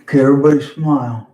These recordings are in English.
Okay, everybody smile.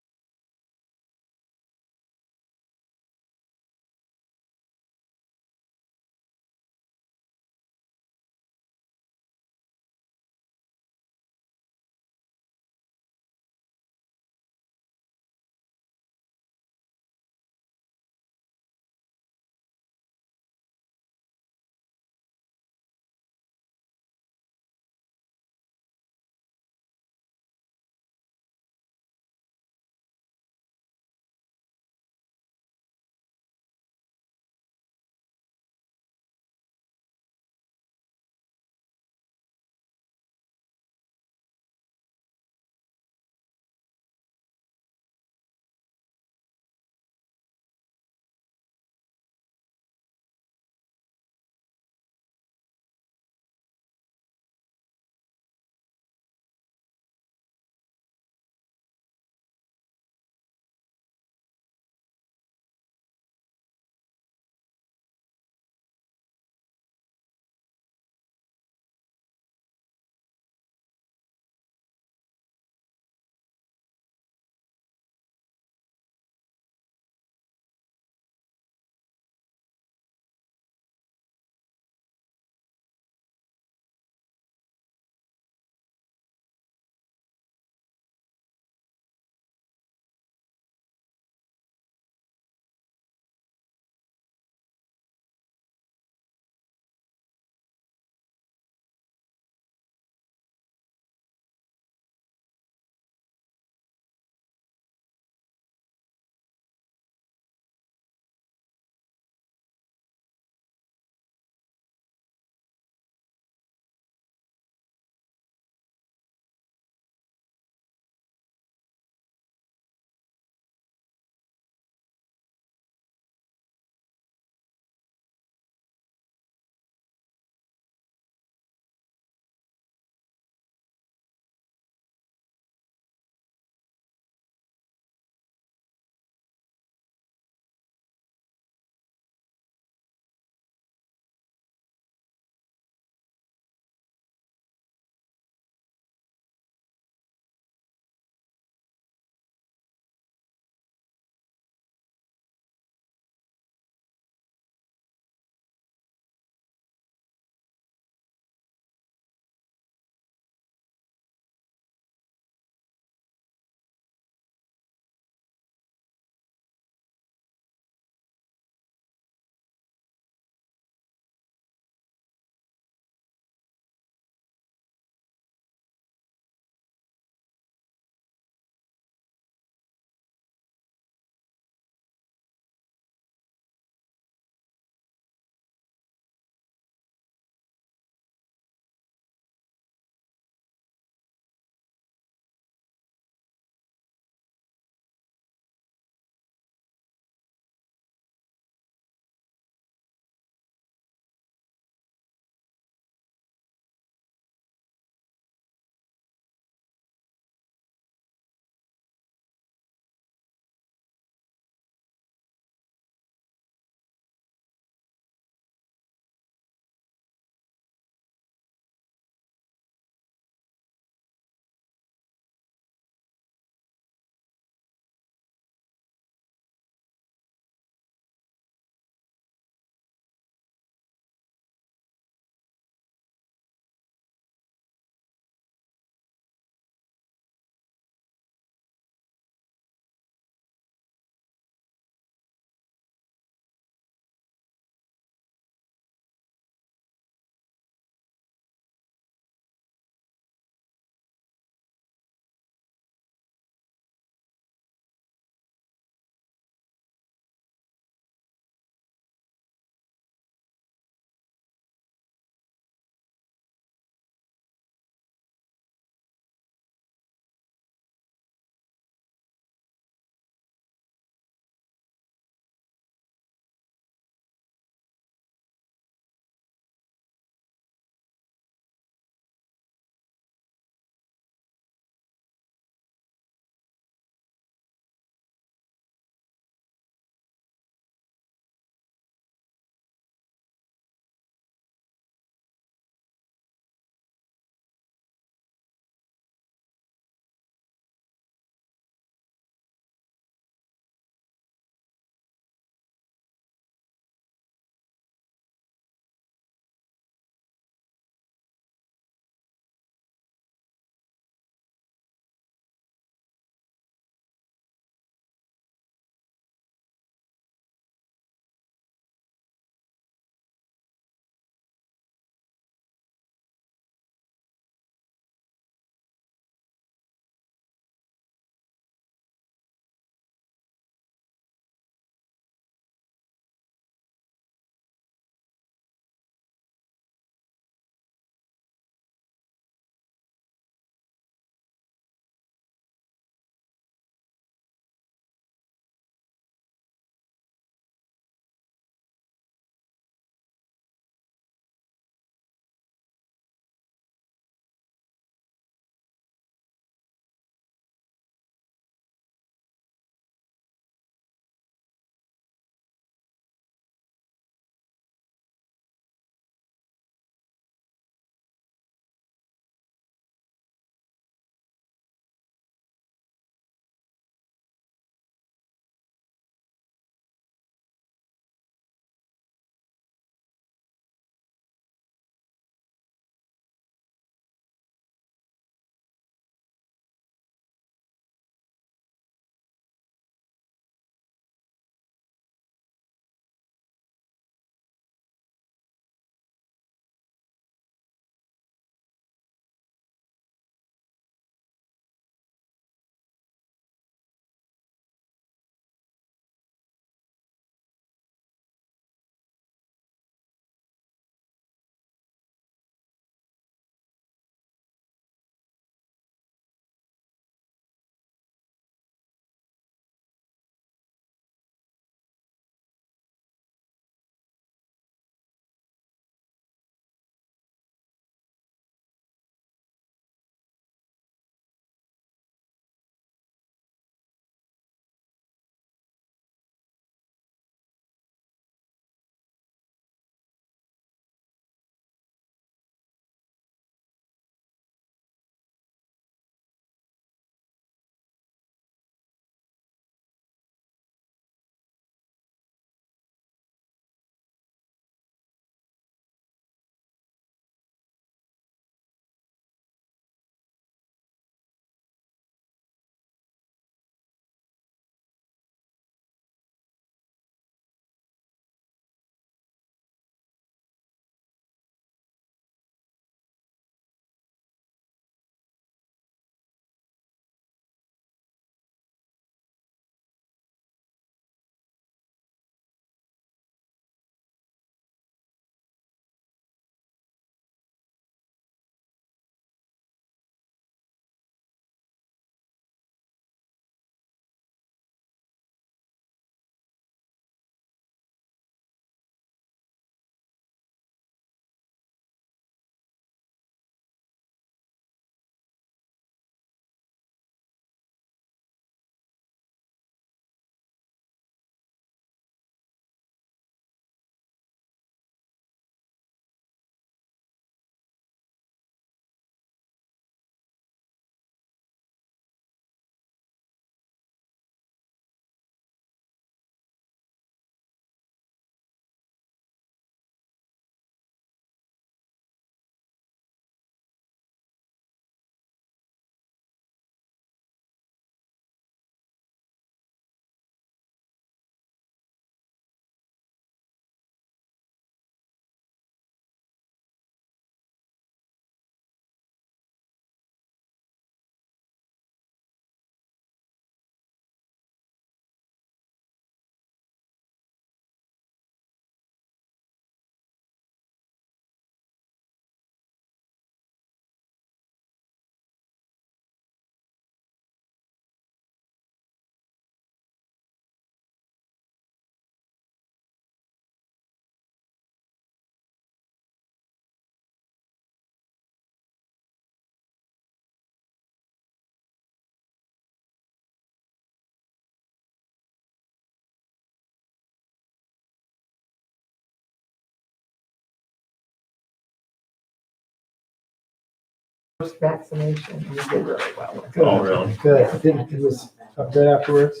first vaccination, and he did really well with it. Oh, really? Good. It was good afterwards.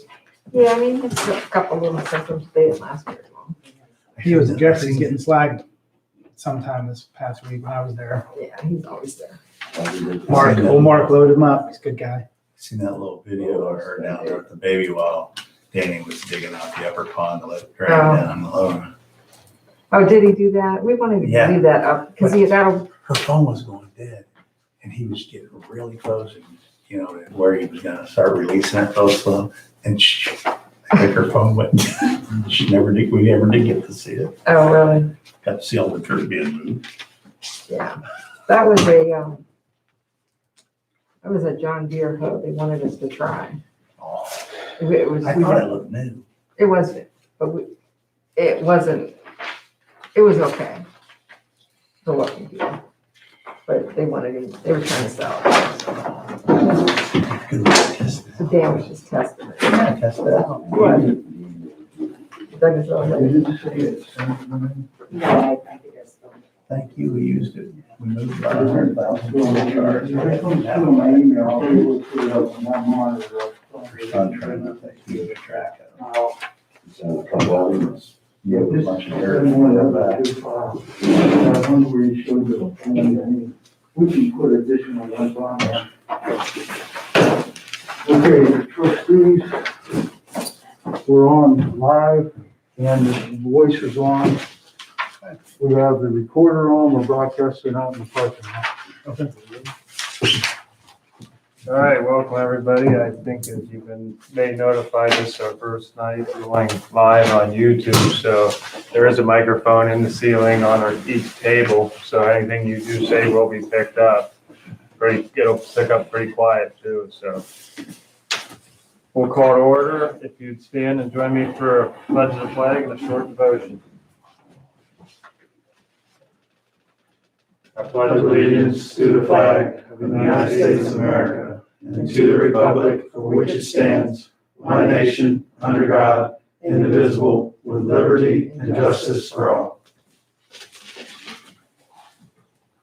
Yeah, I mean, it's a couple little symptoms, they didn't last very long. He was addressing getting slagged sometime this past week when I was there. Yeah, he's always there. Mark loaded him up. He's a good guy. Seen that little video of her down there with the baby while Danny was digging out the upper pond to let it drain down the low. Oh, did he do that? We wanted to Yeah. leave that up, because he got, Her phone was going dead and he was getting really close, and, you know, where he was gonna start releasing it real slow, and I think her phone went. We never did get to see it. oh, really? Got to see all the dirt being moved. Yeah. That was a John Deere hoe they wanted us to try. Oh, It was, I thought it looked new. it wasn't, but it wasn't, it was okay. The looking good. But they wanted to, they were trying to sell it. Good way to test it. So Dan was just testing it. Yeah, test it out. What? Douglas, oh, yeah, I think that's. Thank you, we used it. We moved about 100,000 cars. Son trying not to keep a track of it. So a couple of them was, yeah, a bunch of dirt. Where you showed the plan, we can put additional ones on there. Okay, the trustees, we're on live and the voice is on. We have the recorder on, we're broadcasting out in the parking lot. All right, welcome everybody. I think as you've been made notified, this is our first night going live on YouTube. So there is a microphone in the ceiling on each table. So anything you do say will be picked up. It'll pick up pretty quiet too. So we'll call to order. If you'd stand and join me for a pledge of the flag and a short devotion. I pledge Allegiance to the flag of the United States of America and to the republic for which it stands, one nation, under God, indivisible, with liberty and justice for all.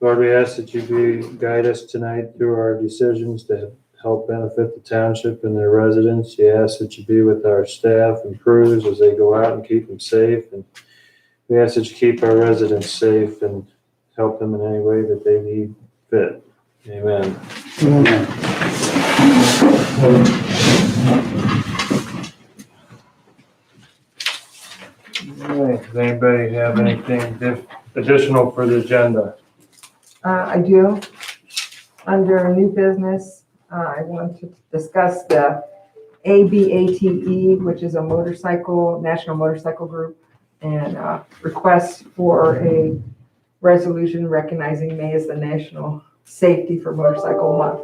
Lord, we ask that you guide us tonight through our decisions to help benefit the township and their residents. You ask that you be with our staff and crews as they go out and keep them safe. And we ask that you keep our residents safe and help them in any way that they need fit. Amen. All right, does anybody have anything additional for the agenda? I do. Under new business, I want to discuss the ABATE, which is a national motorcycle group, and request for a resolution recognizing May as the National Safety for Motorcycle Month.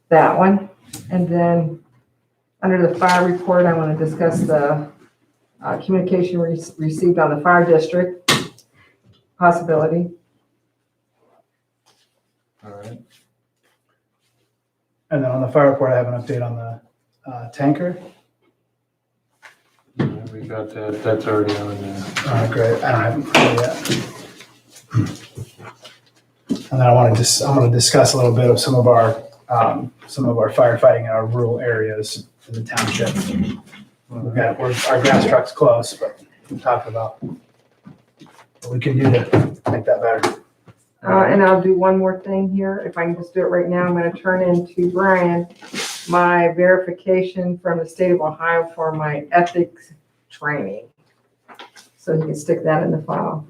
That one. And then under the fire report, I want to discuss the communication received on the fire district possibility. All right. And then on the fire report, I have an update on the tanker. We got that. That's already on there. Great. I don't have it yet. And then I want to discuss a little bit of some of our firefighting in our rural areas in the township. Our gas truck's close, but we talked about what we can do to make that better. And I'll do one more thing here. If I can just do it right now, I'm going to turn into Brian my verification from the state of Ohio for my ethics training. So you can stick that in the file.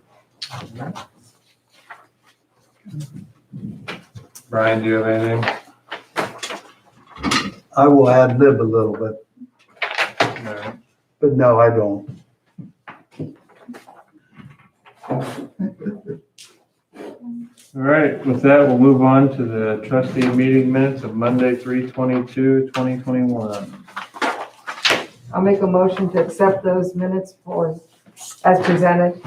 Brian, do you have anything? I will ad lib a little bit, All right. but no, I don't. All right, with that, we'll move on to the trustee meeting minutes of Monday, 3/22/2021. I'll make a motion to accept those minutes as presented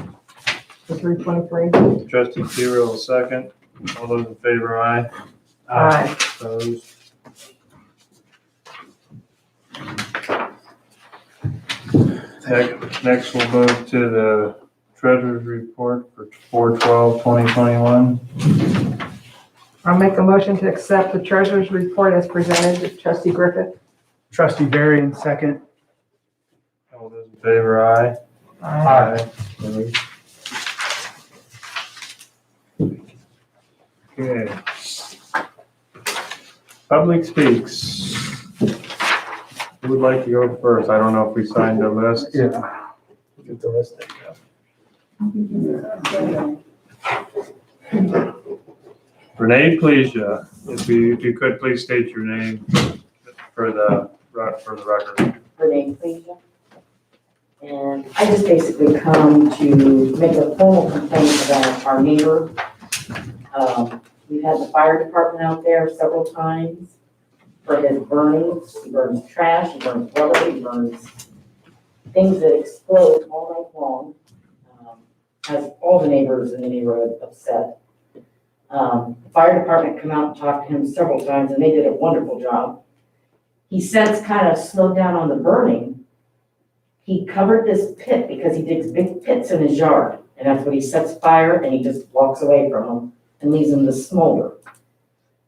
for 3/23. Trustee Kiro will second. All those in favor, aye. Aye. Opposed? Next, we'll move to the treasurer's report for 4/12/2021. I'll make a motion to accept the treasurer's report as presented. Trustee Griffith? Trustee Varian, second. All those in favor, aye. Aye. Okay. Public speaks. Who would like to go first? I don't know if we signed the list. Yeah. Get the list there. Renee, please, if you could, please state your name for the record. Renee Cleveland. And I just basically come to make a formal complaint about our neighbor. We've had the fire department out there several times for his burning. He burns trash, he burns rubber, he burns things that explode all night long. Has all the neighbors in the neighborhood upset. The fire department come out and talked to him several times, and they did a wonderful job. He since kind of slowed down on the burning. He covered this pit because he digs big pits in his yard, and that's what he sets fire, and he just walks away from them and leaves them to smolder.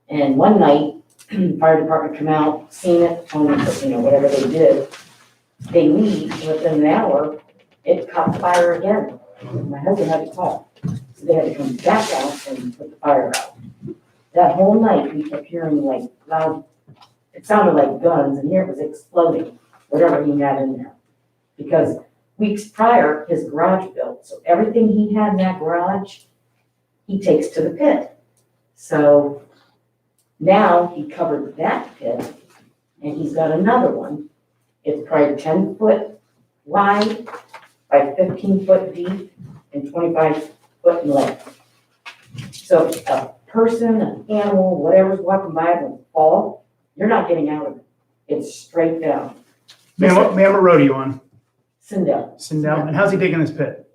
And one night, fire department come out, seen it, told them, whatever they did. They leave, within an hour, it caught fire again. My husband had to call, so they had to come back out and put the fire out. That whole night, we kept hearing like loud, it sounded like guns, and here it was exploding, whatever he had in there. Because weeks prior, his garage built, so everything he had in that garage, he takes to the pit. So now he covered that pit, and he's got another one. It's probably 10 foot wide by 15 foot deep and 25 foot in length. So if a person, an animal, whatever's walking by it will fall, you're not getting out of it. It's straight down. Man, what road are you on? Sindel. Sindel? And how's he digging this pit?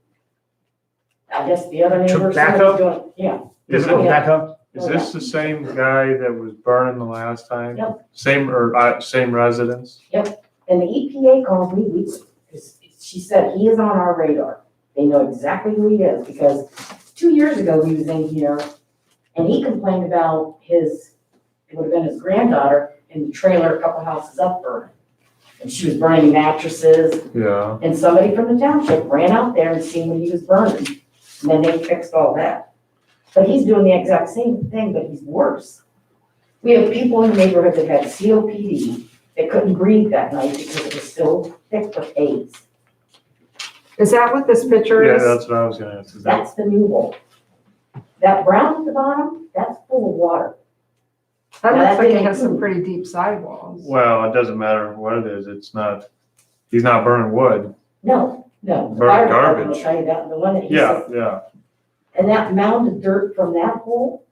I guess the other neighbor. Backhoe? somebody's doing- Yeah, Physical Yeah. backhoe? Is this the same guy that was burning the last time? Yep. Same residence? and the EPA called me, she said he is on our radar. They know exactly who he is, because 2 years ago, he was in here, and he complained about it would have been his granddaughter in the trailer a couple houses up burning. And she was burning mattresses, Yeah. and somebody from the township ran out there and seen what he was burning. And then they fixed all that. But he's doing the exact same thing, but he's worse. We have people in the neighborhood that had COPD, that couldn't breathe that night because it was still thick with haze. Is that what this picture Yeah, is? that's what I was gonna ask. Is that- That's the new hole. That brown at the bottom, that's full of water. That Now, looks that like it didn't has some include- pretty deep sidewalls. Well, it doesn't matter what it is. He's not burning wood. No. The Burning fire department will garbage. tell you that, the one that he Yeah, said. yeah. And that mound of dirt from that hole,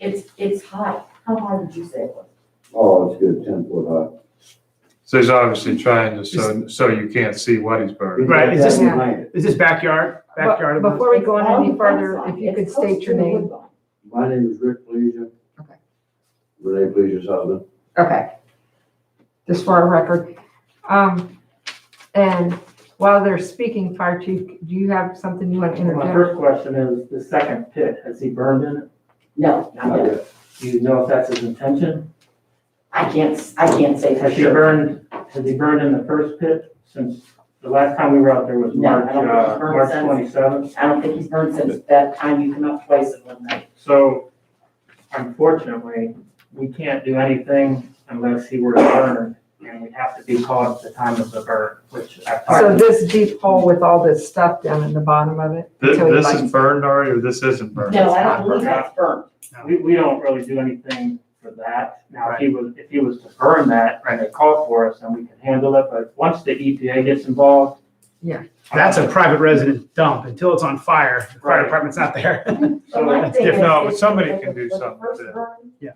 it's high. How high did you say it was? Oh, it's good, 10 foot high. So he's obviously trying to, so you can't see what he's burning. Right, is this- Yeah. Behind it. Is this backyard of But before we go It's on on any the fence further, line. if you It's could close state your to the name. wood line. My name is Rick Pleasure. Okay. Renee Pleasure's husband. Okay. Just for our record. And while they're speaking, Fire Chief, do you have something you want to My interject? first question is, the second pit, has he burned in it? No, not Not yet. yet. Do you know if that's his intention? I can't say for Has he sure. burned in the first pit since the last time we were out there was No, I March, don't think he's burned March since. 27th? I don't think he's burned since that time you come out twice in one night. So unfortunately, we can't do anything unless he were to burn, and we'd have to be called at the time of the burn, which I've So talked. this deep hole with all this stuff down in the bottom of it? This until he is lights- burned already, or this isn't burned? No, I not don't believe that's burnt. We don't really do anything for that. Now, if he was to burn that and they call for us, then we can handle it, but once the EPA gets involved. Yeah. That's a private resident dump. Until it's on fire, the fire Right. department's not there. So my that's thing is, different. No, but is somebody with can the- do with the something first with it. burn, Yeah.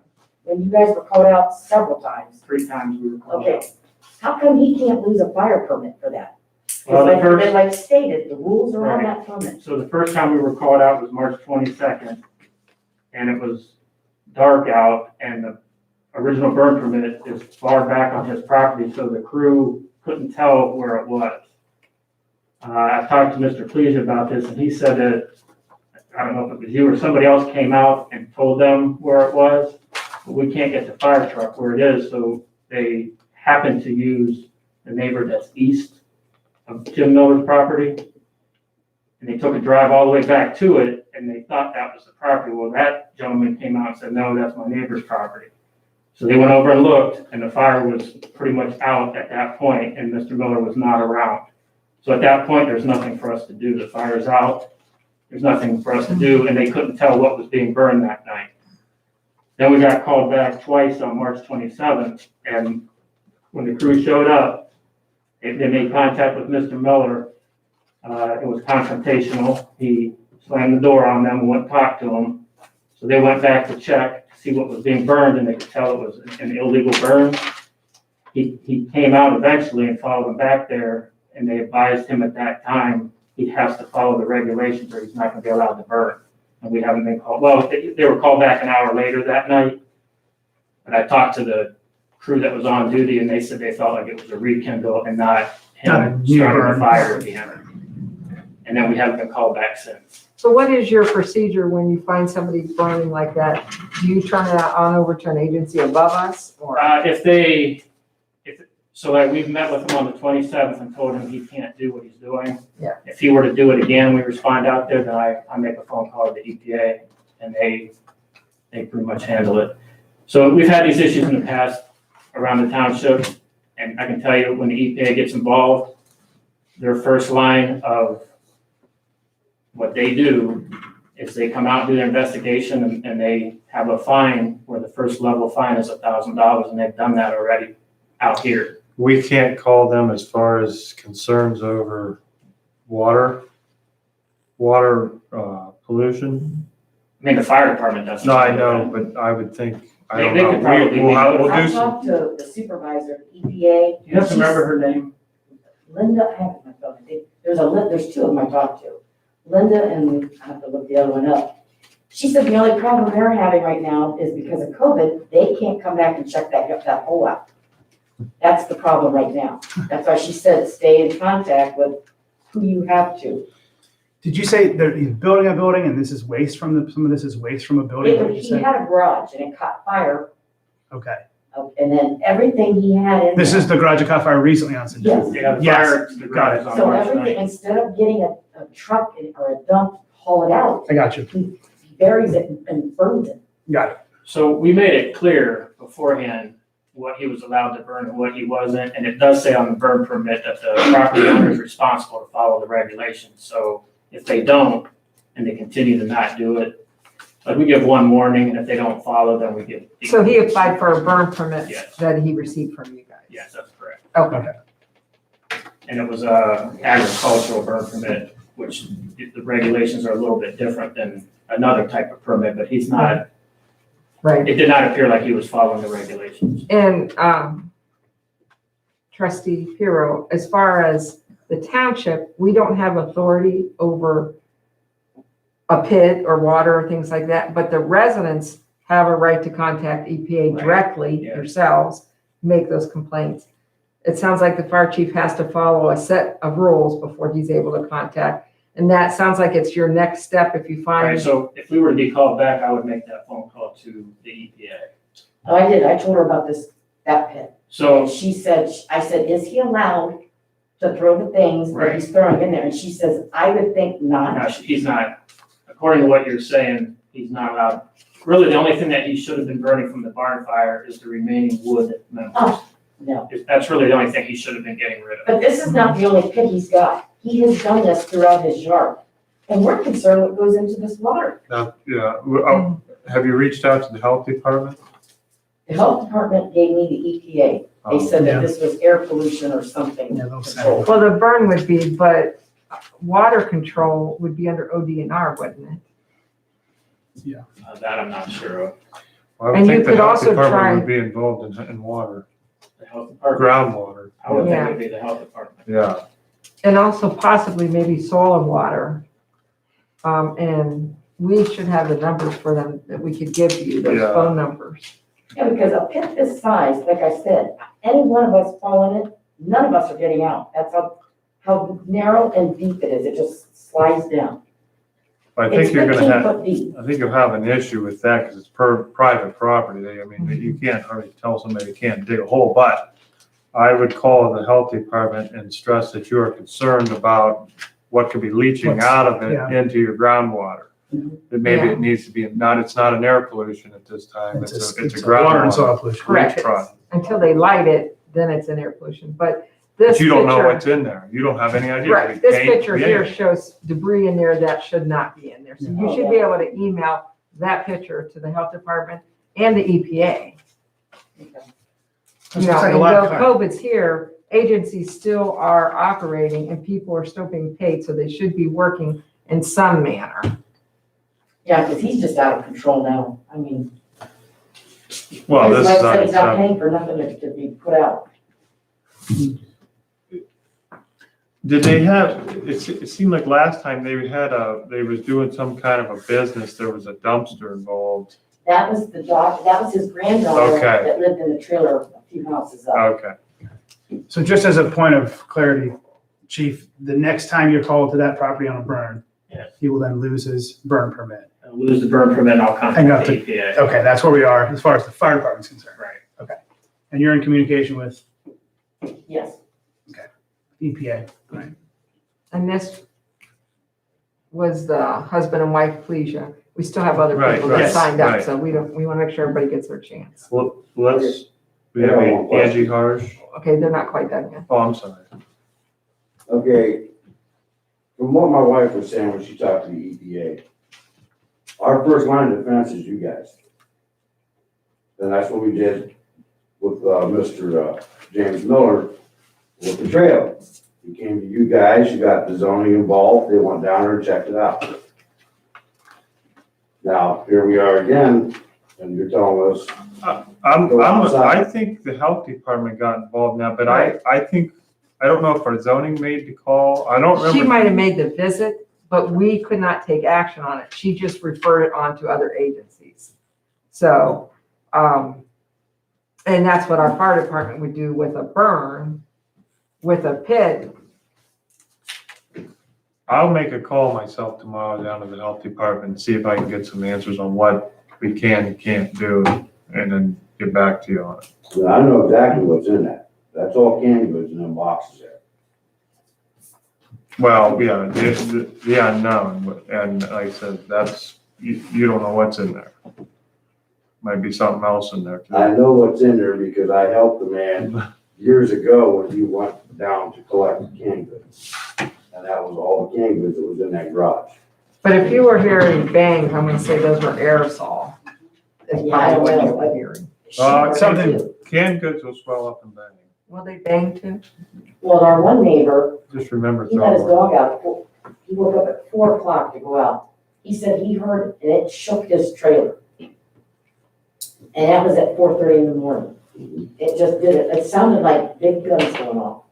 When you guys were called out several times, 3 times we were called okay, out. how come he can't lose a fire permit for that? Well, Because the like, like stated, the rules are on Right. that permit. So the first time we were called out was March 22nd, and it was dark out, and the original burn permit is far back on his property, so the crew couldn't tell where it was. I talked to Mr. Cleese about this, and he said that I don't know if it was you or somebody else came out and told them where it was, but we can't get the fire truck where it is, so they happened to use the neighbor that's east of Jim Miller's property. And they took a drive all the way back to it, and they thought that was the property. Well, that gentleman came out and said, no, that's my neighbor's property. So they went over and looked, and the fire was pretty much out at that point, and Mr. Miller was not around. So at that point, there's nothing for us to do. The fire's out. There's nothing for us to do, and they couldn't tell what was being burned that night. Then we got called back twice on March 27th, and when the crew showed up, they made contact with Mr. Miller. It was confrontational. He slammed the door on them and went and talked to them. So they went back to check to see what was being burned, and they could tell it was an illegal burn. He came out eventually and followed them back there, and they advised him at that time he has to follow the regulations or he's not going to be allowed to burn. And we haven't been called. Well, they were called back an hour later that night. But I talked to the crew that was on duty, and they said they felt like it was a rekindle and not Not a him new starting burn. the fire again. And then we haven't been called back since. So what is your procedure when you find somebody burning like that? Do you turn it on over to an agency above us or? So like we've met with him on the 27th and told him he can't do what he's doing. Yeah. If he were to do it again, we respond out there, then I make a phone call to the EPA and they pretty much handle it. So we've had these issues in the past around the township, and I can tell you when the EPA gets involved, their first line of what they do is they come out and do their investigation and they have a fine where the first level fine is $1,000, and they've done that already out here. We can't call them as far as concerns over water pollution. I mean, the fire department doesn't. No, I know, but I would think, I don't They could know. probably We'll I do some, talked to the supervisor, of EPA. Do you have to remember her name? Linda, I have it on my phone, I think, there's two of them I talked to. Linda and I have to look the other one up. She said the only problem they're having right now is because of COVID, they can't come back and check that hole out. That's the problem right now. That's why she said, stay in contact with who you have to. Did you say that he's building a building and this is waste from some of this is waste from a building? What did you He say? had a garage and it caught fire, Okay. and then everything he had in This there- is the garage that caught fire recently on St. Yes. Yeah, the Yes, fire, the got it. garage is on So March everything, 9th. instead of getting a truck or a dump, haul it out, I got you. he buries it and burns it. Got it. So we made it clear beforehand what he was allowed to burn and what he wasn't, and it does say on the burn permit that the property owner is responsible to follow the regulations. So if they don't, and they continue to not do it, like we give one warning, and if they don't follow, then we give. So he applied for a burn permit Yes. that he received from you guys? Yes, that's correct. Okay. And it was a agricultural burn permit, which the regulations are a little bit different than another type of permit, but he's not, Right. it did not appear like he was following the regulations. And trustee Piro, as far as the township, we don't have authority over a pit or water or things like that, but the residents have a right to contact EPA Right. directly Yeah. yourselves, make those complaints. It sounds like the fire chief has to follow a set of rules before he's able to contact. And that sounds like it's your next step if you Right, find, so if we were to be called back, I would make that phone call to the EPA. Oh, I did, I told her about that pit. So, And she said, I said, is he allowed to throw the things that he's throwing in there? And she says, I would think no, not. he's not, according to what you're saying, he's not allowed. Really, the only thing that he should have been burning from the barn fire is the remaining wood members. Oh, no. That's really the only thing he should have been getting rid of. But this is not the only pit he's got. He has done this throughout his yard. And we're concerned what goes into this water. now, yeah, have you reached out to the health department? The health department gave me the EPA. They said Yeah. that this was air pollution or something. Yeah, they'll say. control. well, the burn would be, but water control would be under ODNR, wouldn't it? That I'm not sure of. Well, I would And you think the could health also department try- would be involved in water, The health department, groundwater. I would think Yeah. it would be the health department. Yeah. And also possibly maybe soil and water. And we should have the numbers for them that we could give you, those Yeah. phone numbers. Yeah, because a pit this size, like I said, any one of us fall in it, none of us are getting out. That's how narrow and deep it is. It just slides down. I It's think you're gonna 15 have, foot deep. I think you'll have an issue with that because it's private property. I mean, you can't hardly tell somebody they can't dig a hole, but I would call the health department and stress that you are concerned about what could be leaching out of it Yeah. into your groundwater. Mhm. That maybe Yeah. it needs to be, it's not an air pollution at this time, it's a water and groundwater. soil pollution. Correct. leach product. Until they light it, then it's an air pollution, but this But you don't know picture- what's in there. You don't have any idea. Right, Could be this paint, picture could be here anything. shows debris in there that should not be in there. So you should be able to email that picture to the health department and the EPA. You Looks know, like a and lot though of car- COVID's here, agencies still are operating and people are still being paid, so they should be working in some manner. Yeah, because he's just out of control now. I mean, Well, his this wife is said he's not unacceptable. paying for nothing to be put out. Did they have, it seemed like last time they they was doing some kind of a business, there was a dumpster involved. That was that was his granddaughter Okay. that lived in the trailer a few houses up. Okay, So just as a point of clarity, chief, the next time you're called to that property on a burn, Yes. he will then lose his burn permit. I'll lose the burn permit, I'll Hang on contact to- the EPA. Okay, that's where we are as far as the fire department's concerned. Right. And you're in communication with Yes. EPA, right? And this was the husband and wife pleasure. We still have other Right, people that right, signed up, right. so we want to make sure everybody gets their chance. well, let's, we Yeah, have one question. Angie Harsh. Okay, they're not quite done yet. Oh, I'm sorry. Okay, from what my wife was saying when she talked to the EPA, our first line of defense is you guys. And that's what we did with, Mr. James Miller with the trail. We came to you guys, you got the zoning involved, they went down there and checked it out. Now, here we are again, and you're telling us, I think the health department got involved now, but I think, I don't know if our zoning made the call. I don't She remember. might have made the visit, but we could not take action on it. She just referred it on to other agencies. So, and that's what our fire department would do with a burn, with a pit. I'll make a call myself tomorrow down to the health department and see if I can get some answers on what we can and can't do, and then get back to you on it. well, I know exactly what's in that. That's all canned goods in them boxes there. Well, yeah, the unknown, and like I said, that's, you don't know what's in there. Might be something else in there too. I know what's in there because I helped the man years ago when he went down to collect canned goods. And that was all the canned goods that was in that garage. But if you were hearing bangs, I'm gonna say those were aerosol. Is Yeah, I probably what you know. were hearing. She heard it something- too. Canned goods will swell up and bang. Well, they bang too? Well, our one neighbor, Just remember. he let his throwing- dog out. He woke up at 4 o'clock to go out. He said he heard, and it shook his trailer. And that was at 4:30 in the morning. It just did it. It sounded like big guns going off.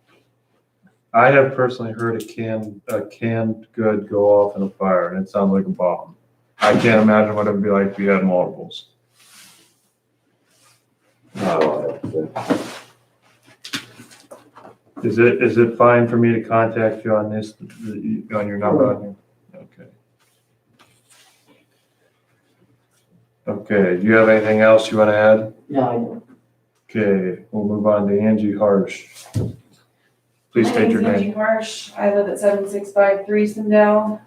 I have personally heard a canned good go off in a fire, and it sounded like a bomb. I can't imagine what it would be like if you had multiples. Is it fine for me to contact you on this, on your number on here? Okay. Okay, do you have anything else you want to add? No, I don't. Okay, we'll move on to Angie Harsh. Please state your My name's name. Angie Harsh. I live at 7653 Sindel.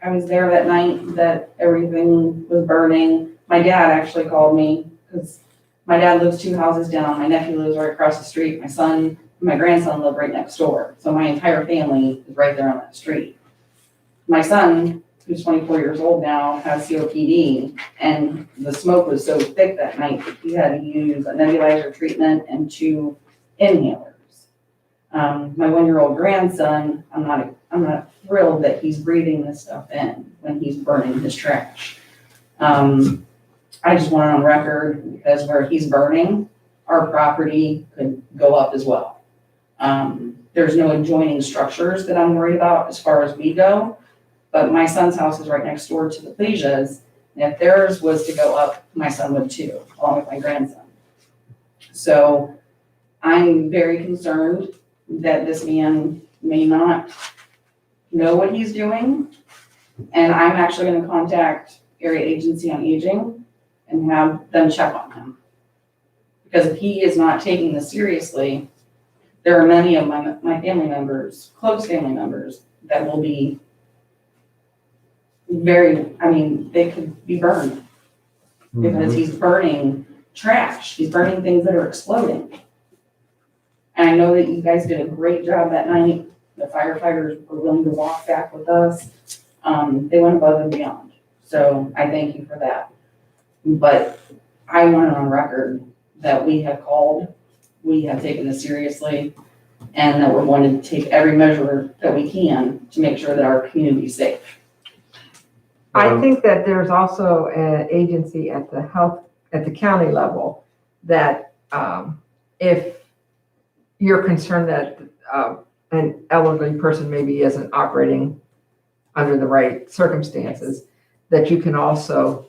I was there that night that everything was burning. My dad actually called me because my dad lives 2 houses down. My nephew lives right across the street. My son, and my grandson live right next door. So my entire family is right there on that street. My son, who's 24 years old now, has COPD, and the smoke was so thick that night that he had to use a nebulizer treatment and 2 inhalers. My 1-year-old grandson, I'm not thrilled that he's breathing this stuff in when he's burning his trash. I just want it on record because where he's burning, our property could go up as well. There's no adjoining structures that I'm worried about as far as we go, but my son's house is right next door to the Plesias, and if theirs was to go up, my son would too, along with my grandson. So I'm very concerned that this man may not know what he's doing. And I'm actually gonna contact Area Agency on Aging and have them check on him. Because if he is not taking this seriously, there are many of my family members, close family members, that will be they could be burned. Because he's burning trash, he's burning things that are exploding. And I know that you guys did a great job that night, the firefighters were willing to walk back with us. They went above and beyond, so I thank you for that. But I want it on record that we have called, we have taken this seriously, and that we're going to take every measure that we can to make sure that our community is safe. I think that there's also an agency at the county level that, if you're concerned that, an elderly person maybe isn't operating under the right circumstances, that you can also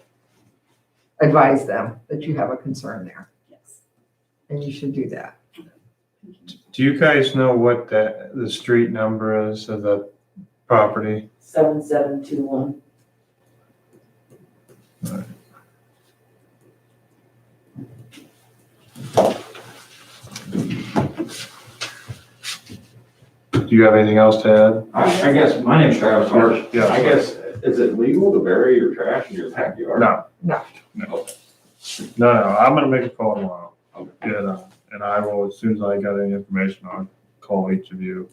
advise them that you have a concern there, Yes. and you should do that. Do you guys know what the street number is of the property? 7721. Do you have anything else to I guess, my name's Travis Hart. Yeah. I guess, is it legal to bury your trash in your backyard? No. No, I'm gonna make a call tomorrow. And I will, as soon as I got any information, I'll call each of you.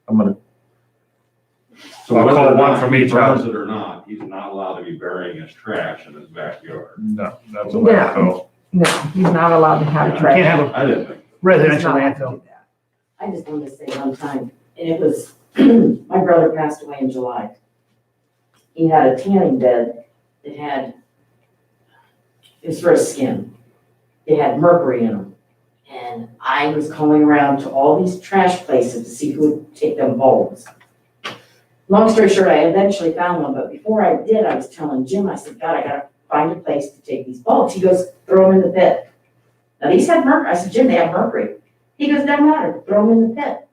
I'm gonna, so I'll whether call or one not from he each burns house. it or not, he's not allowed to be burying his trash in his backyard. No, that's a Yeah. landfill. No, he's not allowed to have You trash. can't have a I didn't think. residential He's not allowed to landfill. do that. I just wanted to say one time, and it was, my brother passed away in July. He had a tanning bed that had, it was for his skin. It had mercury in them. And I was calling around to all these trash places to see who would take them bulbs. Long story short, I eventually found one, but before I did, I was telling Jim, I said, God, I gotta find a place to take these bulbs. He goes, throw them in the pit. Now these had mercury. I said, Jim, they have mercury. He goes, doesn't matter, throw them in the pit.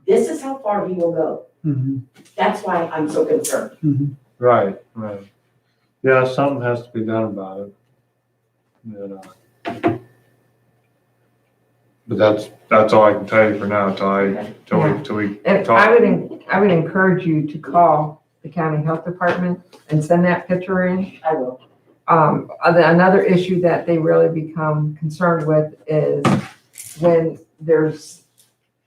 This is how far he will go. Mhm. That's why I'm so concerned. Right. Yeah, something has to be done about it. You know. But that's all I can tell you for now, till we And talk. I would encourage you to call the county health department and send that picture in. I will. Another issue that they really become concerned with is when there's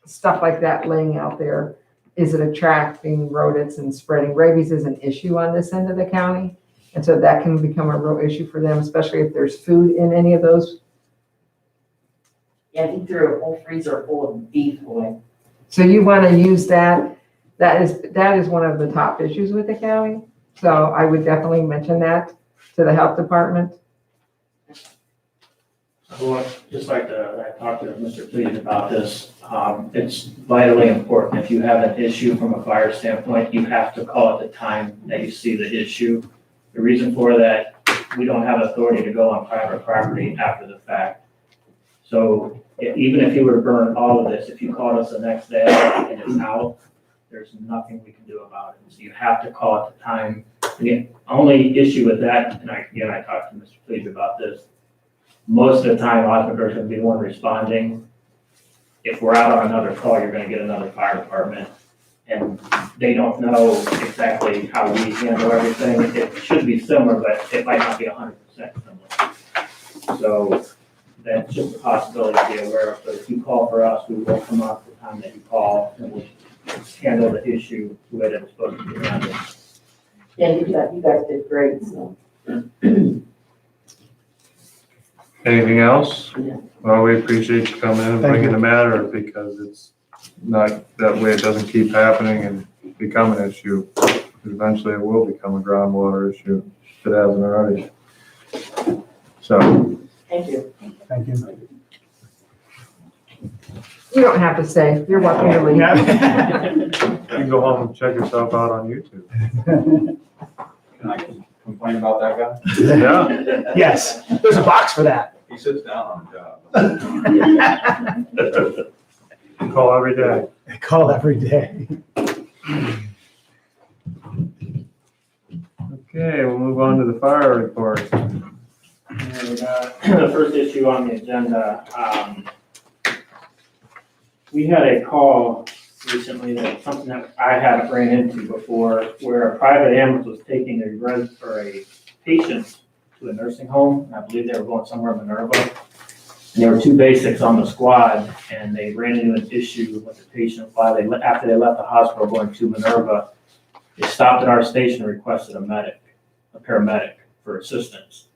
stuff like that laying out there, is it attracting rodents and spreading? Rabies is an issue on this end of the county. And so that can become a real issue for them, especially if there's food in any of those. Yeah, he threw a whole freezer full of beef away. So you want to use that. That is one of the top issues with the county. So I would definitely mention that to the health department. I would just like to, I talked to Mr. Pleas about this. It's vitally important. If you have an issue from a fire standpoint, you have to call at the time that you see the issue. The reason for that, we don't have authority to go on private property after the fact. So even if you were to burn all of this, if you called us the next day and it's out, there's nothing we can do about it. So you have to call at the time. The only issue with that, and I talked to Mr. Pleas about this, most of the time, Osmonder's gonna be the one responding. If we're out on another call, you're gonna get another fire department. And they don't know exactly how we handle everything. It should be similar, but it might not be 100% similar. So that's just a possibility to be aware of. But if you call for us, we will come up the time that you call and we'll handle the issue the way that it's supposed to be handled. Yeah, you guys did great, so. Anything else? Yeah. Well, we appreciate you coming in and Thank bringing you. the matter because it's not, that way it doesn't keep happening and become an issue. Eventually it will become a groundwater issue if it hasn't already. So, Thank you. Thank you. You don't have to say, you're welcome to leave. you can go home and check yourself out on YouTube. Can I complain about that guy? Yeah. Yes, there's a box for that. He sits down on the job. Call every day. I call every day. Okay, we'll move on to the fire report. And, the first issue on the agenda, we had a call recently that something that I haven't ran into before, where a private ambulance was taking a patient to a nursing home, and I believe they were going somewhere in Minerva. And there were two basics on the squad, and they ran into an issue with the patient after they left the hospital going to Minerva. They stopped at our station and requested a paramedic for assistance.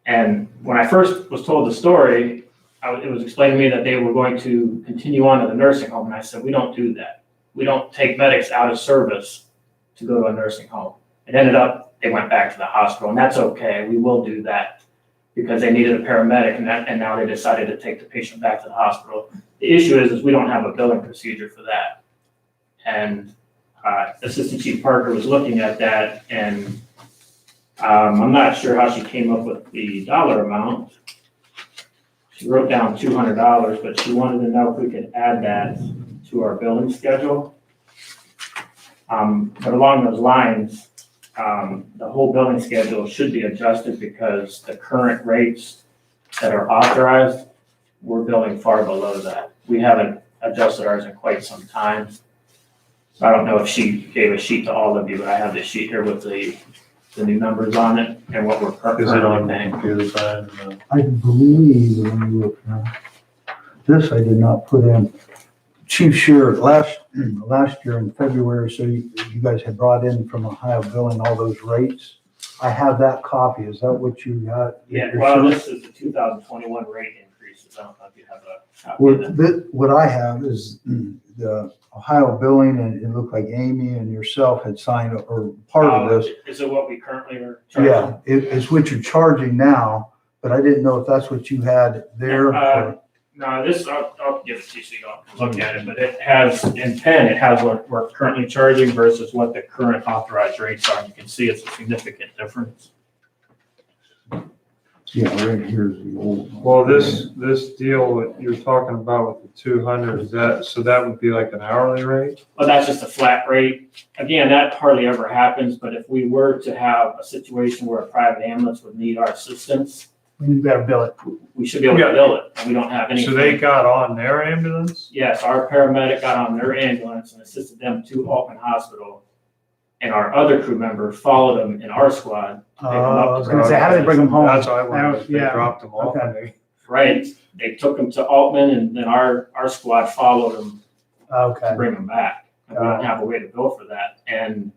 And when I first was told the story, it was explained to me that they were going to continue on to the nursing home, and I said, we don't do that. We don't take medics out of service to go to a nursing home. It ended up, they went back to the hospital, and that's okay. We will do that because they needed a paramedic, and now they decided to take the patient back to the hospital. The issue is we don't have a billing procedure for that. And Assistant Chief Parker was looking at that, and I'm not sure how she came up with the dollar amount. She wrote down $200, but she wanted to know if we could add that to our billing schedule. But along those lines, the whole billing schedule should be adjusted because the current rates that are authorized, we're billing far below that. We haven't adjusted ours in quite some time. So I don't know if she gave a sheet to all of you, but I have this sheet here with the new numbers on it and what we're Is it on currently the paying. computer side? I believe when you look now, this I did not put in. Chief Shear, last year in February, so you guys had brought in from Ohio Billing all those rates. I have that copy. Is that what you got? Yeah, well, this is the 2021 rate increases. I don't know if you have a copy of that. What I have is the Ohio Billing, and it looked like Amy and yourself had signed or part of this. Is it what we currently are charging? Yeah, it's what you're charging now, but I didn't know if that's what you had there. or- No, this, I'll give it to you so you don't look at it, but it has, in pen, it has what we're currently charging versus what the current authorized rates are. You can see it's a significant difference. Yeah, right here's the old one. Well, this deal that you're talking about with the 200, is that, so that would be like an hourly rate? Well, that's just a flat rate. Again, that hardly ever happens, but if we were to have a situation where a private ambulance would need our assistance, You gotta bill it. we should be able to bill it, and we don't have any. So they got on their ambulance? Yes, our paramedic got on their ambulance and assisted them to Altman Hospital. And our other crew member followed them in our squad. I was gonna say, how do they bring them home? That's what I wondered, if they Yeah. dropped them off. and they- Right, they took them to Altman and then our squad followed them to Okay. bring them back. And we don't have a way to bill for that. And,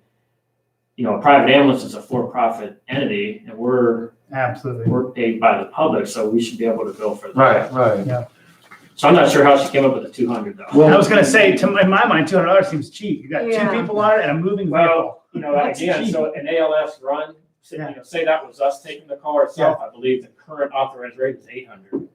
you know, a private ambulance is a for-profit entity and we're Absolutely. paid by the public, so we should be able to bill for that. Right. So I'm not sure how she came up with the 200 though. I was gonna say, in my mind, $200 seems cheap. You got Yeah. two people on it and a moving vehicle. Well, you know, That's again, cheap. so an ALS run, say, Yeah. you know, say that was us taking the call ourselves, I believe the current authorized rate is 800.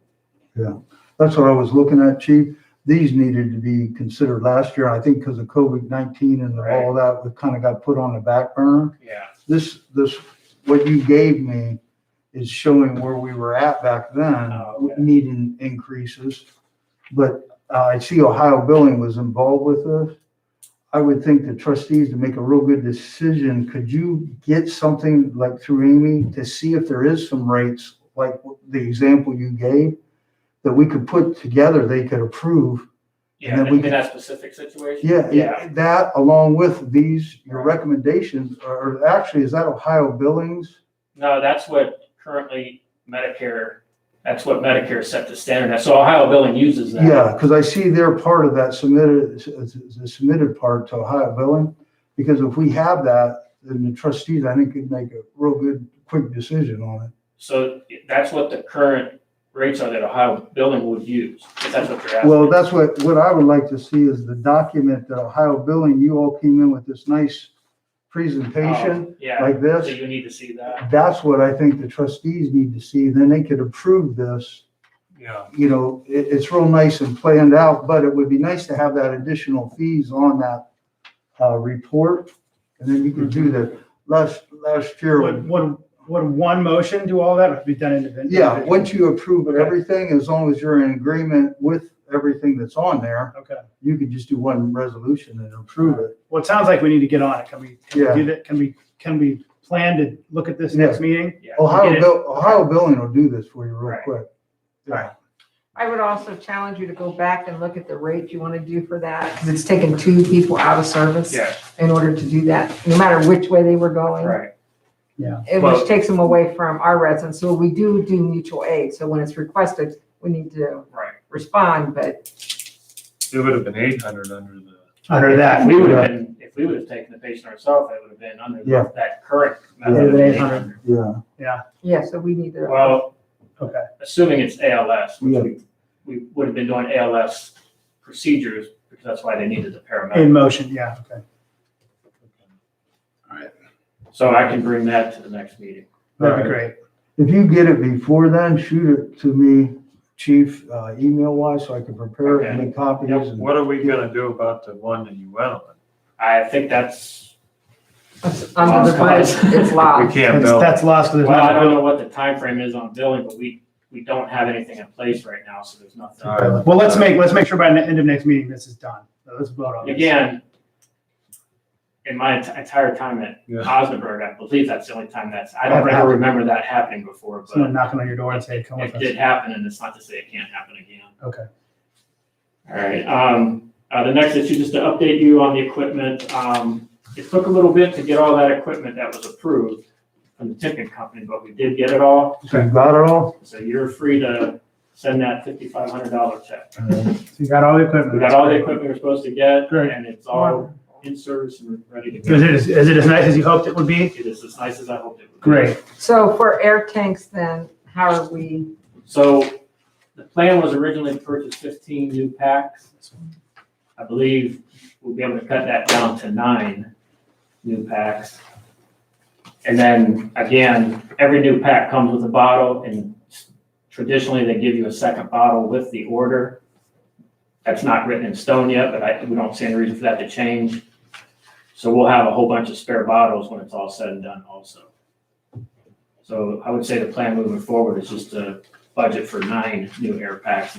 That's what I was looking at, Chief. These needed to be considered last year. I think because of COVID-19 and all that, we kind of got put on the back burner. Yeah. This, what you gave me is showing where we were at back then, Oh, okay. needing increases. But I see Ohio Billing was involved with this. I would think the trustees to make a real good decision, could you get something like through Amy to see if there is some rates, like the example you gave, that we could put together, they could approve? Yeah, then we in can- that specific situation? Yeah, that along with these, your recommendations, or actually, is that Ohio Billings? No, that's what currently Medicare, that's what Medicare set the standard at. So Ohio Billing uses that. Yeah, because I see they're part of that the submitted part to Ohio Billing. Because if we have that, then the trustees, I think, could make a real good, quick decision on it. So that's what the current rates are that Ohio Billing would use, if that's what you're asking. Well, that's what I would like to see is the document that Ohio Billing, you all came in with this nice presentation Yeah, like so this. you need to see that. That's what I think the trustees need to see. Then they could approve this. Yeah. You know, it's real nice and planned out, but it would be nice to have that additional fees on that report. And then you could do the last year. Would one motion do all that, or have to be done individually? Yeah, once you approve everything, as long as you're in agreement with everything that's on there, Okay. you could just do one resolution and approve it. Well, it sounds like we need to get on it. Can we Yeah. do that? Can we plan to look at this next meeting? Yeah. Ohio Billing will do this for you real Right. quick. Right. I would also challenge you to go back and look at the rate you want to do for that, because it's taken 2 people out of service Yeah, in order to do that, no matter which way they were going. right. Which takes them away from our residents. So we do mutual aid. So when it's requested, we need to Right. respond, but It would have been 800 under the. Under that, If we would have been, if we would have taken the patient ourselves, it would have been under Yeah. that current Yeah, method of the 800. Yeah. yeah, so we need to. Well, okay. assuming it's ALS, Yeah. which we would have been doing ALS procedures, because that's why they needed the In paramedic. motion, yeah, okay. So I can bring that to the next meeting. That'd be great. If you get it before then, shoot it to me, chief, email wise, so I can prepare it and make copies. and- What are we gonna do about the one that you went on? I think that's, That's under the bridge, it's We lost. can't build. That's lost because well, I there's don't not. know what the time frame is on billing, but we don't have anything in place right now, so there's nothing. All right. Well, let's make sure by the end of next meeting, this is done. So let's vote on this. Again, in my entire time at Yeah. Osnaburg, I believe that's the only time I don't ever remember that happening before, Someone but knocking on your door and saying, come with it did us. happen, and it's not to say it can't happen again. Okay. All right, the next issue, just to update you on the equipment, it took a little bit to get all that equipment that was approved from the tipping company, but we did get it all, So you got it all? so you're free to send that $5,500 check. So you got all the equipment. We got all the equipment we're supposed to get, Great. and it's all in service and ready to go. Is it as nice as you hoped it would be? It is as nice as I hoped it would be. Great. So for air tanks, then how are we? So the plan was originally to purchase 15 new packs. I believe we'll be able to cut that down to 9 new packs. And then again, every new pack comes with a bottle, and traditionally they give you a second bottle with the order. That's not written in stone yet, but we don't see any reason for that to change. So we'll have a whole bunch of spare bottles when it's all said and done also. So I would say the plan moving forward is just to budget for 9 new air packs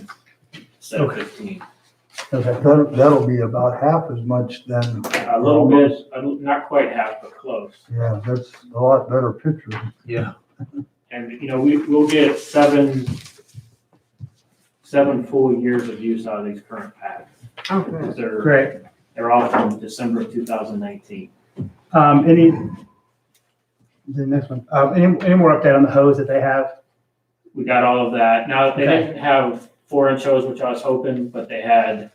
instead of 15. Okay. That'll be about half as much then. A little bit, not quite half, but close. Yeah, that's a lot better picture. Yeah. And, we'll get 7 full years of use out of these current packs. Oh, good. Great. They're all from December of 2019. The next one, any more update on the hose that they have? We got all of that. Now, they Okay. didn't have 4-inch hose, which I was hoping, but they had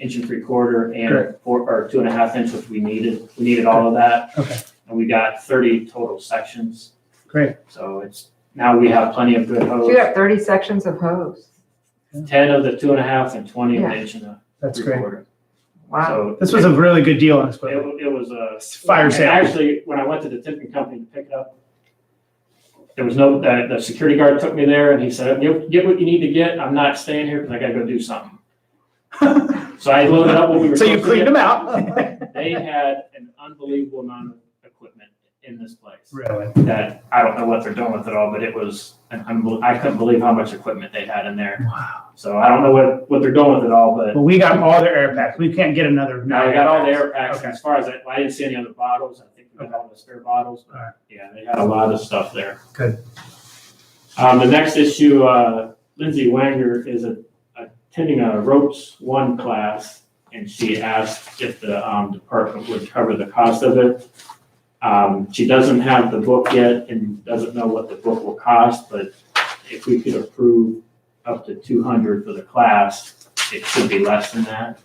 1.75 and Great. 2.5 inch, which we needed. We needed all of that. Okay. And we got 30 total sections. Great. So now we have plenty of good So hose. you have 30 sections of hose. 10 of the 2.5 and 20 of the Yeah. 1.75. That's great. Wow. So This was a really good deal on this it, equipment. it was a Fire and sale. Actually, when I went to the tipping company to pick it up, there was the security guard took me there and he said, "You get what you need to get. I'm not staying here because I got to go do something." So I loaded up what we were. So you supposed to cleaned get. them out? They had an unbelievable amount of equipment in this place Really? that I don't know what they're doing with it all, but it was I couldn't believe how much equipment they had in there. Wow. So I don't know what they're doing with it all, but Well, we got all their air packs. We can't get another. now I got all the air packs. Okay. As far as I didn't see any other bottles. I think we got all the spare bottles. But Alright. yeah, they had a lot of stuff there. Good. The next issue, Lindsay Wanger is attending a ropes 1 class, and she asked if the department would cover the cost of it. She doesn't have the book yet and doesn't know what the book will cost, but if we could approve up to $200 for the class, it should be less than that.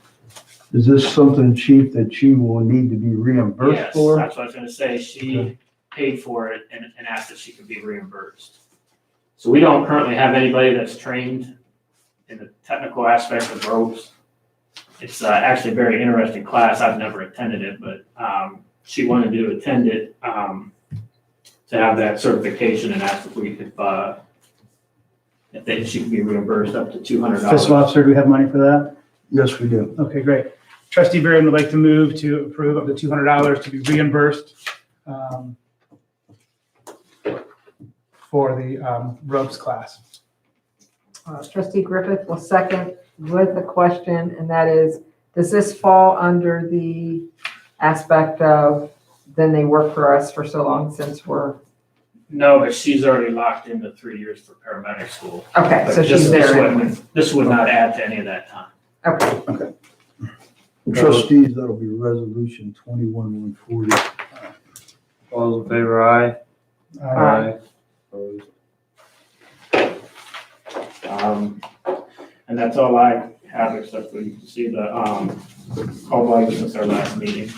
Is this something, chief, that you will need to be reimbursed Yes, for? that's what I was gonna say. She paid for it and asked if she could be reimbursed. So we don't currently have anybody that's trained in the technical aspect of ropes. It's actually a very interesting class. I've never attended it, but she wanted to attend it to have that certification and asked if we could, if she could be reimbursed up to $200. Fiscal officer, do we have money for that? Yes, we do. Okay, great. Trustee Varian would like to move to approve up to $200 to be reimbursed for the ropes class. Trustee Griffith will second with a question, and that is, does this fall under the aspect of then they work for us for so long since we're, No, but she's already locked into 3 years for paramedic school. okay, But so she's there anyway. This would not add to any of that time. Okay, Trustees, that'll be resolution 21-140. All those in favor, aye? Aye. Opposed? And that's all I have, except for you can see the, call volume since our last meeting.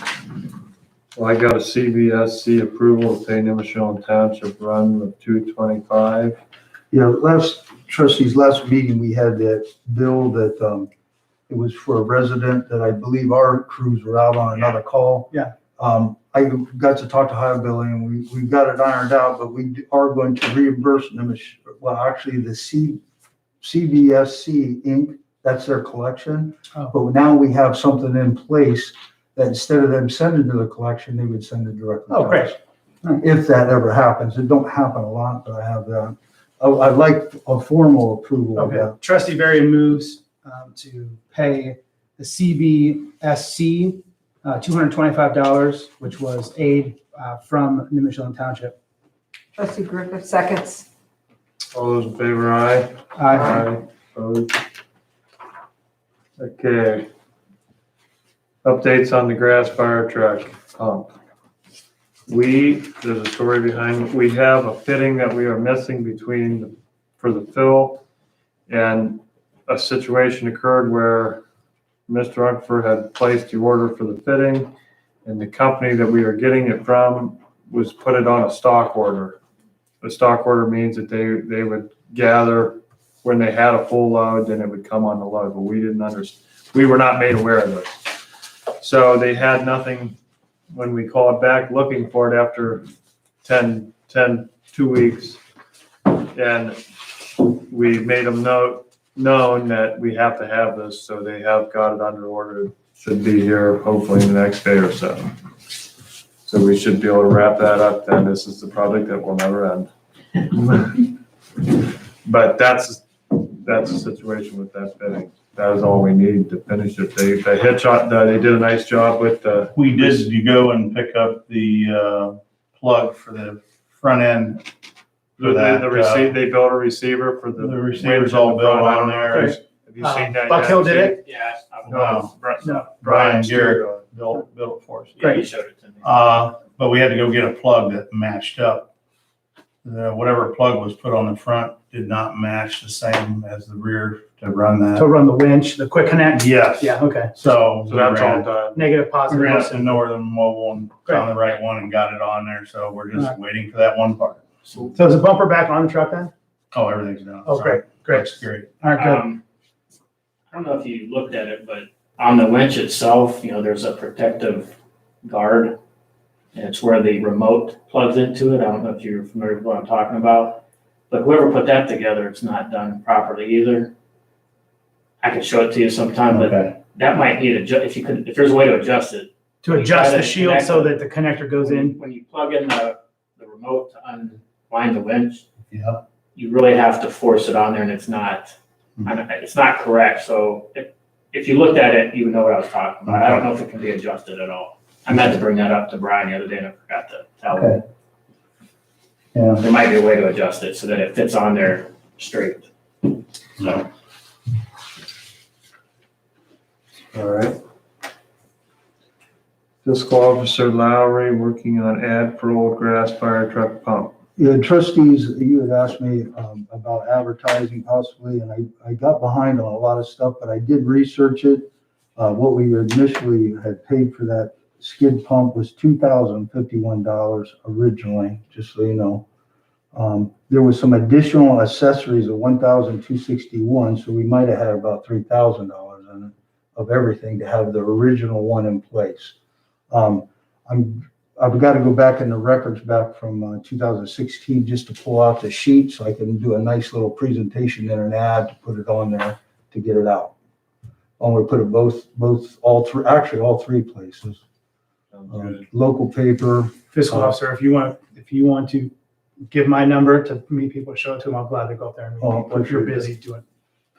Well, I got a CBSC approval to pay Nimish Township run of $225. Yeah, trustees, last meeting, we had that bill that, it was for a resident that I believe our crews were out on another call. Yeah. I got to talk to High Billy and we got it ironed out, but we are going to reimburse them. Well, actually, the CBSC Inc., that's their collection. Oh. But now we have something in place that instead of them sending to the collection, they would send it directly. Oh, to great. us. If that ever happens. It don't happen a lot, but I have that. I'd like a formal approval of Okay, that. trustee Varian moves to pay the CBSC $225, which was aid from New Michelin Township. trustee Griffith seconds. All those in favor, aye? Aye. Opposed? Okay. Updates on the grass fire truck pump. There's a story behind, we have a fitting that we are missing for the fill, and a situation occurred where Mr. Unkfer had placed the order for the fitting, and the company that we are getting it from was put it on a stock order. A stock order means that they would gather when they had a full load, then it would come on the load, but we didn't understand. We were not made aware of this. So they had nothing when we called back looking for it after 2 weeks. And we made them known that we have to have this, so they have got it under order. It should be here hopefully in the next day or so. So we should be able to wrap that up then. This is the project that will never end. But that's the situation with that fitting. That is all we need to finish it. They did a nice job with the. We did, you go and pick up the, plug for the front end. For that, They built a receiver for the. the receiver's all built on there. Have you seen that? Buck yet? Hill did it? Yeah. No. No. Brian Stewart. Garrett built it for us. Yeah, you showed it to me. But we had to go get a plug that matched up. Whatever plug was put on the front did not match the same as the rear to run To that. run the winch, the quick connect? Yes. Yeah, okay. So So that's all we done. Negative, ran positive. up to Northern Mobile and found the right one and got it on there. So we're just waiting for that one part. So is the bumper back on the truck then? Oh, everything's done. Oh, Sorry. great. Looks great. All right, good. I don't know if you looked at it, but on the winch itself, there's a protective guard. And it's where the remote plugs into it. I don't know if you're familiar with what I'm talking about. But whoever put that together, it's not done properly either. I can show it to you sometime, but Okay. that might need if there's a way to adjust it. To adjust the shield so that the connector goes in? When you plug in the remote to unwind the winch, Yeah. you really have to force it on there and it's not correct. So if you looked at it, you would know what I was talking about. I don't know if it can be adjusted at all. I meant to bring that up to Brian the other day and I forgot to tell him. Okay. Yeah. There might be a way to adjust it so that it fits on there straight. No. All right. Fiscal Officer Lowry working on ad for old grass fire truck pump. Yeah, trustees, you had asked me about advertising possibly, and I got behind on a lot of stuff, but I did research it. What we initially had paid for that skid pump was $2,051 originally, just so you know. There was some additional accessories of $1,261, so we might have had about $3,000 in it of everything to have the original one in place. I've got to go back in the records back from 2016 just to pull out the sheet so I can do a nice little presentation and an ad to put it on there to get it out. I'm going to put it all three places. Sounds good. Local paper. Fiscal officer, if you want to give my number to meet people to show it to them, I'll gladly go up there and meet Oh, people if you're appreciate busy doing.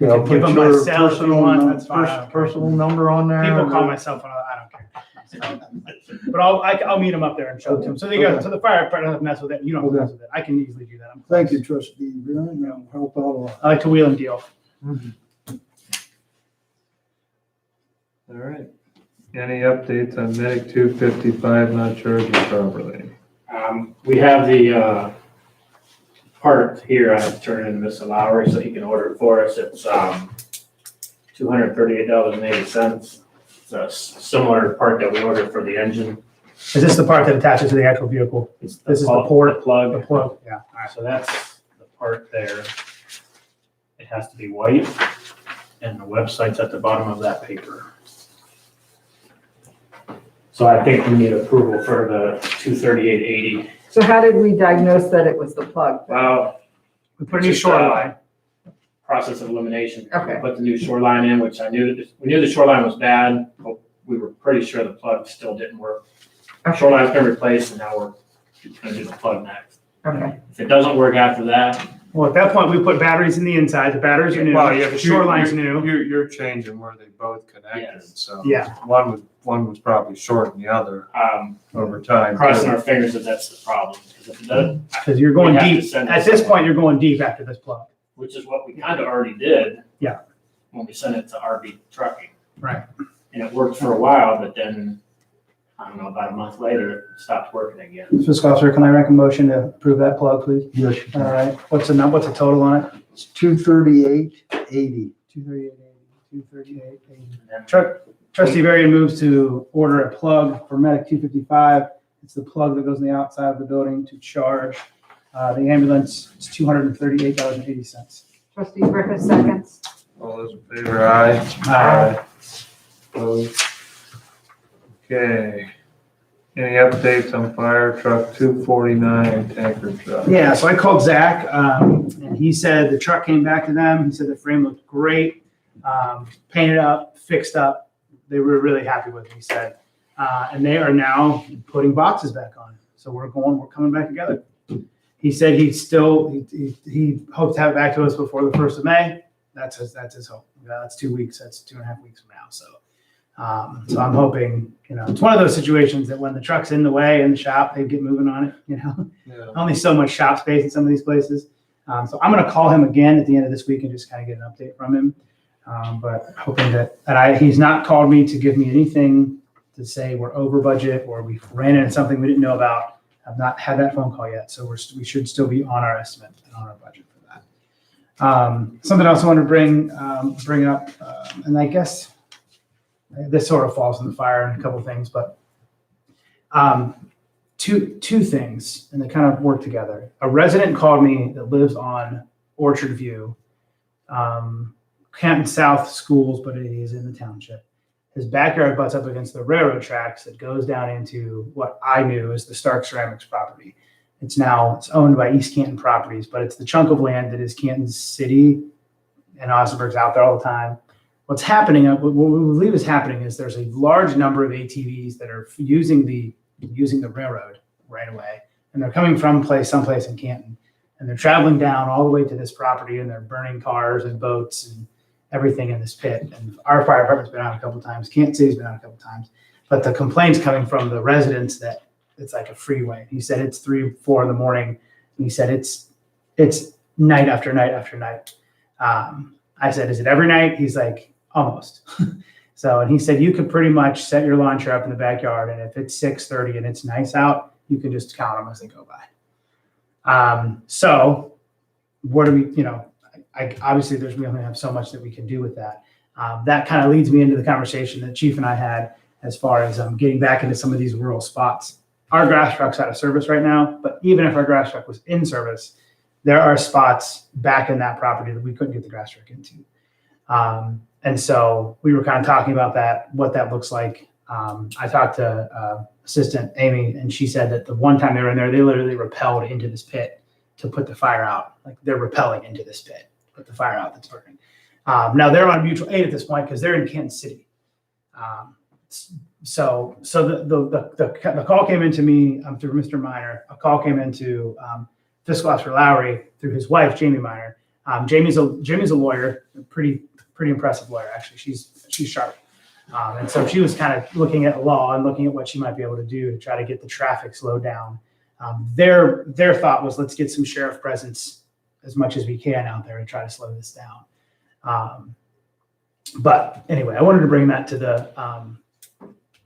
Okay, I'll Give put them your my cell if you personal want, that's fine, I don't care. personal number on there. People call my cell phone, I don't care. So, but I'll meet them up there and show it to them. So so the fire department doesn't mess with it. You don't mess with it. I can easily do that. I'm close. Thank you, trustee. Very, help out a lot. I like to wheel and deal. All right. Any updates on Medic 255 not charging properly? We have the, part here, I have to turn it into Mr. Lowry so he can order it for us. It's, $238.80. It's a similar part that we ordered for the engine. Is this the part that attaches to the actual vehicle? It's This is the port? The plug. The plug? Yeah. All right. So that's the part there. It has to be white, and the website's at the bottom of that paper. So I think we need approval for the 238.80. So how did we diagnose that it was the plug? Well, We put a new shoreline. process of elimination. Okay. We put the new shoreline in, which we knew the shoreline was bad, but we were pretty sure the plug still didn't work. Okay. Shoreline's been replaced, and now we're gonna do the plug next. Okay, If it doesn't work after that, Well, at that point, we put batteries in the inside. The batteries are new. Well, yeah, The but shoreline's new. You're changing where they both connected, Yes. so. Yeah. One was probably short than the other over time. crossing our fingers that that's the problem, because if it doesn't, Because you're going We have to deep. send At it this somewhere. point, you're going deep after this plug. which is what we kind of already did. Yeah. When we sent it to RB Trucking. Right. And it worked for a while, but then, I don't know, about a month later, it stopped working again. Fiscal officer, can I make a motion to approve that plug, please? Yes. All right. What's the total on it? It's 238.80. 238.80. And then Trustee Varian moves to order a plug for Medic 255. It's the plug that goes on the outside of the building to charge the ambulance. It's $238.80. trustee Griffith seconds. All those in favor, aye. Aye. Opposed? Okay. Any updates on fire truck 249 tanker truck? Yeah, so I called Zach, and he said the truck came back to them. He said the frame looked great, painted up, fixed up. They were really happy with it, he said. And they are now putting boxes back on. So we're coming back together. He said he hopes to have it back to us before the 1st of May. That's his hope. That's 2 weeks. That's 2.5 weeks from now. So I'm hoping, it's one of those situations that when the truck's in the way in the shop, they get moving on it, Yeah. Only so much shop space in some of these places. So I'm going to call him again at the end of this week and just kind of get an update from him. But hoping that he's not called me to give me anything to say we're over budget or we ran into something we didn't know about. I've not had that phone call yet. So we should still be on our estimate and on our budget for that. Something else I want to bring up, and I guess this sort of falls in the fire and a couple of things, but two things, and they kind of work together. A resident called me that lives on Orchard View, Canton South Schools, but it is in the township. His backyard butts up against the railroad tracks that goes down into what I knew as the Stark Ceramics property. It's owned by East Canton Properties, but it's the chunk of land that is Canton City, and Ossenberg's out there all the time. What's happening, what we believe is happening, is there's a large number of ATVs that are using the railroad right away, and they're coming from someplace in Canton, and they're traveling down all the way to this property, and they're burning cars and boats and everything in this pit. And our fire department's been out a couple of times. Canton City's been out a couple of times, but the complaints coming from the residents that it's like a freeway. He said it's 3, 4 in the morning. And he said it's night after night after night. I said, is it every night? He's like, almost. So, and he said, you could pretty much set your lawn chair up in the backyard, and if it's 6:30 and it's nice out, you can just count them as they go by. So what do we, obviously we only have so much that we can do with that. That kind of leads me into the conversation that Chief and I had as far as getting back into some of these rural spots. Our grass truck's out of service right now, but even if our grass truck was in service, there are spots back in that property that we couldn't get the grass truck into. And so we were kind of talking about that, what that looks like. I talked to Assistant Amy, and she said that the one time they were in there, they literally rappelled into this pit to put the fire out. Like they're rappelling into this pit, put the fire out that's burning. Now they're on mutual aid at this point because they're in Kansas City. So the call came into me through Mr. Miner. A call came into Fiscal Officer Lowry through his wife, Jamie Miner. Jamie's a lawyer, a pretty impressive lawyer actually. She's sharp. And so she was kind of looking at law and looking at what she might be able to do to try to get the traffic slowed down. Their thought was, let's get some sheriff presence as much as we can out there and try to slow this down. But anyway, I wanted to bring that to the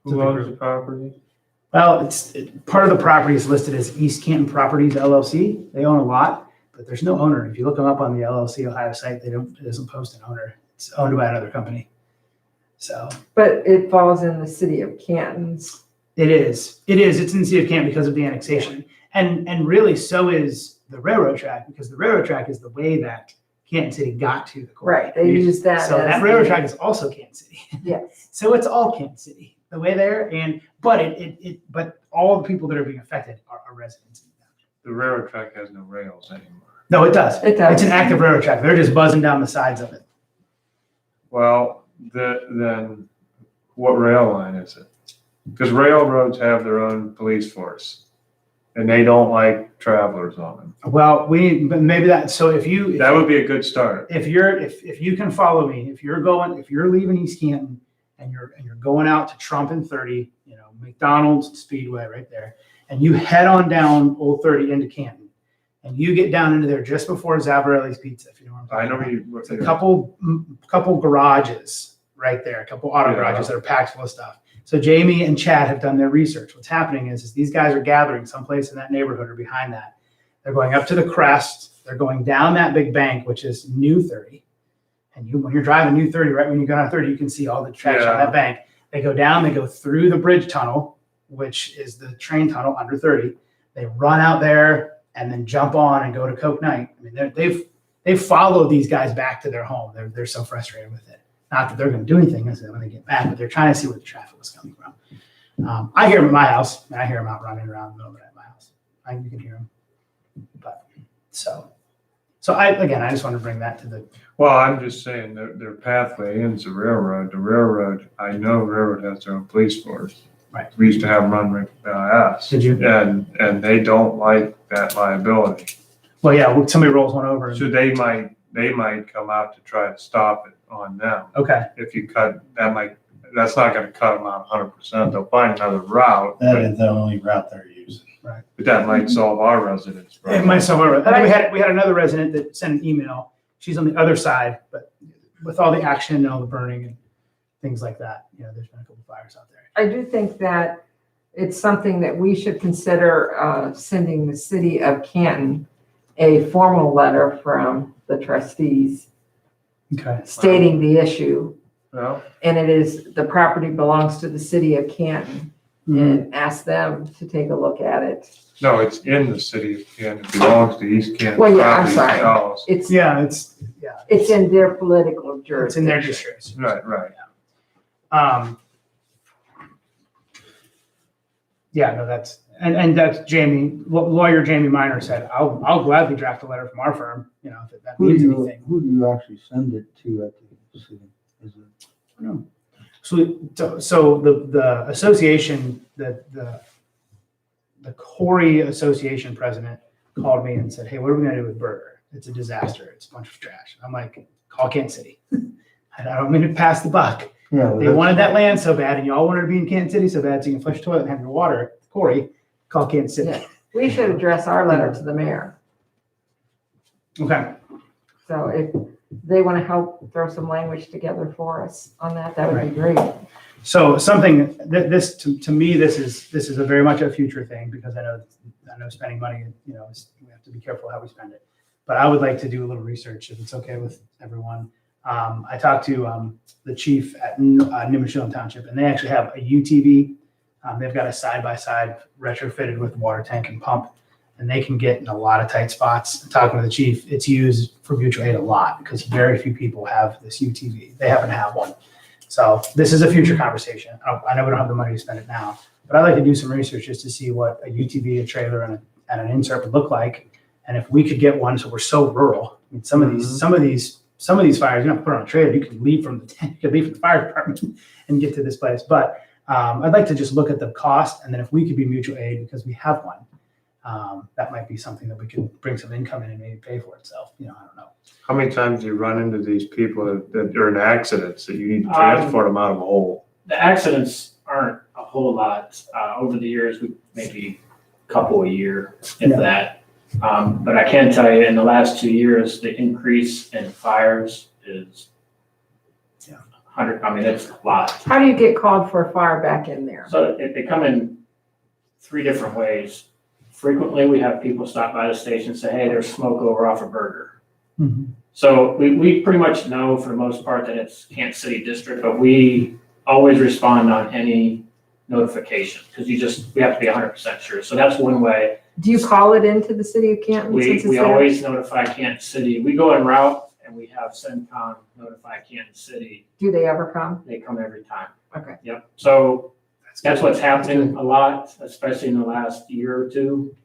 Who owns the property? well, part of the property is listed as East Canton Properties LLC. They own a lot, but there's no owner. If you look them up on the LLC Ohio site, it doesn't post an owner. It's owned by another company. So But it falls in the city of Canton's. it is. It's in the city of Canton because of the annexation. And really so is the railroad track, because the railroad track is the way that Canton City got to the court. Right, they use that So as that railroad the- track is also Canton City. Yes, So it's all Kansas City, the way there, but all the people that are being affected are residents. The railroad track has no rails anymore. No, it does. it does. It's an active railroad track. They're just buzzing down the sides of it. Well, then what rail line is it? Because railroads have their own police force and they don't like travelers on them. Well, but maybe that, so if That would be a good start. if you can follow me, if you're leaving East Canton and you're going out to Trump and 30, McDonald's Speedway right there, and you head on down Old 30 into Canton, and you get down into there just before Zavarelli's Pizza, if you know what I'm talking I know about. It's a you. couple garages right there, a couple auto Yeah. garages that are packed full of stuff. So Jamie and Chad have done their research. What's happening is these guys are gathering someplace in that neighborhood or behind that. They're going up to the crest. They're going down that big bank, which is New 30. And when you're driving New 30, right when you go down 30, you can see all the tracks on Yeah. that bank. They go down, they go through the bridge tunnel, which is the train tunnel under 30. They run out there and then jump on and go to Coke Night. I mean, they've followed these guys back to their home. They're so frustrated with it. Not that they're going to do anything when they get back, but they're trying to see where the traffic was coming from. I hear them at my house, and I hear them out running around the middle of the night at my house. You can hear them. But so I just want to bring that to the. Well, I'm just saying their pathway ends the railroad. The railroad, I know railroad has their own police force. Right. We used to have them run right by us. Did you? And they don't like that liability. Well, yeah, somebody rolls one over. So they might come out to try to stop it on them. Okay. If you cut, that's not gonna cut them out 100%. They'll find another route. That is the only route they're using. But that might solve our residents' It problem. might somewhere. And then we had another resident that sent an email. She's on the other side, but with all the action and all the burning and things like that, there's been a couple fires out there. I do think that it's something that we should consider sending the city of Canton a formal letter from the trustees Okay. stating the issue. Well, And it is, the property belongs to the city of Canton, and ask them to take a look at it. no, it's in the city of Canton. It belongs to East Canton. Well, yeah, I'm Property sorry. House. It's, Yeah, it's in their political it's jurisdiction. in their districts. Right. Yeah, no, that's that's Jamie, lawyer Jamie Minor said, I'll gladly draft a letter from our firm, if that means anything. Who do you actually send it to at the city? Is it? I don't know. So the association, the Corey Association president called me and said, hey, what are we gonna do with Burger? It's a disaster. It's a bunch of trash. I'm like, call Kansas City. I don't mean to pass the buck. Yeah. They wanted that land so bad, and y'all wanted to be in Kansas City so bad, so you can flush your toilet and have your water. Corey, call Kansas City. Yeah. We should address our letter to the mayor. Okay. So if they want to help throw some language together for us on that, that would be great. So something this to me, this is a very much a future thing, because I know spending money, we have to be careful how we spend it. But I would like to do a little research if it's okay with everyone. I talked to the chief at Nimishillen Township, and they actually have a UTV. They've got a side-by-side retrofitted with water tank and pump, and they can get in a lot of tight spots. Talking to the chief, it's used for mutual aid a lot because very few people have this UTV. They happen to have one. So this is a future conversation. I know we don't have the money to spend it now, but I'd like to do some research just to see what a UTV, a trailer, and an insert would look like, and if we could get one. So we're so rural. I mean, some of these fires, you don't put on a trailer. You could leave from the tent, you could leave from the fire department and get to this place. But I'd like to just look at the cost, and then if we could be mutual aid because we have one, that might be something that we could bring some income in and maybe pay for itself. I don't know. How many times do you run into these people that are in accidents that you need to transport them out of a hole? The accidents aren't a whole lot. Over the years, maybe a couple a year, if Yeah. that. But I can tell you, in the last 2 years, the increase in fires is 100, I mean, it's a lot. How do you get called for a fire back in there? So they come in 3 different ways. Frequently, we have people stop by the station and say, hey, there's smoke over off a burger. Mhm. So we pretty much know for the most part that it's Kansas City District, but we always respond on any notification because we have to be 100% sure. So that's one way. Do you call it into the city of Canton? We since it's there? always notify Kansas City. We go en route and we have CENTCOM notify Kansas City. Do they ever come? They come every time. Okay. Yep. So that's what's happening a lot, especially in the last year or two,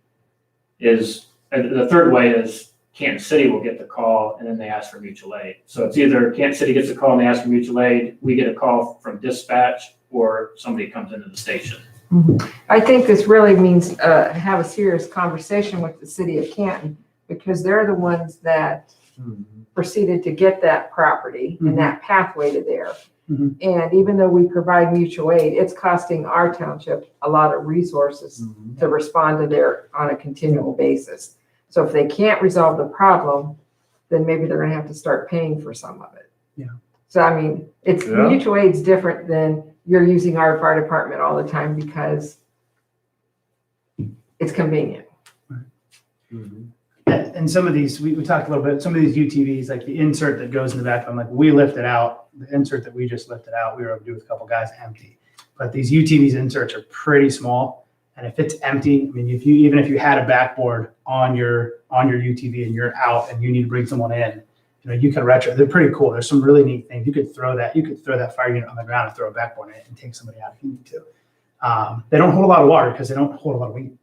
is, and the third way is Kansas City will get the call and then they ask for mutual aid. So it's either Kansas City gets a call and they ask for mutual aid, we get a call from dispatch, or somebody comes into the station. I think this really means have a serious conversation with the city of Canton because they're the ones that proceeded to get that property and that pathway to there. Mhm. And even though we provide mutual aid, it's costing our township a lot of resources to respond to there on a continual basis. So if they can't resolve the problem, then maybe they're gonna have to start paying for some of it. Yeah. So I mean, it's Yeah. mutual aid's different than you're using our fire department all the time because it's convenient. And some of these, we talked a little bit, some of these UTVs, like the insert that goes in the back, I'm like, we lifted out, the insert that we just lifted out, we were able to do with a couple guys empty. But these UTVs inserts are pretty small. And if it's empty, I mean, even if you had a backboard on your UTV and you're out and you need to bring someone in, you can retro, they're pretty cool. There's some really neat things. You could throw that fire unit on the ground and throw a backboard in it and take somebody out if you need to. They don't hold a lot of water because they don't hold a lot of weight.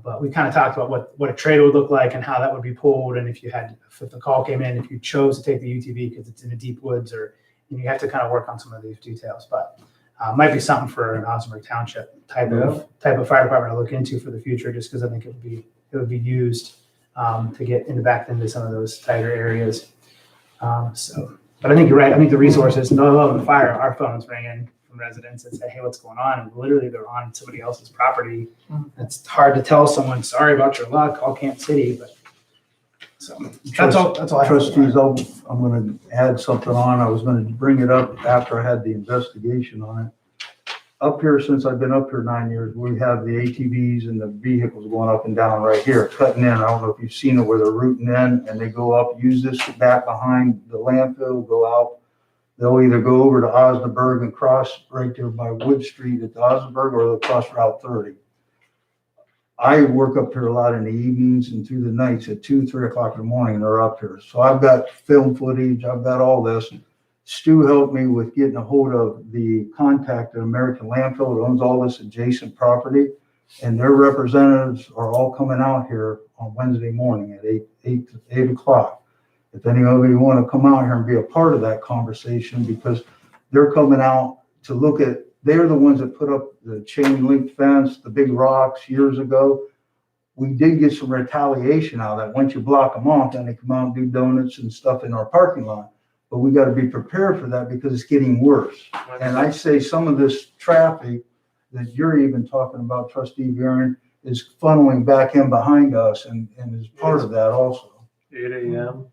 But we kind of talked about what a trailer would look like and how that would be pulled. And if the call came in, if you chose to take the UTV because it's in the deep woods, or you have to kind of work on some of these details. But might be something for an Osborne Township type of fire department to look into for the future, just because I think it would be used to get back into some of those tighter areas. But I think you're right. I think the resources, no other than fire, our phones ring in from residents and say, hey, what's going on? And literally they're on somebody else's property. It's hard to tell someone, sorry about your luck, call Kansas City. But so that's all I have. Trustees, I'm gonna add something on. I was gonna bring it up after I had the investigation on it. Up here, since I've been up here 9 years, we have the ATVs and the vehicles going up and down right here, cutting in. I don't know if you've seen it where they're rooting in and they go up, use this back behind the landfill, go out. They'll either go over to Osnaburg and cross right there by Wood Street at the Osnaburg, or they'll cross Route 30. I work up here a lot in the evenings and through the nights at 2, 3 o'clock in the morning, and they're up here. So I've got film footage, I've got all this. Stu helped me with getting a hold of the contact at American Landfill that owns all this adjacent property. And their representatives are all coming out here on Wednesday morning at 8 o'clock. If any of you want to come out here and be a part of that conversation, because they're coming out to look at, they're the ones that put up the chain link fence, the big rocks years ago. We did get some retaliation out of that. Once you block them off, then they come out and do donuts and stuff in our parking lot. But we got to be prepared for that because it's getting worse. And I say some of this traffic that you're even talking about, Trustee Viren, is funneling back in behind us and is part of that also. 8 a.m.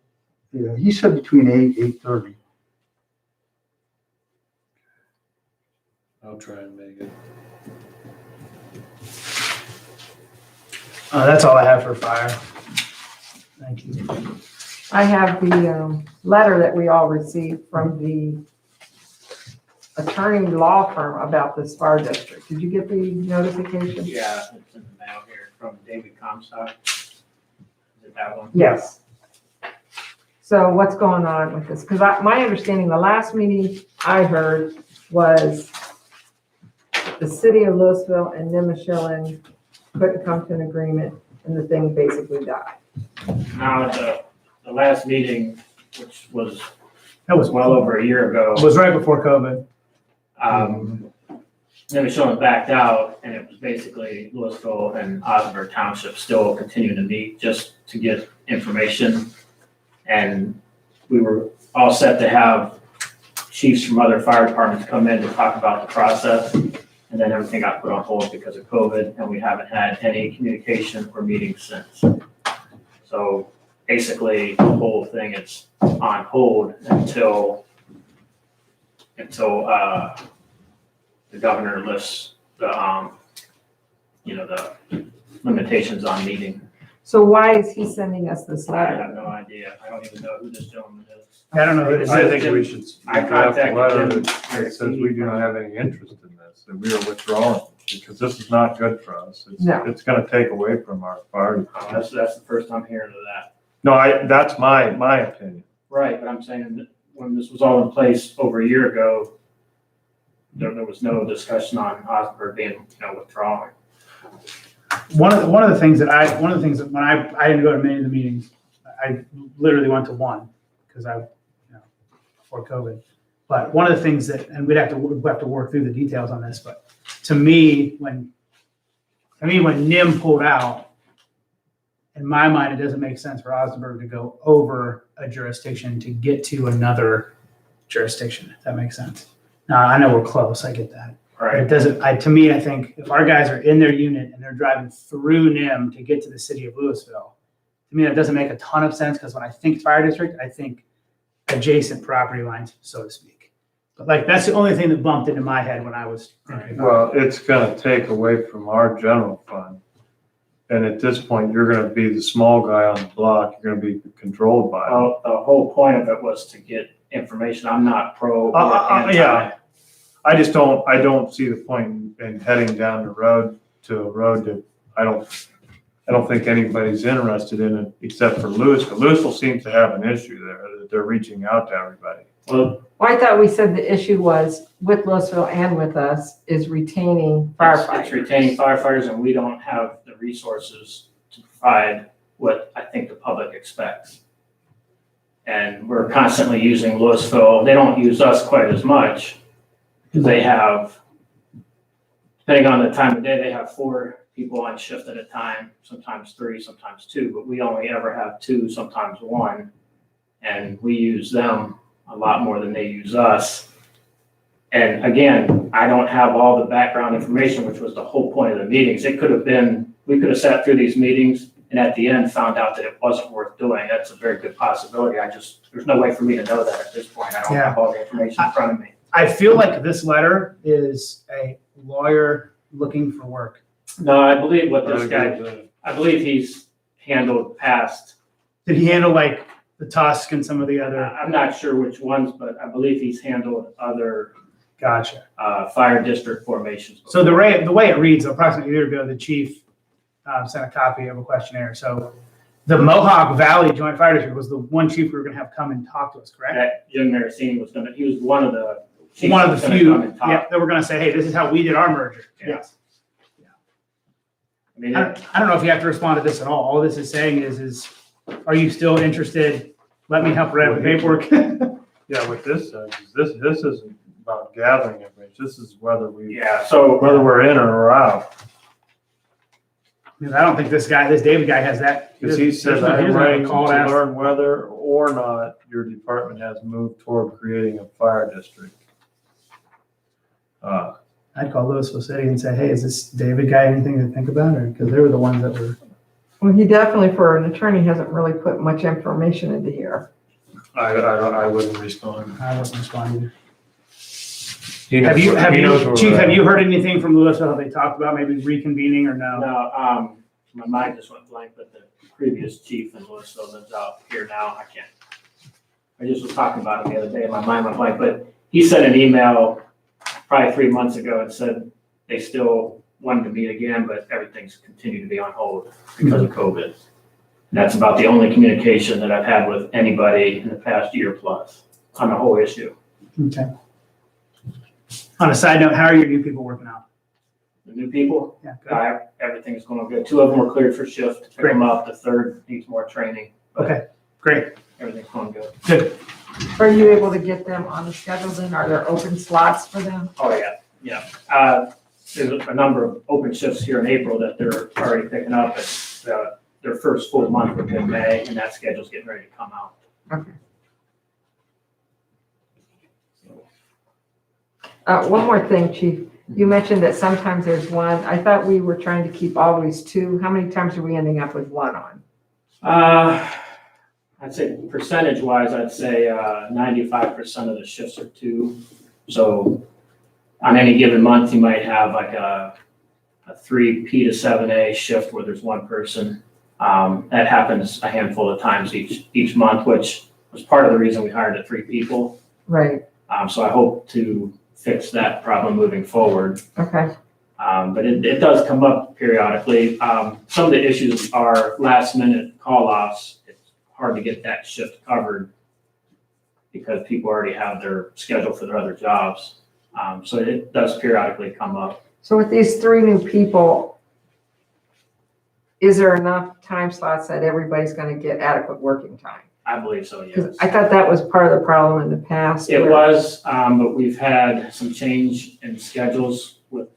Yeah, he said between 8:30. I'll try and make it. That's all I have for fire. Thank you. I have the letter that we all received from the attorney law firm about this fire district. Did you get the notification? Yeah, it's in the mail here from David Comstock. Is it that one? Yes. So what's going on with this? Because my understanding, the last meeting I heard was the city of Louisville and Nimishillen couldn't come to an agreement and the thing basically died. Now, the last meeting, which was That was well over a year ago, It was right before COVID. Nimishillen backed out, and it was basically Louisville and Osborne Township still continuing to meet just to get information. And we were all set to have chiefs from other fire departments come in to talk about the process. And then everything got put on hold because of COVID, and we haven't had any communication or meetings since. So basically, the whole thing is on hold until the governor lifts the, the limitations on meeting. So why is he sending us this I letter? have no idea. I don't even know who this gentleman is. I don't know who this I is. think we should I draft a contacted letter him. that says we do not have any interest in this, and we are withdrawing, because this is not good for us. No. It's gonna take away from our fire. That's the first I'm hearing of that. No, that's my opinion. Right, but I'm saying that when this was all in place over a year ago, there was no discussion on Osborne being, withdrawing. One of the things that when I didn't go to many of the meetings, I literally went to one because before COVID. But one of the things that, and we'd have to work through the details on this, but to me, when NIM pulled out, in my mind, it doesn't make sense for Osnaburg to go over a jurisdiction to get to another jurisdiction, if that makes sense. Now, I know we're close, I get that. But it doesn't, to me, I think if our guys are in their unit and they're driving through NIM to get to the city of Louisville, to me, that doesn't make a ton of sense, because when I think fire district, I think adjacent property lines, so to speak. But that's the only thing that bumped into my head when I was thinking about Well, it's gonna take away from our general fund. And at this point, you're gonna be the small guy on the block, you're gonna be controlled by it. Well, the whole point of it was to get information. I'm not pro or anti. yeah. I don't see the point in heading down the road to a road that I don't think anybody's interested in it except for Louisville. Louisville seems to have an issue there, that they're reaching out to everybody. Well, Well, I thought we said the issue was with Louisville and with us is retaining firefighters. it's retaining firefighters, and we don't have the resources to provide what I think the public expects. And we're constantly using Louisville. They don't use us quite as much. They have, depending on the time of day, they have 4 people on shift at a time, sometimes 3, sometimes 2, but we only ever have 2, sometimes 1. And we use them a lot more than they use us. And again, I don't have all the background information, which was the whole point of the meetings. It could have been, we could have sat through these meetings and at the end found out that it wasn't worth doing. That's a very good possibility. There's no way for me to know that at this point. I don't have all the information in front of me. I feel like this letter is a lawyer looking for work. No, I believe what this guy, I believe he's handled past, Did he handle like the Tusk and some of the other? I'm not sure which ones, but I believe he's handled other Gotcha. fire district formations. So the way it reads, approximately a year ago, the chief sent a copy of a questionnaire. So the Mohawk Valley Joint Fire District was the one chief we were going to have come and talk to us, correct? That Jim Maricini he was one of the chiefs. One of that's the gonna few, come and talk. yeah, that we're going to say, hey, this is how we did our merger. Yeah. Yes. I mean, I don't know if you have to respond to this at all. All this is saying is, are you still interested? Let me help write the paperwork. Yeah, what this says is this isn't about gathering information. This is whether so we're in or out. Because I don't think this David guy has that. Because he said, He I'm doesn't have a writing to call to ask. learn whether or not your department has moved toward creating a fire district. I'd call Louisville City and say, hey, is this David guy anything to think about? Or, because they were the ones that were. Well, he definitely, for an attorney, hasn't really put much information into here. I wouldn't respond. I wasn't responding. He Have you, knows where Chief, we're have at. you heard anything from Louisville? Have they talked about maybe reconvening or no? no, my mind just went blank, but the previous chief in Louisville lives out here now. I just was talking about it the other day and my mind went blank, but he sent an email probably 3 months ago and said they still wanted to meet again, but everything's continued to be on hold because of COVID. And that's about the only communication that I've had with anybody in the past year plus on the whole issue. Okay. On a side note, how are your new people working out? The new people, Yeah, good. everything's going good. 2 of them were cleared for shift to pick them up. The third needs more training. But Okay, great, everything's going good. good. Are you able to get them on the schedule then? Are there open slots for them? Oh, yeah. There's a number of open shifts here in April that they're already picking up. It's their first full month within May, and that schedule's getting ready to come out. Okay. One more thing, Chief. You mentioned that sometimes there's one. I thought we were trying to keep always two. How many times are we ending up with one on? I'd say percentage wise, I'd say 95% of the shifts are two. So on any given month, you might have like a 3P to 7A shift where there's one person. That happens a handful of times each month, which was part of the reason we hired the 3 people. Right, So I hope to fix that problem moving forward. okay, But it does come up periodically. Some of the issues are last minute call offs. It's hard to get that shift covered because people already have their schedule for their other jobs. So it does periodically come up. so with these 3 new people, is there enough time slots that everybody's gonna get adequate working time? I believe so, yes. 'Cause I thought that was part of the problem in the past. It where- was, but we've had some change in schedules with,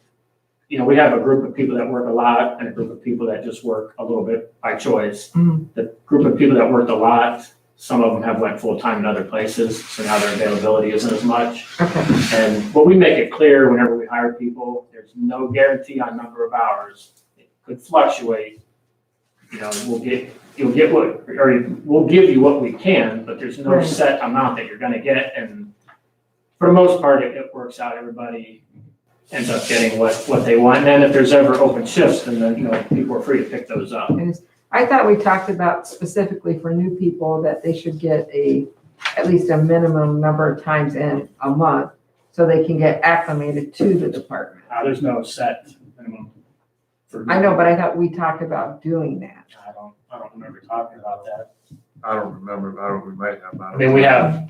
we have a group of people that work a lot and a group of people that just work a little bit by choice. Mhm. The group of people that worked a lot, some of them have went full-time in other places, so now their availability isn't as much. Okay, But we make it clear whenever we hire people, there's no guarantee on number of hours. It could fluctuate. We'll give you what we can, but there's no Right. set amount that you're gonna get. And for the most part, it works out. Everybody ends up getting what they want. And then if there's ever open shifts, then, people are free to pick those up. I thought we talked about specifically for new people that they should get at least a minimum number of times in a month so they can get acclimated to the department. There's no set minimum. I know, but I thought we talked about doing that. I don't remember talking about that. I don't remember, we might have. I mean, we have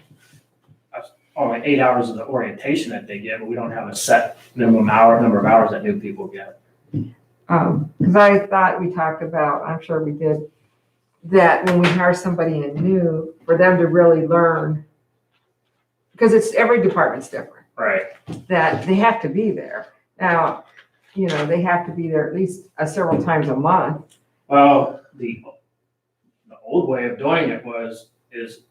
only 8 hours of the orientation that they get, but we don't have a set number of hours that new people get. Because I thought we talked about, I'm sure we did, that when we hire somebody in new, for them to really learn, because every department's different, Right. that they have to be there. Now, they have to be there at least several times a month. Well, the old way of doing it is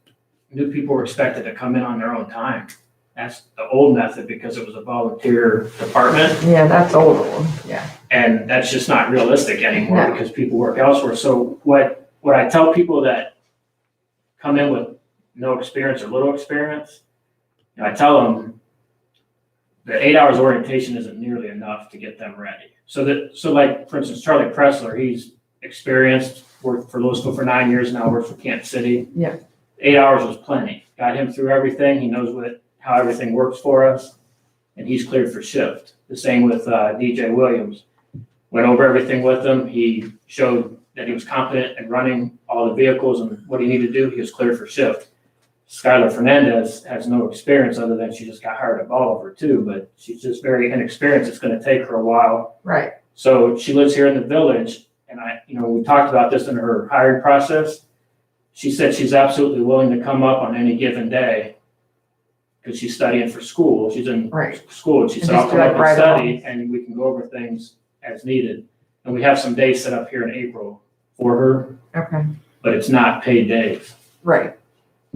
new people were expected to come in on their own time. That's the old method because it was a volunteer department. Yeah, that's old, yeah. And that's just not realistic anymore No. because people work elsewhere. So what I tell people that come in with no experience or little experience, I tell them that 8 hours orientation isn't nearly enough to get them ready. So like, for instance, Charlie Pressler, he's experienced, worked for Louisville for 9 years now, works for Kansas City. Yeah. 8 hours was plenty. Got him through everything. He knows how everything works for us, and he's cleared for shift. The same with DJ Williams. Went over everything with him. He showed that he was competent in running all the vehicles and what he needed to do. He was cleared for shift. Skylar Fernandez has no experience other than she just got hired at Bolivar too, but she's just very inexperienced. It's going to take her a while. Right, So she lives here in the village, and we talked about this in her hiring process. She said she's absolutely willing to come up on any given day because she's studying for school. She's in right. school, and she And said, I'll just come do it up and right study, and we can go over things as needed. And we have some days set up here in April for her, Okay, but it's not paid days. right.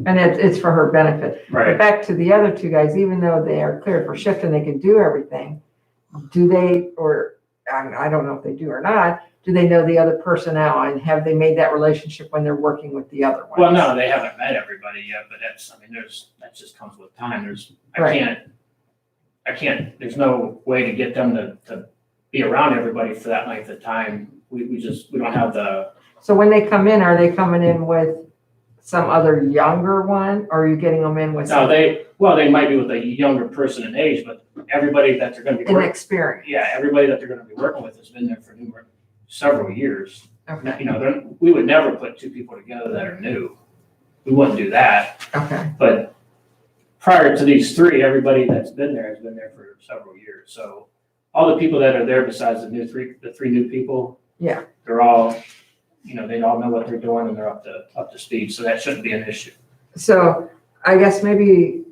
And it's for her benefit. But Right. back to the other 2 guys, even though they are cleared for shift and they can do everything, do they, or I don't know if they do or not, do they know the other personnel and have they made that relationship when they're working with the other ones? Well, no, they haven't met everybody yet, but that just comes with time. Right. I can't, there's no way to get them to be around everybody for that length of time. We don't have the, So when they come in, are they coming in with some other younger one, or are you getting them in with no, some they might be with a younger person in age, but everybody that they're gonna be working, inexperienced? yeah, everybody that they're gonna be working with has been there for several years. Okay, We would never put 2 people together that are new. We wouldn't do that. okay, But prior to these 3, everybody that's been there has been there for several years. So all the people that are there besides the 3 new people, yeah. they're all, they all know what they're doing and they're up to speed. So that shouldn't be an issue. So I guess maybe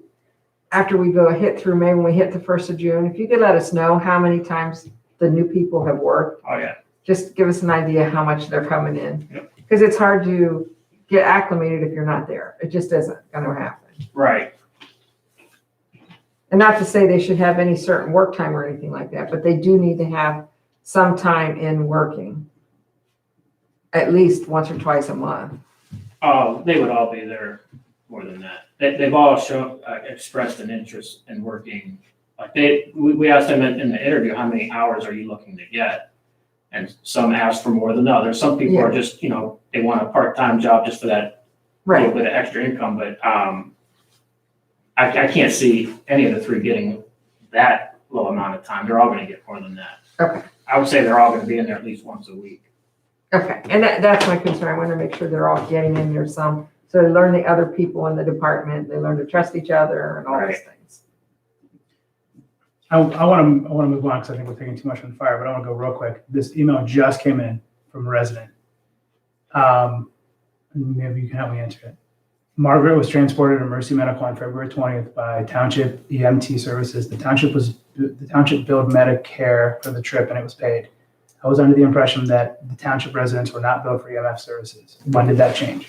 after we maybe when we hit the 1st of June, if you could let us know how many times the new people have worked, Oh, yeah. just give us an idea how much they're coming in. Yep. Because it's hard to get acclimated if you're not there. It just isn't gonna happen. Right. And not to say they should have any certain work time or anything like that, but they do need to have some time in working. At least once or twice a month. They would all be there more than that. They've all expressed an interest in working. Like we asked them in the interview, how many hours are you looking to get? And some asked for more than others. Some people are just, they want a part-time job just for that little bit of extra income, but, I can't see any of the three getting that low amount of time. They're all gonna get more than that. Okay. I would say they're all gonna be in there at least once a week. Okay, and that's my concern. I want to make sure they're all getting in there some, so they learn the other people in the department, they learn to trust each other and all those things. I want to move on because I think we're taking too much on fire, but I want to go real quick. This email just came in from a resident. Maybe you can help me answer it. Margaret was transported to Mercy Medical on February 20th by Township EMT Services. The township billed Medicare for the trip and it was paid. I was under the impression that the township residents were not billed for EMF services. When did that change?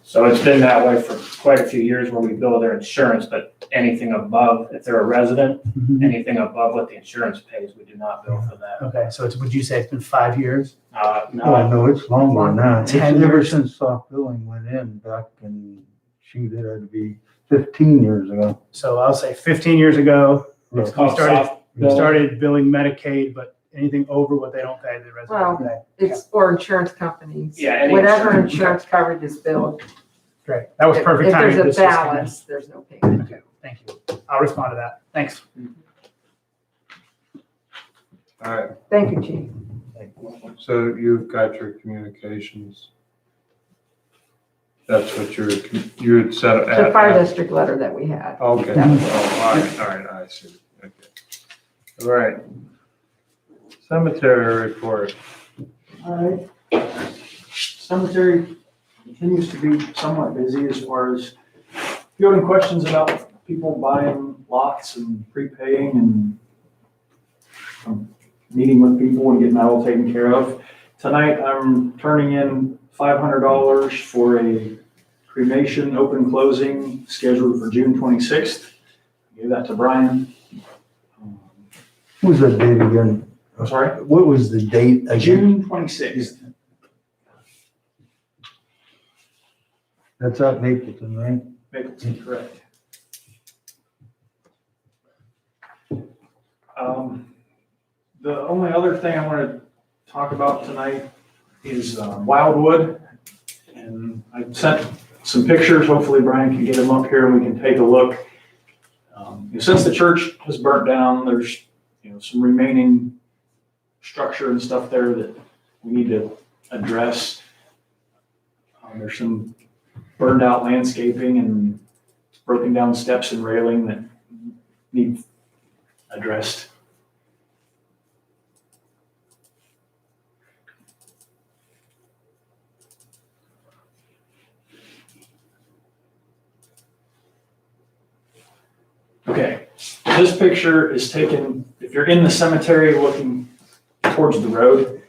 So it's been that way for quite a few years where we bill their insurance, but anything above, if they're a resident, anything above what the insurance pays, we do not bill for that. Okay, so would you say it's been 5 years? Oh, no, it's longer than that. It's 10 ever years. since soft billing went in back in, shoot, it had to be 15 years ago. So I'll say 15 years ago, It's we called soft bill. started billing Medicaid, but anything over what they don't pay, the residents Well, pay. It's for insurance companies. Yeah, any Whatever insurance. insurance coverage is billed. Great, that was perfect timing. If there's This a just came in. balance, there's no payment. Okay, thank you. I'll respond to that. Thanks. All right, Thank you, Chief. so you've got your communications. That's what you had set The at. fire district letter that we had. Okay, That was- all right, I see, okay. All right. Cemetery report. All right. Cemetery continues to be somewhat busy as far as fielding questions about people buying lots and prepaying and meeting with people and getting that all taken care of. Tonight, I'm turning in $500 for a cremation open closing scheduled for June 26th. Gave that to Brian. What was that date again? I'm sorry, What was the date again? June 26th. That's up Mapleton, right? Mapleton, correct. The only other thing I want to talk about tonight is Wildwood. And I sent some pictures, hopefully Brian can get them up here and we can take a look. Since the church has burnt down, there's, some remaining structure and stuff there that we need to address. There's some burned out landscaping and broken down steps and railing that need addressed. Okay, this picture is taken, if you're in the cemetery looking towards the road,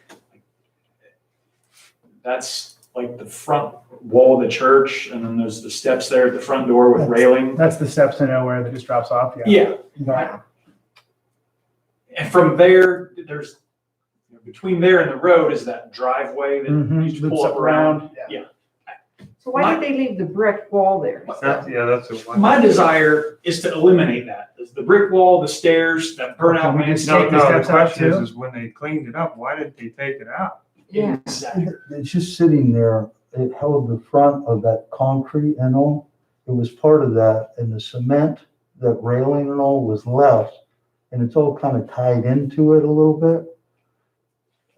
that's like the front wall of the church, and then there's the steps there at the front door with railing. That's the steps to nowhere that just drops off. Yeah, Right. and from there, there's, between there and the road is that driveway that you Mhm, used to loops pull up around. Yeah. So why did they leave the brick wall there? That's a one. My desire is to eliminate that. The brick wall, the stairs, that burnout Can we just landscape. take the No, the steps out question too? is when they cleaned it up, why didn't they take it out? Yeah. Exactly. It's just sitting there. It held the front of that concrete and all. It was part of that, and the cement, that railing and all was left, and it's all kind of tied into it a little bit.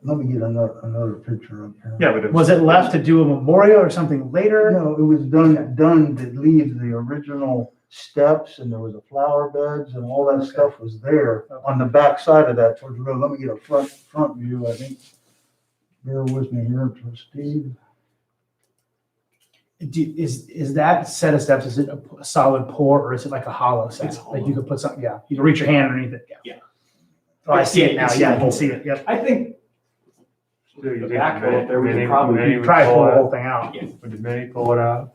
Let me get another picture up here. Yeah, but Was it left to do a memorial or something later? No, it was done to leave the original steps, and there was a flower beds and all that stuff was there on the back side of that towards the road. Let me get a front view, I think. Bear with me here, Steve. Is that set of steps, is it a solid pour or is it like a hollow set? It's Like hollow. you could put something, yeah, you can reach your hand underneath it. Yeah. Oh, I see it now. You can see Yeah, I the can hole. see it. Yep. I think the backhoe up there, we could probably Mini Probably pull pull the it whole thing out out. Would the mini pull it out?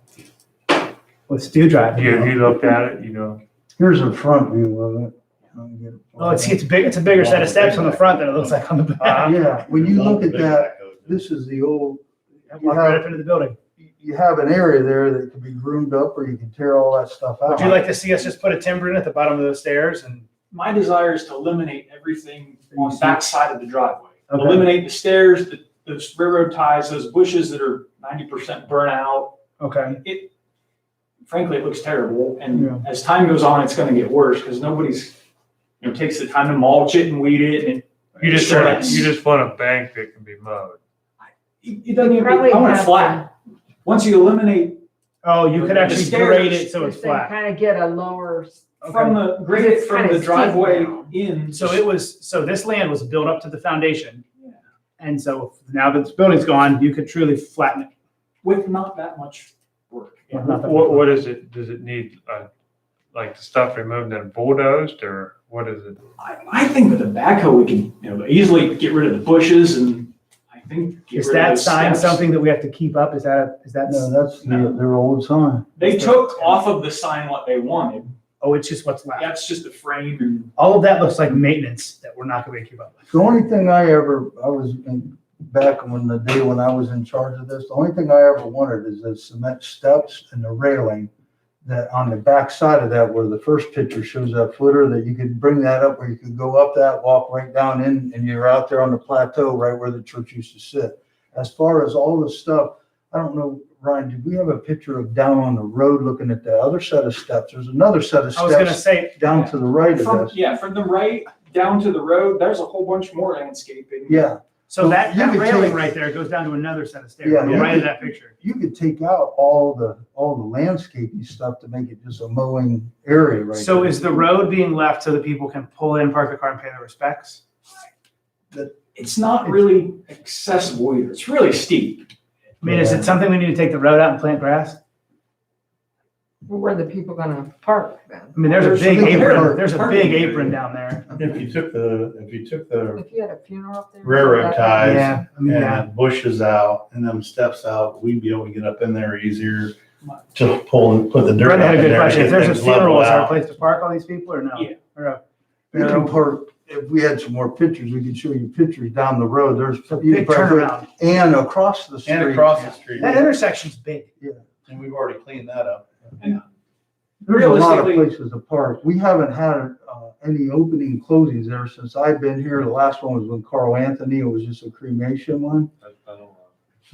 with steel drive. You looked at it, Here's a front view of it. Oh, it's a bigger set of steps on the front than it looks like on the back. Yeah, when you look at that, this is the old, Walk right up into the building. you have an area there that can be groomed up or you can tear all that stuff out. Would you like to see us just put a timber in at the bottom of the stairs and? My desire is to eliminate everything on that side of the driveway. Okay. Eliminate the stairs, those railroad ties, those bushes that are 90% burnt out. Okay. Frankly, it looks terrible. Yeah. And as time goes on, it's gonna get worse because nobody's, takes the time to mulch it and weed it and You just want a bank that can be mowed. it doesn't even, Probably I want it have flat. Once you eliminate Oh, you could The actually stairs, grade it so it's flat. Kind of get a lower. from the, grade it It's from kinda the steep driveway now. in. So this land was built up to the foundation. And so now that this building's gone, you could truly flatten it. With not that much work. Not that much. What is it, does it need, like the stuff removed and bulldozed, or what is it? I think with a backhoe, we can, easily get rid of the bushes and I think. get Is rid of that those sign steps. something that we have to keep up? Is that? No, that's their old sign. They took off of the sign what they wanted. Oh, it's just what's left. That's just a frame and All of that looks like maintenance that we're not gonna keep up with. The only thing I was back when the day when I was in charge of this, the only thing I ever wanted is the cement steps and the railing that on the back side of that, where the first picture shows that footer, that you could bring that up where you could go up that, walk right down in, and you're out there on the plateau, right where the church used to sit. As far as all the stuff, I don't know, Ryan, did we have a picture of down on the road looking at the other set of steps? There's another set of I was gonna steps say, down to the right of from, this. from the right down to the road, there's a whole bunch more landscaping. Yeah, so that You could railing take- right there goes down to another set of stairs, Yeah, on the you right of could- that picture. you could take out all the landscaping stuff to make it just a mowing area right So there. is the road being left so that people can pull in, park their car and pay their respects? It's not really accessible either. It's really steep. I mean, is it something we need to take the road out and plant grass? Where are the people gonna park then? I mean, there's a big There's apron, parking there's a big apron down there. If you took the If you had a funeral up there. railroad that- ties Yeah, I mean, and yeah. the bushes out and them steps out, we'd be able to get up in there easier to pull and put the dirt Brenda up had a in good there. question. If get there's a things leveled funeral, is there a out. place to park all these people or no? Yeah. Or a You can park, if we had some more pictures, we could show you pictures down the road. There's. you big can park- turnaround. And across the street. And across the street, That intersection's big. and we've already cleaned that up. There's a lot of Realistically- places to park. We haven't had any opening and closings there since I've been here. The last one was when Carl Anthony, it was just a cremation one.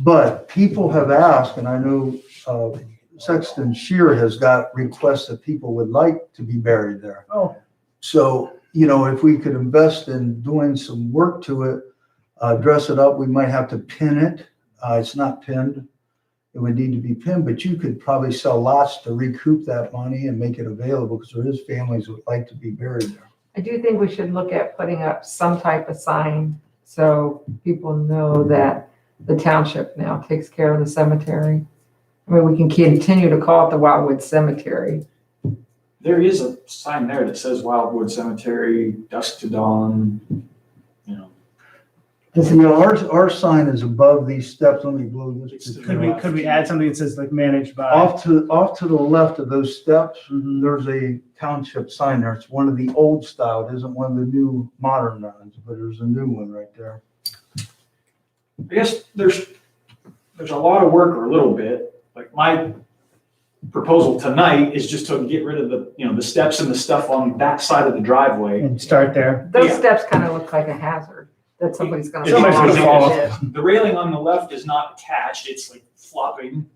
But people have asked, and I know Sexton Shear has got requests that people would like to be buried there. Oh. So, if we could invest in doing some work to it, dress it up, we might have to pin it. It's not pinned. It would need to be pinned, but you could probably sell lots to recoup that money and make it available because there is families who would like to be buried there. I do think we should look at putting up some type of sign so people know that the township now takes care of the cemetery. I mean, we can continue to call it the Wildwood Cemetery. There is a sign there that says Wildwood Cemetery, dusk to dawn, Our sign is above these steps. Let me blow this. Could we add something that says like managed by? Off to the left of those steps, there's a township sign there. It's one of the old style. It isn't one of the new modern ones, but there's a new one right there. I guess there's a lot of work, or a little bit. Like my proposal tonight is just to get rid of the steps and the stuff on that side of the driveway. And start there. Those Yeah. steps kind of look like a hazard that somebody's gonna. Somebody's fall gonna off fall and hit. The railing on the left is not attached, it's like flopping.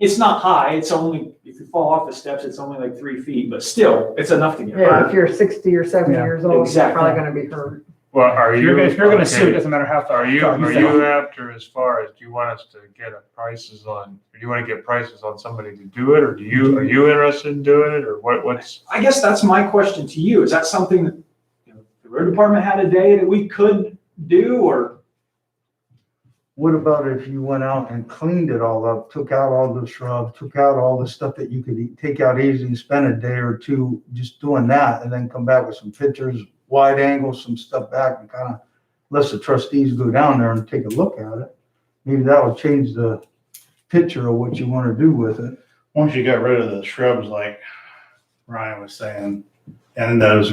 It's not high, it's only, if you fall off the steps, it's only like 3 feet, but still, it's enough to get Yeah, if hurt. you're 60 or 70 Yeah, years old, you're exactly. probably gonna be hurt. Well, are If you? you're gonna sue, it okay. doesn't matter how far. Are you far fell. after, as far as, do you want us to get prices on, do you want to get prices on somebody to do it, or are you interested in doing it, or what's? I guess that's my question to you, is that something that the road department had a day that we could do, or? What about if you went out and cleaned it all up, took out all the shrubs, took out all the stuff that you could take out easily, spend a day or two just doing that, and then come back with some pictures, wide angle, some stuff back, and kind of let the trustees go down there and take a look at it. Maybe that'll change the picture of what you want to do with it. Once you got rid of the shrubs like Ryan was saying, and those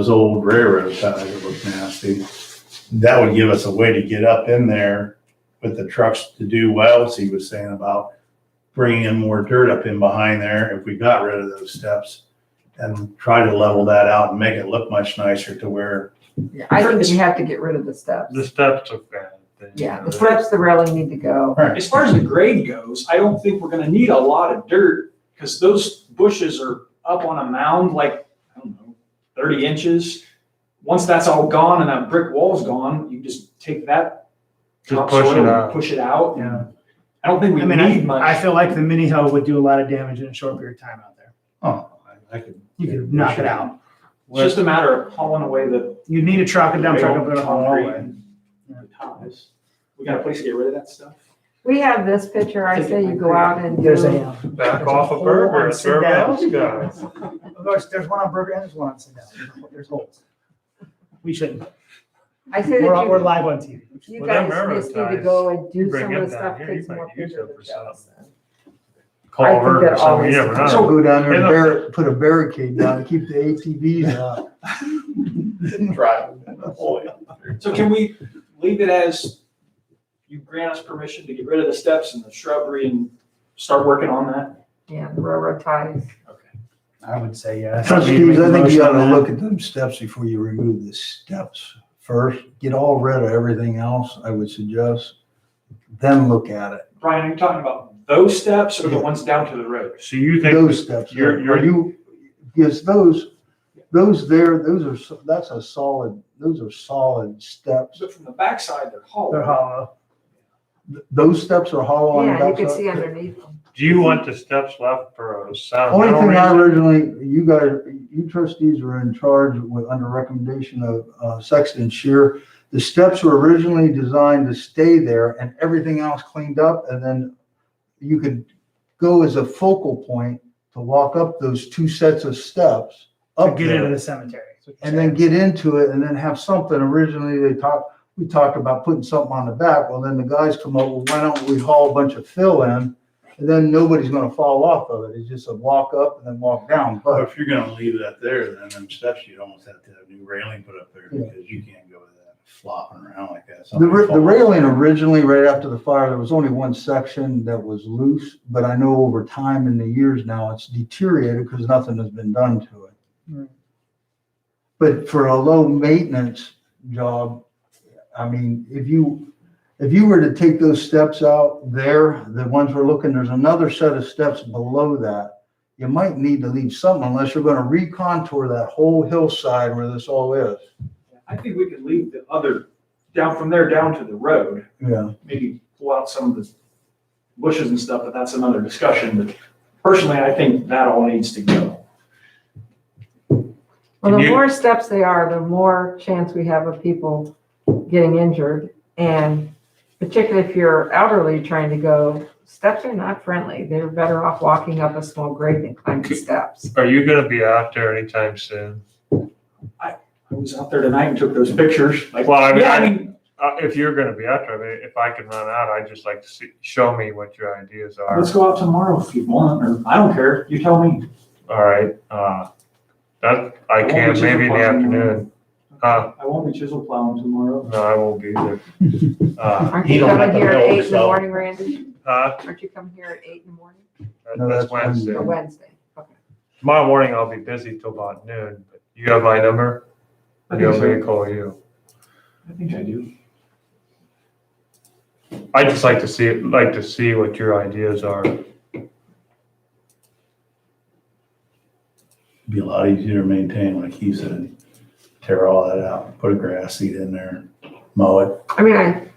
old railroad ties that look nasty, that would give us a way to get up in there with the trucks to do welds. He was saying about bringing in more dirt up in behind there if we got rid of those steps and try to level that out and make it look much nicer to where. Yeah, I think you have to get rid of the steps. The steps look bad. Yeah, the steps, the railing need to go. As far as the grade goes, I don't think we're gonna need a lot of dirt, because those bushes are up on a mound, like, I don't know, 30 inches. Once that's all gone and that brick wall's gone, you just take that Just topsoil push it and out. push it out. Yeah. I don't think we I mean, need I much. feel like the mini hoe would do a lot of damage in a short period of time out there. Oh, I could. You could knock it out. It's just a matter of hauling away the You'd need a truck, a dump truck, and put it on the concrete hallway. and the ties. We got a place to get rid of that stuff? We have this picture, I say you go out and There's do, a, Back There's a off a hole burger, on it's our mouse, Sindel. guys. there's one on Burger and there's one on Sindel. There's holes. We shouldn't. I say We're that live on TV. you Well, them guys just need to railroad go and do bring some them of the down stuff, here, take you some more might use pictures them for of Jellison. Culvert that or something, always you never happens. know. Go down there and And put a barricade down to keep the ATVs out. So can we leave it as you grant us permission to get rid of the steps and the shrubbery and start working on that? Yeah, the railroad ties. I would say, yeah. Trustees, I think you ought to look at them steps before you remove the steps first. Get all rid of everything else, I would suggest. Then look at it. Brian, are you talking about those steps or the ones down to the road? So you think Those steps. Yes, those there, that's a solid, those are solid steps. But from the backside, they're hollow. They're hollow. Those steps are hollow on the Yeah, you can backside? see underneath them. do you want the steps left for a sound? Only thing I reason? originally, you trustees were in charge with, under recommendation of Sexton Shear. The steps were originally designed to stay there and everything else cleaned up, and then you could go as a focal point to walk up those two sets of steps To up get into there, the cemetery. and then get into it, and then have something. Originally, we talked about putting something on the back. Well, then the guys come up, well, why don't we haul a bunch of fill in? And then nobody's gonna fall off of it. It's just a walk up and then walk down. But But if you're gonna leave that there, then them steps, you'd almost have to have new railing put up there Yeah. because you can't go with that flopping around like that. the railing originally, right after the fire, there was only one section that was loose. But I know over time in the years now, it's deteriorated because nothing has been done to it. Right. But for a low maintenance job, I mean, if you were to take those steps out there, the ones we're looking, there's another set of steps below that. You might need to leave something unless you're gonna recontour that whole hillside where this all is. I think we could leave the other, down from there down to the road, Yeah. maybe pull out some of the bushes and stuff, but that's another discussion. But personally, I think that all needs to go. Well, Can the you- more steps they are, the more chance we have of people getting injured. And particularly if you're elderly trying to go, steps are not friendly. They're better off walking up a small grade than climbing steps. Are you gonna be out there anytime soon? I was out there tonight and took those pictures. Like, Well, I mean, yeah, I mean, If you're gonna be out there, I mean, if I can run out, I'd just like to see, show me what your ideas are. let's go out tomorrow if you want, or I don't care. You tell me. All right, that, I won't can, be maybe in the chisel plowing afternoon. I won't be chisel plowing tomorrow. No, I won't be there. Aren't You you don't have coming to here at build 8 in the yourself. morning, Randy? Aren't you coming here at 8 in the morning? No, That's that's Wednesday. Or Wednesday? Okay. Tomorrow morning I'll be busy till about noon, but you have my number? I You think want me to so. call you? I think I do. I'd just like to see what your ideas are. Be a lot easier to maintain, like he said. Tear all that out, put a grass seed in there, mow it. I mean,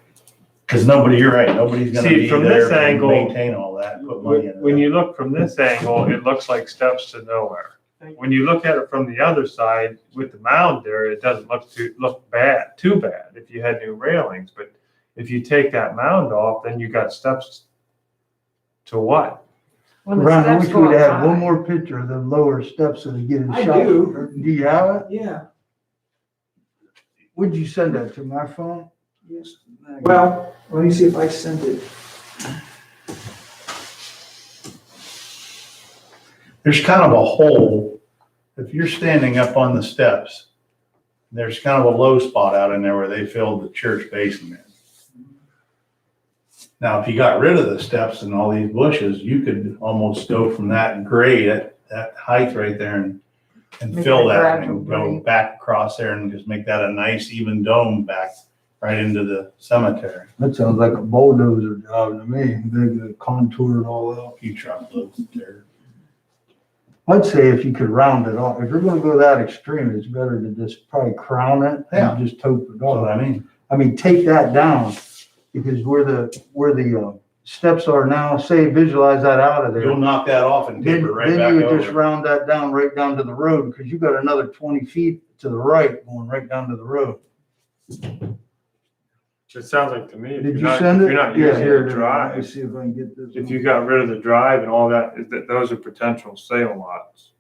Cause you're right, nobody's gonna See, be from there this to angle, maintain all that, and put money in When it. you look from this angle, it looks like steps to nowhere. When you look at it from the other side with the mound there, it doesn't look too bad if you had new railings. But if you take that mound off, then you got steps to what? when the Ron, I steps wish go we'd up had one high. more picture of the lower steps so they get in I shot. do. Do you have it? Yeah. Would you send that to my phone? Yes. Well, let me see if I send it. There's kind of a hole if you're standing up on the steps, there's kind of a low spot out in there where they filled the church basement in. Now, if you got rid of the steps and all these bushes, you could almost go from that grade at that height right there and Make fill it that and gradual go grade. back across there and just make that a nice even dome back right into the cemetery. That sounds like a bulldozer job to me. They could contour it all out. A few truckloads of dirt. I'd say if you could round it off, if you're gonna go that extreme, it's better to just probably crown it Yeah. and just tope it That's what off. I mean. I mean, take that down, because where the steps are now, say visualize that out of there. You'll knock that off and Then, taper right then back you would just over. round that down right down to the road, because you got another 20 feet to the right, going right down to the road. It sounds like to me, if Did you're you not, send if it? you're not Yeah, using here the it is. Let me drive, see if I can get this. if one. you got rid of the drive and all that, those are potential sale lots.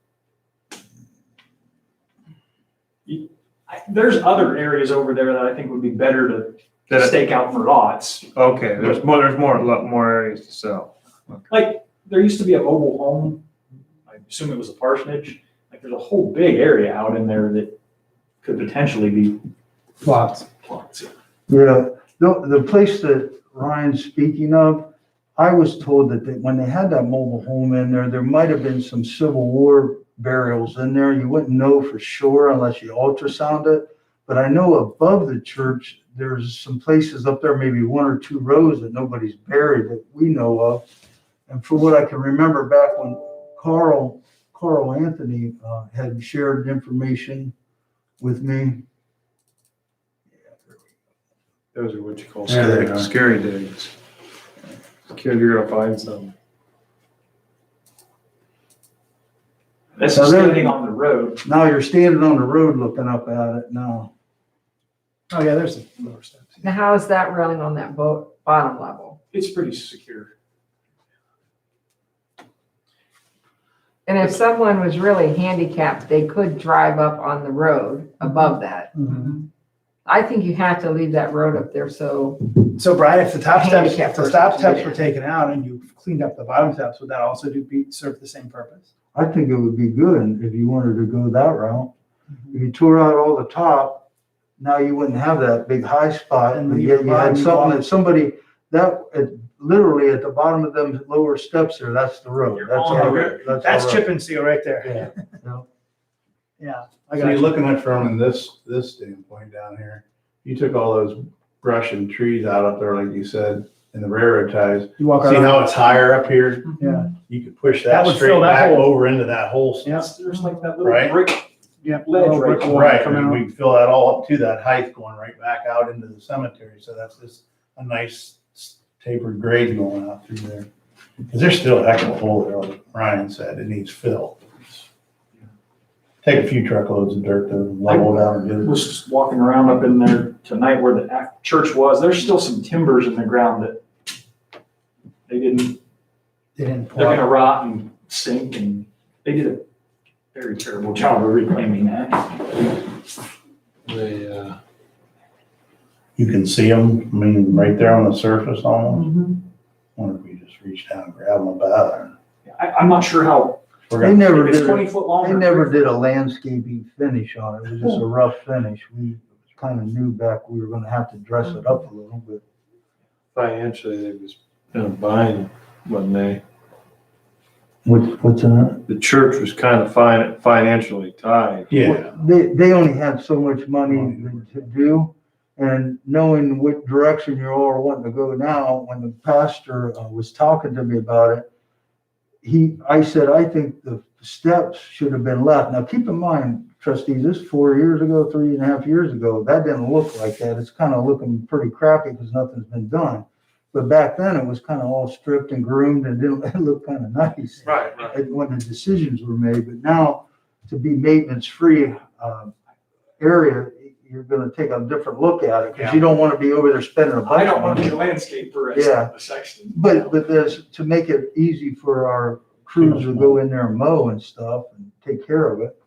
There's other areas over there that I think would be better to That- stake out for lots. Okay, there's more areas to sell. Like, there used to be a mobile home, I assume it was a parsonage. Like, there's a whole big area out in there that could potentially be Lots. lots. Yeah, the place that Ryan's speaking of, I was told that when they had that mobile home in there, there might have been some Civil War burials in there. You wouldn't know for sure unless you ultrasound it. But I know above the church, there's some places up there, maybe 1 or 2 rows that nobody's buried that we know of. And from what I can remember back when Carl Anthony had shared information with me. Those are what you call Yeah, they are. scary days. Kid, you're gonna find some. That's So there- standing on the road. Now you're standing on the road looking up at it now. Oh, yeah, there's the lower steps. Now, how is that railing on that boat, bottom level? It's pretty secure. And if someone was really handicapped, they could drive up on the road above that. I think you have to leave that road up there, so So Brian, if the top steps, Handicap if the person top can steps get were in. taken out and you cleaned up the bottom steps, would that also serve the same purpose? I think it would be good if you wanted to go that route. If you tore out all the top, now you wouldn't have that big high spot. And And leave yet the you had bottom something off. that somebody, literally at the bottom of them lower steps there, that's the road. You're That's on our the road. road. That's our chip and seal right there. road. Yeah. Yeah, I So got you're you. looking at from this standpoint down here, you took all those brush and trees out up there, like you said, in the railroad ties. You walk See around. how it's higher up here? Yeah. You could push That that would straight fill that back hole. over into that hole. Yeah. There's like that little Right. brick Yep. ledge Little right brick wall Right, coming and out. we can fill that all up to that height going right back out into the cemetery, so that's just a nice tapered grade going out through there. Cause there's still a heck of a hole there, like Ryan said, it needs fill. Take a few truckloads of dirt to level it out and get it. was just walking around up in there tonight where the church was. There's still some timbers in the ground that they didn't, They didn't pull they're out. gonna rot and sink, and they did a very terrible job of reclaiming that. You can see them, I mean, right there on the surface almost. Wonder if we just reach down and grab them up out of there. I'm not sure how, We're They gonna, never if it's did, 20 foot long. they or never 3 did foot. a landscaping finish on it. It was just a rough finish. We kind of knew back we were gonna have to dress it up a little bit. Financially, they was in a bind, wasn't they? What's that? The church was kind of financially tied. yeah, They only had so much money to do, and knowing what direction you all are wanting to go now, when the pastor was talking to me about it, I said, I think the steps should have been left. Now, keep in mind, trustees, this 4 years ago, 3.5 years ago, that didn't look like that. It's kind of looking pretty crappy because nothing's been done. But back then, it was kind of all stripped and groomed and it looked kind of nice Right, when the decisions were made. But now, to be maintenance-free area, you're gonna take a different look at it, because you don't want to be over there spending a bunch I of don't want to money. be a landscaper Yeah. as a sexton. But there's, to make it easy for our crews to go in there and mow and stuff and take care of it.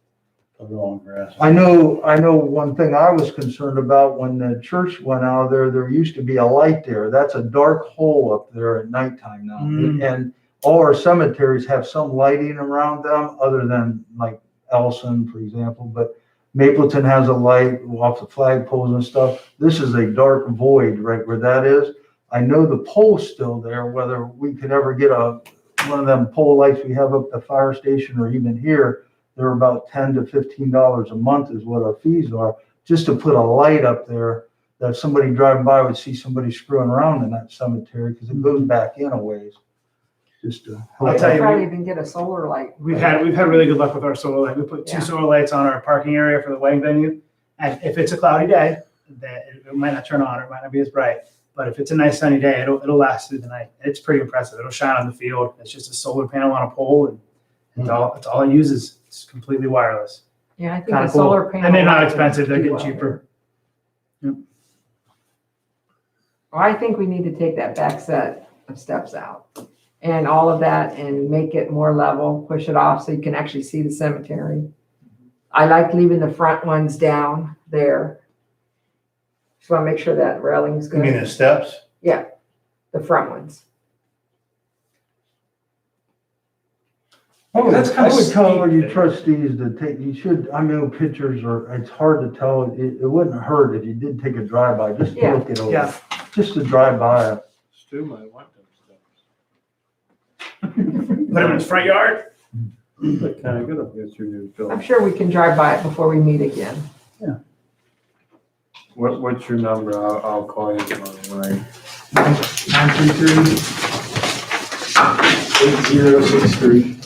put it on grass. I know one thing I was concerned about when the church went out there used to be a light there. That's a dark hole up there at nighttime now. Mm. And all our cemeteries have some lighting around them other than like Ellison, for example, but Mapleton has a light off the flagpoles and stuff. This is a dark void right where that is. I know the pole's still there, whether we could ever get one of them pole lights we have up at the fire station or even here, they're about $10 to $15 a month is what our fees are, just to put a light up there that if somebody driving by would see somebody screwing around in that cemetery, because it goes back in a ways. Just to I'll We tell could you, probably even get a solar light. we've had really good luck with our solar light. We put Yeah. 2 solar lights on our parking area for the wedding venue. And if it's a cloudy day, that it might not turn on, or it might not be as bright. But if it's a nice sunny day, it'll last through the night. It's pretty impressive. It'll shine on the field. It's just a solar panel on a pole, and it's all it uses. It's completely wireless. Yeah, I think Kinda a solar cool. panel. And they're not light would expensive. They're do getting well cheaper. there. Well, I think we need to take that back set of steps out and all of that and make it more level, push it off so you can actually see the cemetery. I like leaving the front ones down there. Just want to make sure that railing's You mean good. the steps? The front ones. That's kind of I would tell all you steep. trustees to take, I know pictures are, it's hard to tell. It wouldn't hurt if you did take a drive-by, just to Yeah. look it over. Yeah. Just to drive by it. Stu might want them Put them in his front yard. steps. Look kind of good up against your new I'm building. sure we can drive by it before we meet again. What's your number? I'll call you tomorrow night. 933-8063.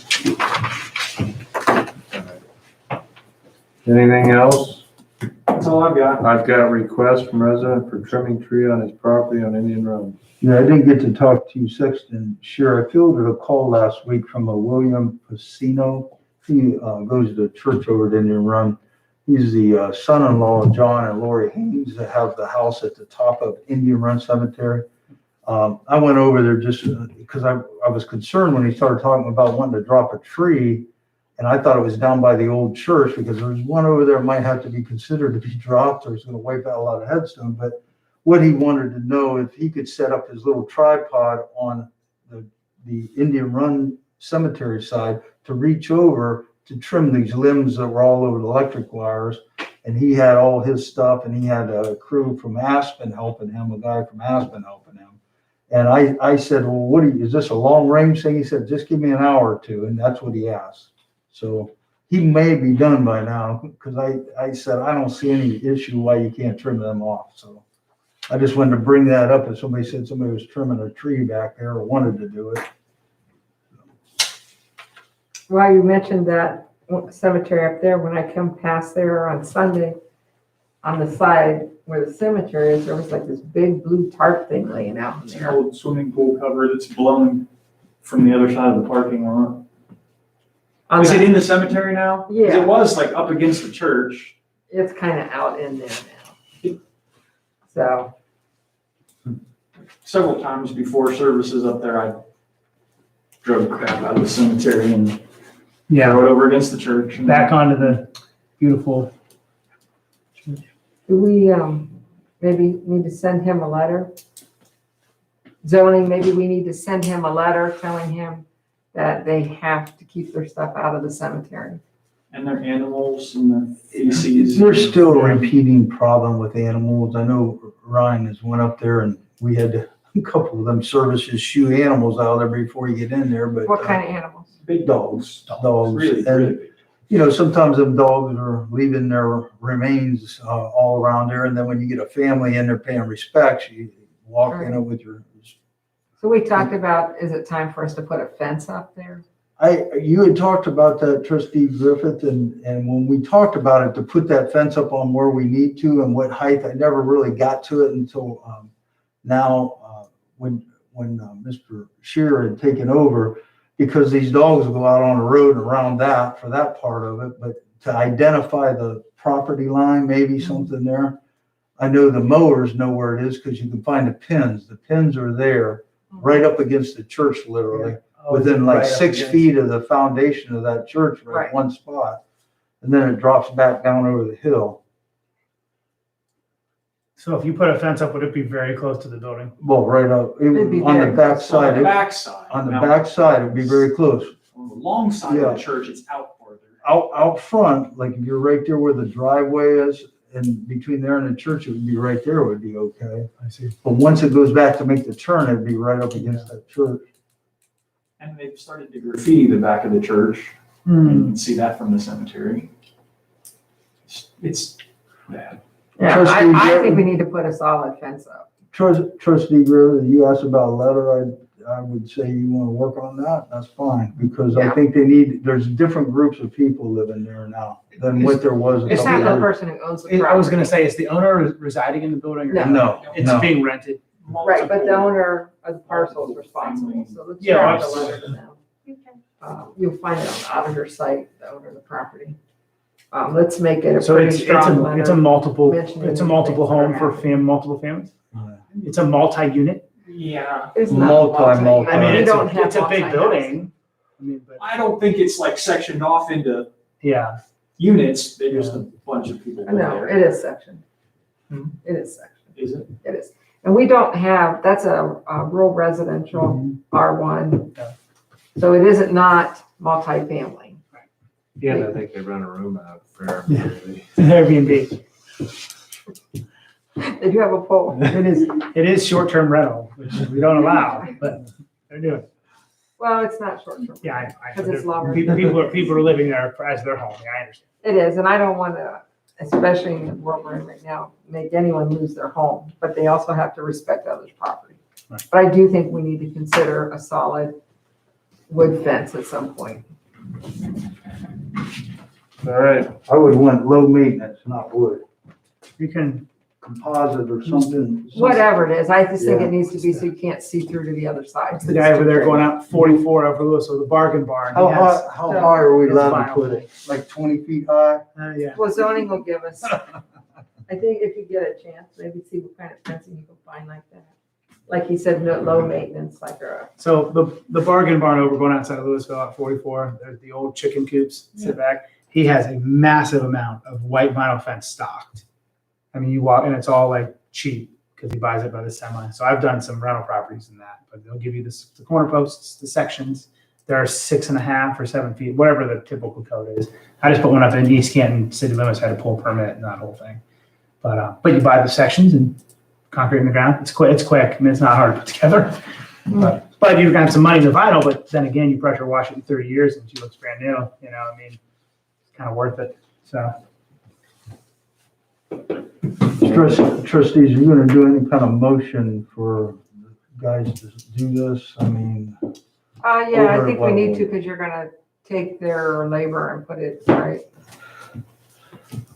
Anything else? That's all I've got. I've got a request from resident for trimming tree on his property on Indian Road. Yeah, I didn't get to talk to you, Sexton. Sure, I fielded a call last week from a William Pacino. He goes to church over at Indian Run. He's the son-in-law of John and Lori Haynes that have the house at the top of Indian Run Cemetery. I went over there just because I was concerned when he started talking about wanting to drop a tree. And I thought it was down by the old church because there's one over there might have to be considered to be dropped or it's going to wipe out a lot of headstone. But what he wanted to know if he could set up his little tripod on the Indian Run Cemetery side to reach over to trim these limbs that were all over the electric wires. And he had all his stuff and he had a crew from Aspen helping him, a guy from Aspen helping him. And I said, well, is this a long range thing? He said, just give me an hour or two. And that's what he asked. So he may be done by now because I said, I don't see any issue why you can't trim them off. So I just wanted to bring that up if somebody said somebody was trimming a tree back there or wanted to do it. Well, you mentioned that cemetery up there, when I come past there on Sunday, on the side where the cemetery is, there was like this big blue tarp thing laying out in It's an there. old swimming pool cover that's blown from the other side of the parking lot. On Is it the- in the cemetery now? 'Cause Yeah. It was like up against the church. It's kind of out in there now. So, Several times before services up there, I drove crap out of the cemetery and Yeah. throw it over against the church. and- Back onto the beautiful. do we, maybe need to send him a letter? Zoning, maybe we need to send him a letter telling him that they have to keep their stuff out of the cemetery. And their animals and their feces. There's still a repeating problem with animals. I know Ryan has went up there and we had to, a couple of them services shoo animals out of there before you get in there, but. What kind of animals? Big Dogs. Really, And, really big. you know, sometimes them dogs are leaving their remains all around there. And then when you get a family in there paying respects, you walk in it with your. So we talked about, is it time for us to put a fence up there? You had talked about that, Trustee Griffith, and when we talked about it, to put that fence up on where we need to and what height, I never really got to it until now, when Mr. Shearer had taken over, because these dogs go out on the road and around that for that part of it, but to identify the property line, maybe something there. I know the mowers know where it is because you can find the pins. The pins are there, right up against the church, literally. Within like 6 feet of the foundation of that church, right, Right. one spot. And then it drops back down over the hill. So if you put a fence up, would it be very close to the building? Well, right up, It'd be on the very back close. side, Backside. on the Now, back side, it'd be very close. On the long side of Yeah. the church, it's out farther. out front, like if you're right there where the driveway is, and between there and the church, it would be right there would be okay. I see. But once it goes back to make the turn, it'd be right up against that church. And they've started to graffiti the back of the church. You can see that from the cemetery. It's bad. Yeah, Trustee I Jerry- think we need to put a solid fence up. Trustee Greer, you asked about a letter, I would say you want to work on that, that's fine, because I Yeah. think there's different groups of people living there now than what there was. a It's couple not the years- person who owns the I was property. gonna say, is the owner residing in the building? or No. No, It's no. being rented. Right, but the owner of the parcel is responsible, so let's Yeah, draft a absolutely. letter to them. You'll find it on the auditor's site, the owner of the property. Let's make it a So pretty it's a strong letter. multiple, mentioning it's a multiple things that are home for multiple families? Yeah. It's a multi-unit? Yeah. It's not Multi. I mean, We it's don't a, have it's a big multi-housing. building. I mean, but, I don't think it's like sectioned off into yeah, units. They're just a bunch of people live No, there. it is section. Hmm. It is section. Is it? It is. And we don't have, that's a rural residential R1. Yeah. So it isn't not multifamily. Yeah, and I think they run a room out for Yeah. everybody. Airbnb. They do have a pool. It is short-term rental, which we don't allow, but they're doing it. Well, it's not short term. Yeah, I. Because it's longer. People are living there as their home, yeah, I understand. It is, and I don't want to, especially in the world we're in right now, make anyone lose their home, but they also have to respect others' property. Right. But I do think we need to consider a solid wood fence at some point. All right, I would want low maintenance, not wood, You can, composite or something. Whatever it is, I just think Yeah. it needs to be so you can't see through to the other side. it's the guy over there going out 44 over Lewis, so the bargain barn. How he has- high, how high are we It's allowed to vinyl. put it? Like 20 feet high? Yeah. Well, zoning will give us, I think if you get a chance, maybe see what kind of fencing you can find like that. Like he said, no, low maintenance, like So the bargain barn over going outside of Louisville at 44, there's the old chicken coops, sit back. He has a massive amount of white vinyl fence stocked. I mean, you walk and it's all like cheap because he buys it by the semi. So I've done some rental properties in that, but they'll give you the corner posts, the sections. They're 6.5 or 7 feet, whatever the typical code is. I just put one up in East Canton, city limits, had a pull permit and that whole thing. But you buy the sections and concrete in the ground. It's quick. I mean, it's not hard to put together. But you've got some money in the vinyl, but then again, you pressure wash it in 30 years and she looks brand new, you know, I mean, it's kind of worth it. So Trustees, are you gonna do any kind of motion for guys to do this? I mean, yeah, I Over think we what need way? to, because you're gonna take their labor and put it, right?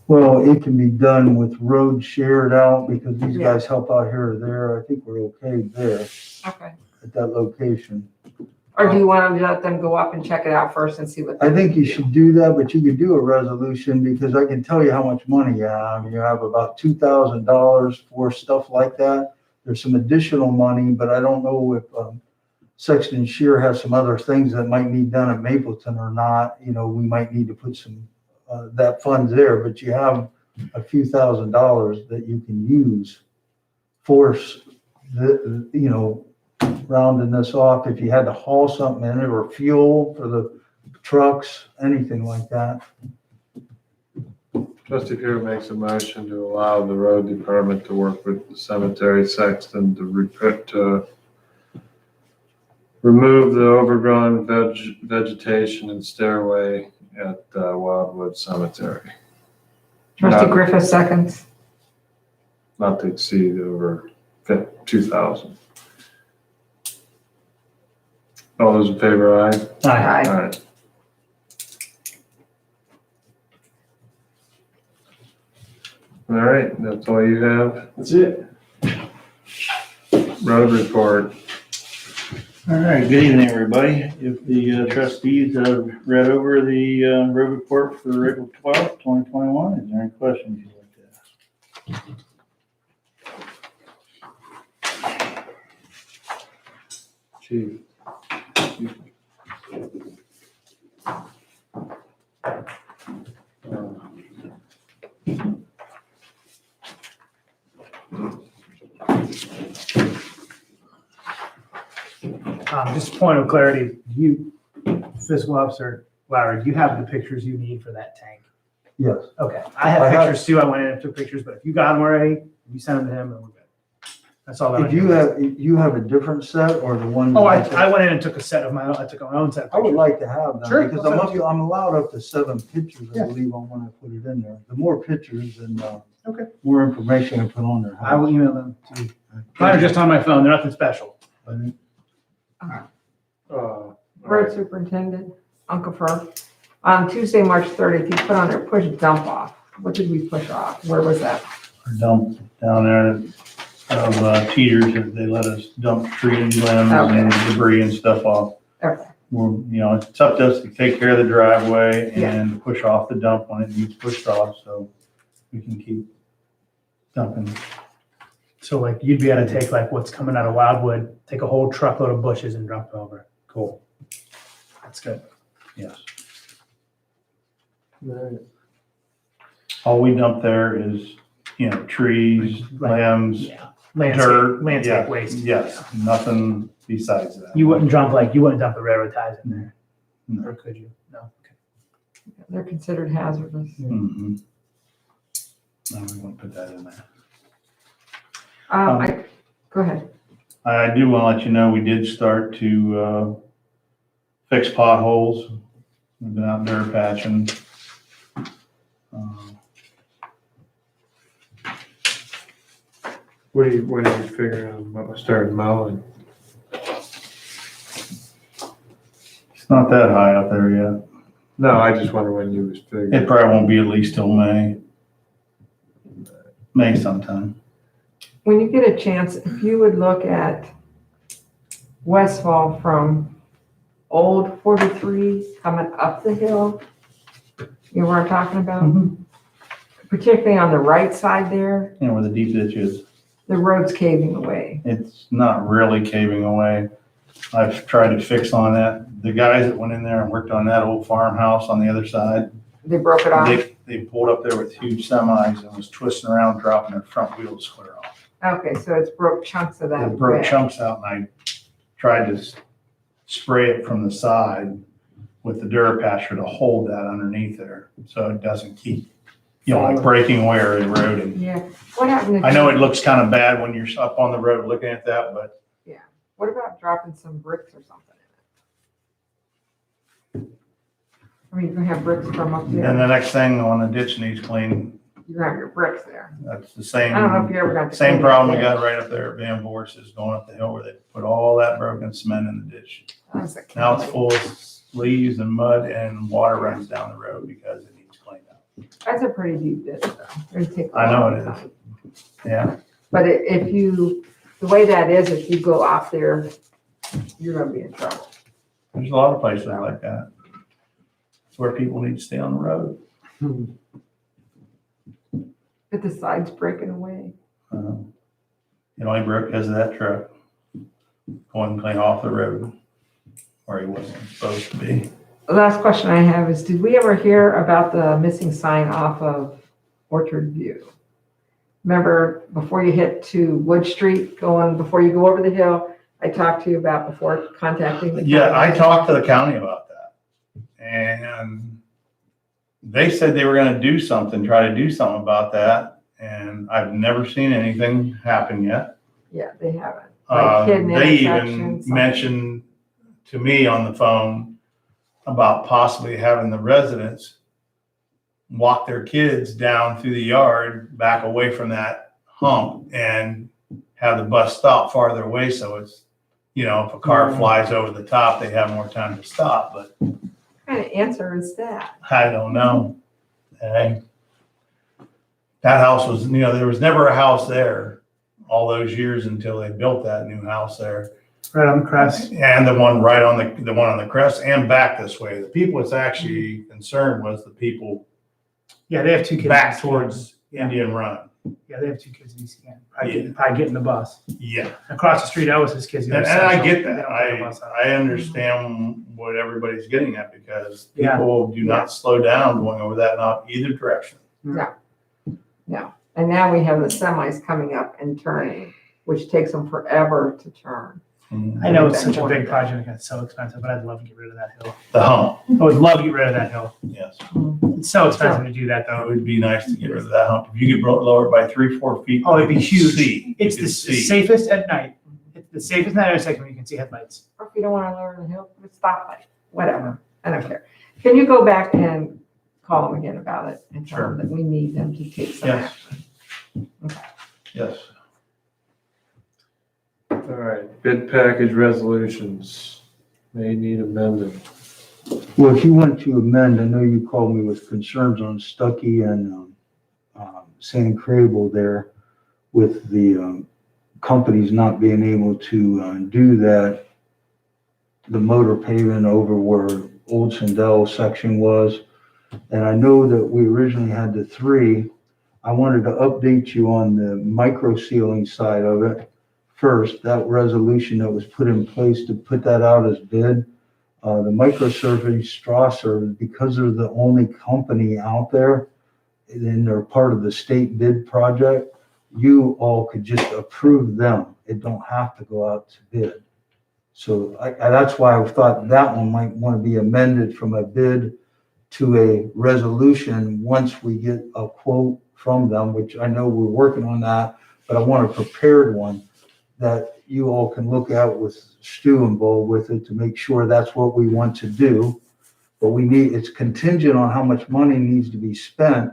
well, it can be done with road shared out because these Yeah. guys help out here or there. I think we're okay there Okay. at that location. Or do you want to let them go up and check it out first and see what? I think you should do that, but you could do a resolution because I can tell you how much money you have. You have about $2,000 for stuff like that. There's some additional money, but I don't know if Sexton Shear has some other things that might need done at Mapleton or not. You know, we might need to put some, that funds there, but you have a few $1,000s that you can use for the, you know, rounding this off, if you had to haul something in it or fuel for the trucks, anything like that. Trustee Pure makes a motion to allow the road department to work with the cemetery sexton to remove the overgrown vegetation and stairway at Wildwood Cemetery, Trustee No. Griffith seconds. not to exceed over 2,000. All those in favor, aye? Aye. All right. All right, that's all you have? That's it. Road report. All right, good evening, everybody. If the trustees have read over the road report for April 12th, 2021, is there any questions you'd like to ask? Chief. just a point of clarity, you, fiscal officer, Larry, do you have the pictures you need for that tank? Yes. Okay, I have I have- pictures too. I went in and took pictures, but if you got them already, you send them to him and we're good. That's all that I If you need. have a different set or the one? Oh, I went in and took a set of my own, I took my own set. of I would pictures. like to have them, Sure, because I'll send it to you. I'm allowed up to 7 pictures, I Yeah. believe, on when I put it in there. The more pictures and, Okay. more information I put on there. I will email them to you. Mine are just on my phone. They're nothing special. Road Superintendent, Uncle Fur. On Tuesday, March 30th, you put on there push dump off. What did we push off? Where was that? Dump down there of Teeters, that they let us dump tree limbs and debris and stuff off. Okay. It's up to us to take care of the driveway Yeah. and push off the dump when it needs pushed off, so we can keep dumping. So like you'd be able to take like what's coming out of Wildwood, take a whole truckload of bushes and dump it over. Cool. That's good. Yes. All we dump there is, trees, limbs, Yeah. dirt. Landscape yeah, waste. Yes, nothing besides that. You wouldn't dump the railroad ties in there, No. or could you? No. Okay. They're considered hazardous. Mhm. No, we won't put that in there. Go ahead. I do want to let you know, we did start to fix potholes. We've been out there patching. When are you figuring out starting mowing? It's not that high up there yet. No, I just wonder when you was figuring. It probably won't be at least till May. May sometime. When you get a chance, if you would look at Westfall from Old 43 coming up the hill, you know what I'm talking about? Particularly on the right side there, Where the deep ditch is. the road's caving away. It's not really caving away. I've tried to fix on that. The guys that went in there and worked on that old farmhouse on the other side, They broke it off. they pulled up there with huge semis and was twisting around, dropping their front wheels clear off. Okay, so it's broke chunks of that. It broke red. chunks out, and I tried to spray it from the side with the Durapatcher to hold that underneath there, so it doesn't keep, like breaking away or eroding. Yeah. What happened? If I know you- it looks kind of bad when you're up on the road looking at that, but What about dropping some bricks or something in it? I mean, you're gonna have bricks from up then there. the next thing when the ditch needs cleaned, You're gonna have your bricks there. that's the I don't know if same, you ever got to. same clean that problem we ditch. got right up there at Van Vorst is going up the hill where they put all that broken cement in the ditch. That's a Now it's county. full of leaves and mud and water runs down the road because it needs cleaned up. That's a pretty deep ditch though. It'd take a I know long it time. is. Yeah, But if you, the way that is, if you go out there, you're gonna be in trouble. there's a lot of places like that. It's where people need to stay on the road. But the side's breaking away. It only broke because of that truck going clean off the road where he wasn't supposed to be. The last question I have is, did we ever hear about the missing sign off of Orchard View? Remember, before you hit to Wood Street, before you go over the hill, I talked to you about before contacting the. Yeah, I county. talked to the county about that. And they said they were gonna try to do something about that. And I've never seen anything happen yet. Yeah, they haven't. Like hidden They even intersections, something. mentioned to me on the phone about possibly having the residents walk their kids down through the yard, back away from that hump and have the bus stop farther away. So it's, if a car flies over the top, they have more time to stop, but What kind of answer is that? I don't know. And that house was, there was never a house there all those years until they built that new house there. Right on the crest. And the one right on the one on the crest and back this way. The people that's actually concerned was the people Yeah, they have two kids. in back East towards Yeah. Indian Run. Canton. Yeah, they have two kids in East Canton. Probably getting the bus. Yeah. Across the street, Elvis's kids. go And to I Central. get They that. don't take the bus out. I understand what everybody's getting at because Yeah. people do not slow down going over that in either direction. And now we have the semis coming up and turning, which takes them forever to turn. I know it's such a big project, it's so expensive, but I'd love to get rid of that hill. The hump, I would love to get rid of that hill. yes. It's so expensive to do that It though. would be nice to get rid of that hump. If you could lower it by 3-4 feet. Oh, it'd be you could huge. see. It's You the could see. safest at night. It's the safest night intersection when you can see headlights. Or if you don't want to lower the hill, stop it, whatever, I don't care. Can you go back and call them again about it and tell them that we need them to take some Yes. action? Yes. All right, bid package resolutions may need amended. Well, if you want to amend, I know you called me with concerns on Stuckey and San Crable there with the companies not being able to do that, the motor paving over where Old Sandell section was. And I know that we originally had the 3. I wanted to update you on the micro sealing side of it. First, that resolution that was put in place to put that out as bid, the microsurfacing Strasser, because they're the only company out there, and they're part of the state bid project, you all could just approve them. It don't have to go out to bid. So that's why I thought that one might want to be amended from a bid to a resolution once we get a quote from them, which I know we're working on that, but I want a prepared one that you all can look at with Stu involved with it to make sure that's what we want to do. But it's contingent on how much money needs to be spent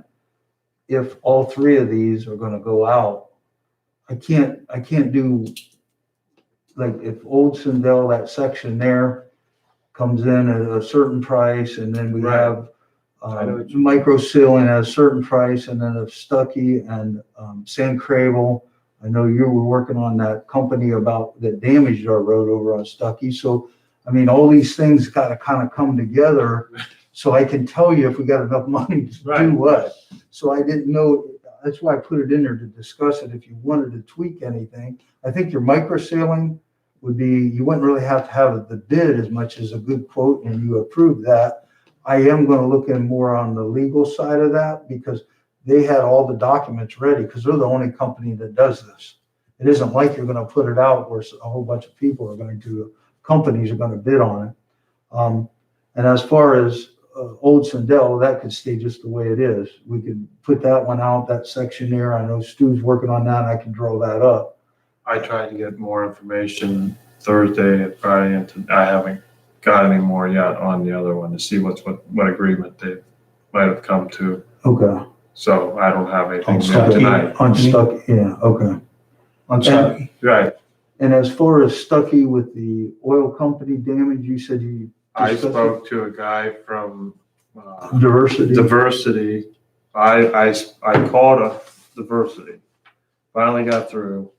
if all 3 of these are gonna go out. I can't do, like, if Old Sandell, that section there comes in at a certain price, and then we Right. have I know what you- micro sealing at a certain price, and then if Stuckey and San Crable, I know you were working on that company that damaged our road over on Stuckey. So, I mean, all these things gotta kind of come together so I can tell you if we got enough money to do Right. what. So I didn't know, that's why I put it in there to discuss it if you wanted to tweak anything. I think your micro sealing would be, you wouldn't really have to have the bid as much as a good quote, and you approve that. I am gonna look in more on the legal side of that, because they had all the documents ready, because they're the only company that does this. It isn't like you're gonna put it out where a whole bunch of people are going to, companies are gonna bid on it. And as far as Old Sandell, that could stay just the way it is. We could put that one out, that section there. I know Stu's working on that, and I can draw that up. I tried to get more information Thursday and Friday, and I haven't got any more yet on the other one to see what agreement they might have come to. Okay. So I don't have anything On new Stuckey? tonight. On Stuckey, yeah, okay. On Stuckey. Right, And as far as Stuckey with the oil company damage, you said you I discussed spoke to a guy from diversity. Diversity. I called a Diversity, finally got through.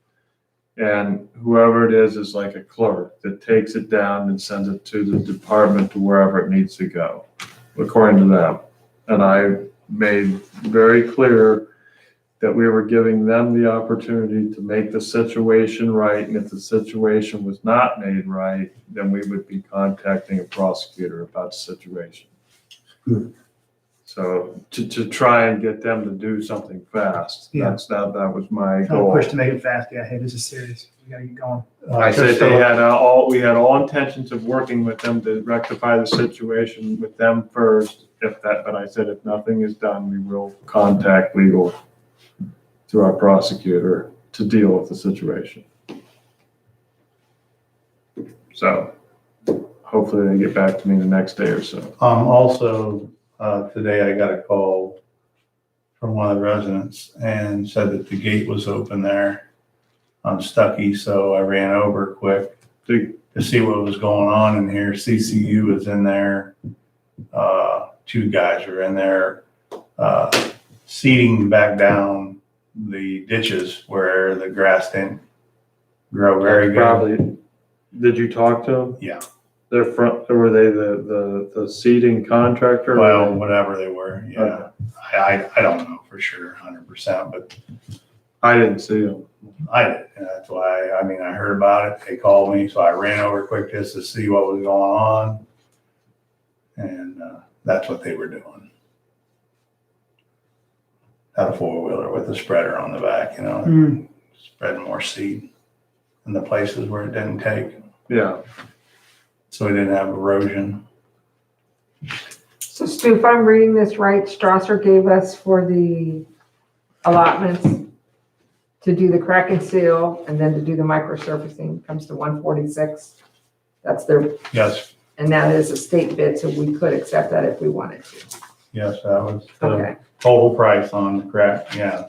And whoever it is like a clerk that takes it down and sends it to the department to wherever it needs to go, according to them. And I made very clear that we were giving them the opportunity to make the situation right. And if the situation was not made right, then we would be contacting a prosecutor about the situation. Good. So to try and get them to do something fast, Yeah. that was my Trying to goal. push to make it fast. Yeah, hey, this is serious. We gotta get going. I said we had all intentions of working with them to rectify the situation with them first, but I said if nothing is done, we will contact legal through our prosecutor to deal with the situation. So hopefully they get back to me the next day or so. Also, today I got a call from one of the residents and said that the gate was open there on Stuckey, so I ran over quick to see what was going on in here. CCU is in there. 2 guys are in there, seeding back down the ditches where the grass didn't grow very good. Probably, did you talk to them? Yeah. Were they the seeding contractor? Well, whatever they were, yeah. I don't know for sure, 100%, but I didn't see them. I did. And that's why, I heard about it. They called me, so I ran over quick just to see what was going on. And that's what they were doing. Had a 4-wheeler with a spreader on the back, spreading more seed. in the places where it didn't take, Yeah. so we didn't have erosion. So Stu, if I'm reading this right, Strasser gave us for the allotments to do the crack and seal and then to do the microsurfacing comes to 146. That's their, Yes, and that is a state bid, so we could accept that if we wanted to. yes, that was the Okay. total price on the crack, yeah.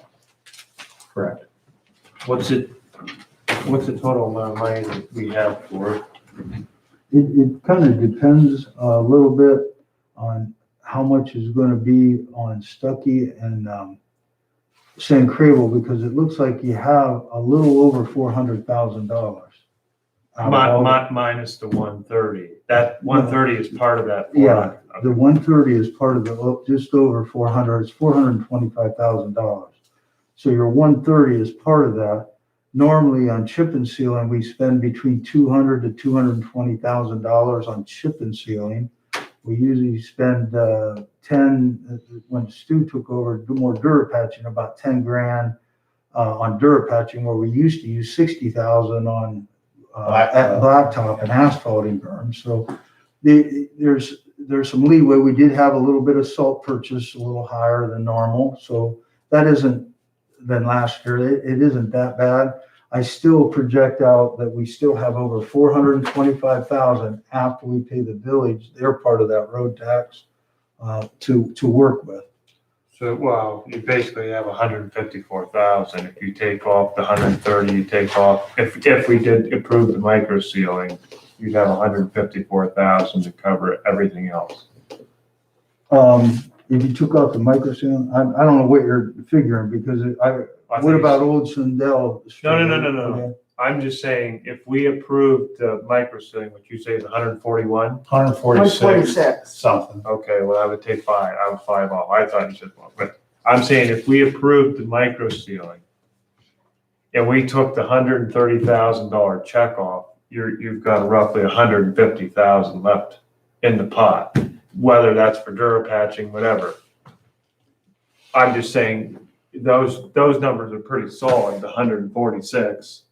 Correct. What's the total amount of money that we have for it? It kind of depends a little bit on how much is gonna be on Stuckey and, San Crable, because it looks like you have a little over $400,000. Minus the 130. That 130 is part of that. Yeah, the 130 is part of the, just over 400, it's $425,000. So your 130 is part of that. Normally on chip and sealing, we spend between $200,000 to $220,000 on chip and sealing. We usually spend 10, when Stu took over, do more Durapatching, about 10 grand on Durapatching, where we used to use 60,000 on blacktop and asphalting berms. So there's some leeway. We did have a little bit of salt purchase, a little higher than normal. So that isn't than last year. It isn't that bad. I still project out that we still have over 425,000 after we pay the village, their part of that road tax, to work with. So, well, you basically have 154,000. If you take off the 130, you take off, if we did approve the micro sealing, you'd have 154,000 to cover everything else. If you took out the micro sealing, I don't know what you're figuring, because what about Old Sundell? No. I'm just saying, if we approved the micro sealing, what you say is 141? 146 something. Okay, well, I would take five. I would 5 off. I thought you said 1, but I'm saying if we approved the micro sealing and we took the $130,000 check off, you've got roughly 150,000 left in the pot, whether that's for Durapatching, whatever. I'm just saying those numbers are pretty solid. The 146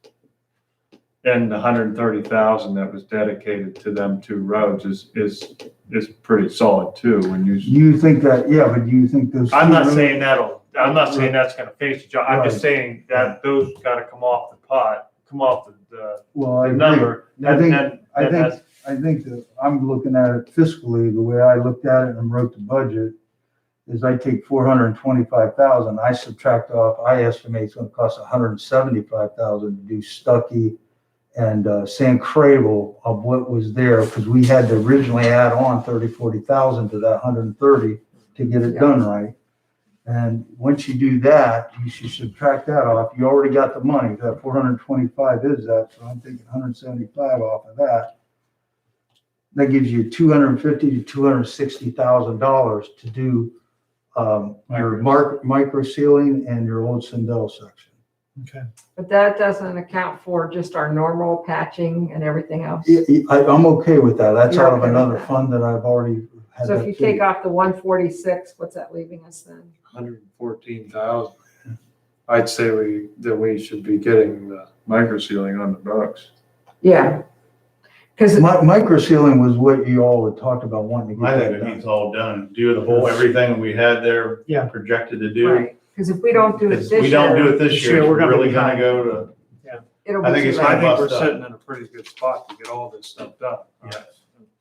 and the 130,000 that was dedicated to them 2 roads is pretty solid too. When You think that, yeah, but do you think those? I'm not saying that's gonna face the job. I'm just saying that those gotta come off the pot, come off the Well, I agree. number. I think that I'm looking at it fiscally, the way I looked at it and wrote the budget is I take 425,000, I subtract off, I estimate it's gonna cost 175,000 to do Stuckey and San Crable of what was there, because we had to originally add on 40,000 to that 130 to get it done right. And once you do that, you should subtract that off. You already got the money. That 425 is that, so I'm thinking 175 off of that. That gives you $250,000 to $260,000 to do your micro sealing and your Old Sundell section. Okay. But that doesn't account for just our normal patching and everything else. I'm okay with that. That's You're out of okay with another that. fund that I've already had. So if that you figured. take off the 146, what's that leaving us then? 114,000. I'd say we should be getting the micro sealing on the books. Yeah. Because Micro sealing was what you all had talked about wanting to I get think that it done. needs all done, do the whole, everything we had there Yeah. projected to do. right, because if we don't do it If this we don't do year, it this This year, year, we're we're gonna really be gonna behind. go to, it'll I be think too it's late. I think we're bust up. sitting in a pretty good spot to get all this stuff done. yes.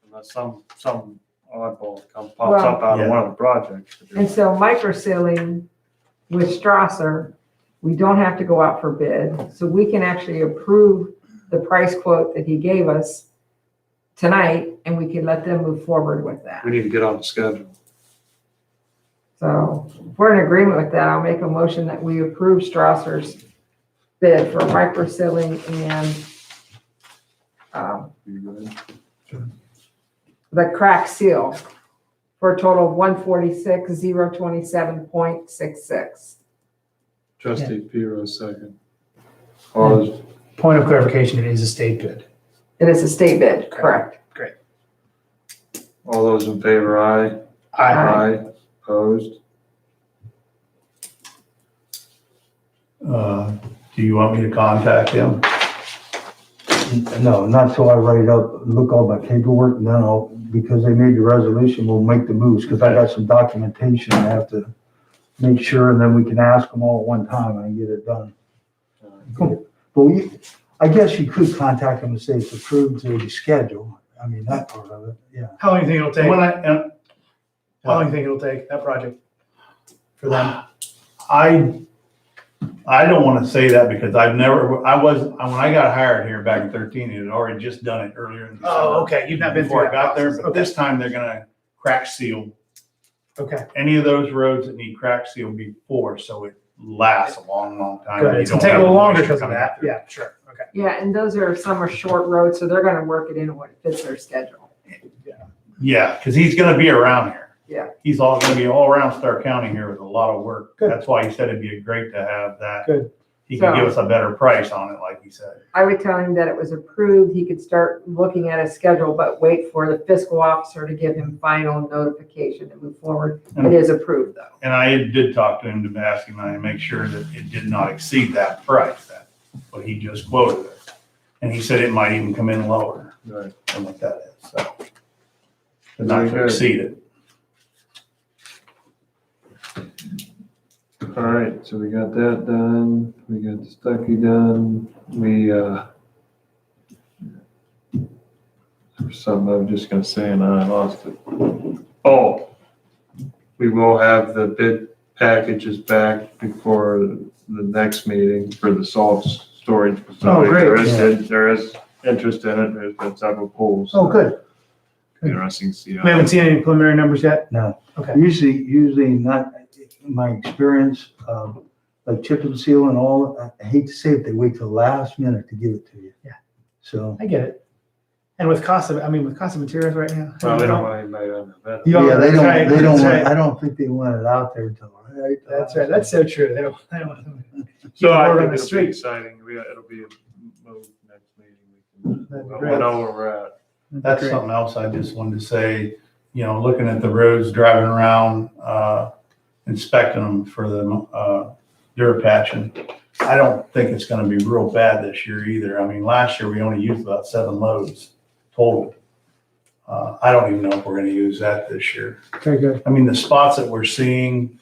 Unless some oddball pops Well- up out of Yeah. one of the projects. And so micro sealing with Strasser, we don't have to go out for bid. So we can actually approve the price quote that he gave us tonight, and we can let them move forward with that. We need to get on the schedule. So if we're in agreement with that, I'll make a motion that we approve Strasser's bid for micro sealing and the crack seal for a total of 146,027.66. Trustee Piro, second. All those, Point of clarification, it is a state bid. It is a state bid, correct? all those in favor, aye. Aye. Opposed? Do you want me to contact him? No, not till I write up, look all my paperwork, and then I'll, because they made the resolution, we'll make the moves, because I got some documentation I have to make sure, and then we can ask them all at one time and get it done. But I guess you could contact them and say it's approved to the schedule. I mean, that part of it, yeah. How long do you think it'll take? When How long do you think it'll take, that project? For them? I don't want to say that because when I got hired here back in 13, it had already just done it earlier in the summer. Oh, okay, you've not been through Before I that got there, process. but this time they're gonna crack seal Okay, any of those roads that need crack seal before, so it lasts a long, long time. good. You It's gonna don't take a have little longer moisture because of coming that. through. Yeah, sure, okay. Yeah, and those are, some are short roads, so they're gonna work it in when it fits their schedule. Yeah, because he's gonna be around here. Yeah. He's gonna be all around Stark County here with a lot of work. Good. That's why he said it'd be great to have that. Good. He could So- give us a better price on it, like he said. I would tell him that it was approved, he could start looking at his schedule, but wait for the fiscal officer to give him final notification to move forward. It is approved though. And I did talk to him to ask him and make sure that it did not exceed that price, that, what he just quoted us. And he said it might even come in lower Right. than what that is, so. But not to Very good. exceed it. All right, so we got that done, we got the Stuckey done, there's something I was just gonna say and I lost it. Oh, we will have the bid packages back before the next meeting for the salt storage facility. Oh, great. There is interest in it, there's been several polls. Oh, good. Interesting to see. how- We haven't seen any preliminary numbers yet? No. Okay. Usually not, in my experience, like chip and seal and all, I hate to say it, they wait till the last minute to give it to you. Yeah. So. I get it. And with cost of materials right now. Well, they don't want anybody on the bed. You Yeah, they that's don't, right, they don't, that's want- right. I don't think they want it out there until. That's right, that's so true. They don't want them. So I Word on think the it'll be street. exciting. It'll be a move next meeting. That'd be We'll great. know where we're at. That's Great. something else I just wanted to say, looking at the roads, driving around, inspecting them for the, Durapatch. I don't think it's gonna be real bad this year either. I mean, last year we only used about 7 loads total. I don't even know if we're gonna use that this year. Very good. I mean, the spots that we're seeing,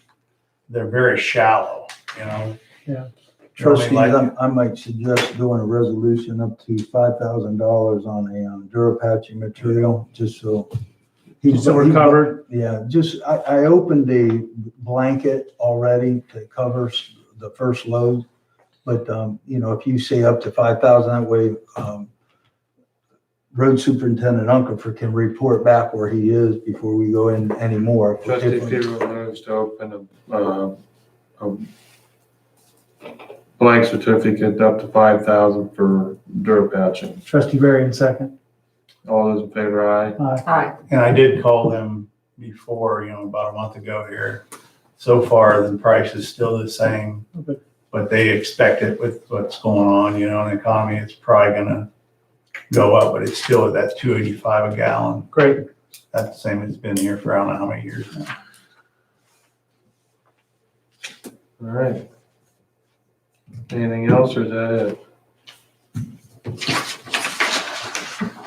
they're very shallow, Yeah. Trustees, Like- I might suggest doing a resolution up to $5,000 on a Durapatch material, just so. So we're covered. Yeah, I opened a blanket already that covers the first load. But, if you say up to 5,000, that way, Road Superintendent Unkerfer can report back where he is before we go in anymore. Trustee Peter moves to open a blank certificate up to 5,000 for Durapatching. Trustee Varian second. All those in favor, aye. Hi. And I did call them before, about a month ago here. So far, the price is still the same, Okay. but they expect it with what's going on, in the economy, it's probably gonna go up, but it's still at that 285 a gallon. Great. That's the same as it's been here for I don't know how many years now. All right. Anything else or is that it?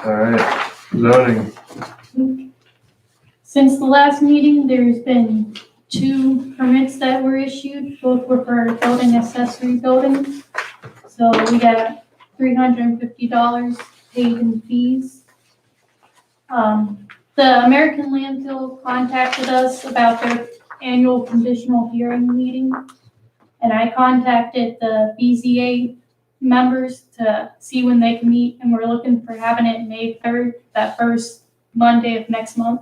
All right, zoning. Since the last meeting, there's been 2 permits that were issued, both were for building accessory buildings. So we got $350 paid in fees. The American Landfill contacted us about their annual conditional hearing meeting. And I contacted the BZA members to see when they can meet, and we're looking for having it May 3rd, that first Monday of next month.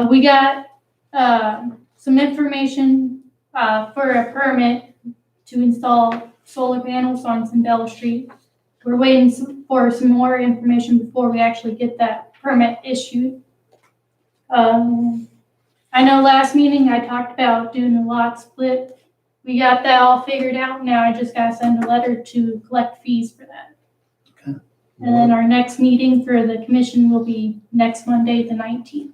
We got some information for a permit to install solar panels on Sandell Street. We're waiting for some more information before we actually get that permit issued. I know last meeting I talked about doing a lot split. We got that all figured out. Now I just gotta send a letter to collect fees for that. Okay. And then our next meeting for the commission will be next Monday, the 19th.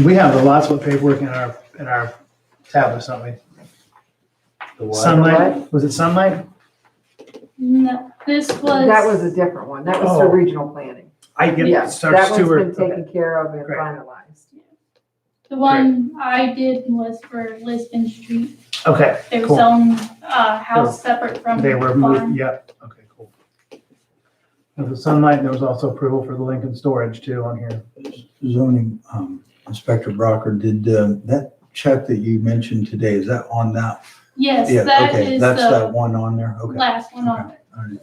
We have the lot split paperwork in our tablets, don't we? The what? Sunlight, was it Sunlight? No, this was. That was a different one. That was Oh. for regional planning. I get Yeah, Star that one's Stewart. been Okay. taken care of and Great. finalized. The one I did was for Lisbon Street. Okay, Their cool. own, house separate from They the were farm. moved, yep, okay, cool. With the sunlight, there was also approval for the Lincoln storage too on here. Zoning, Inspector Brocker, did, that check that you mentioned today, is that on that? Yes, Yeah, that okay, is that's that the one on there, okay. last one on it. All right.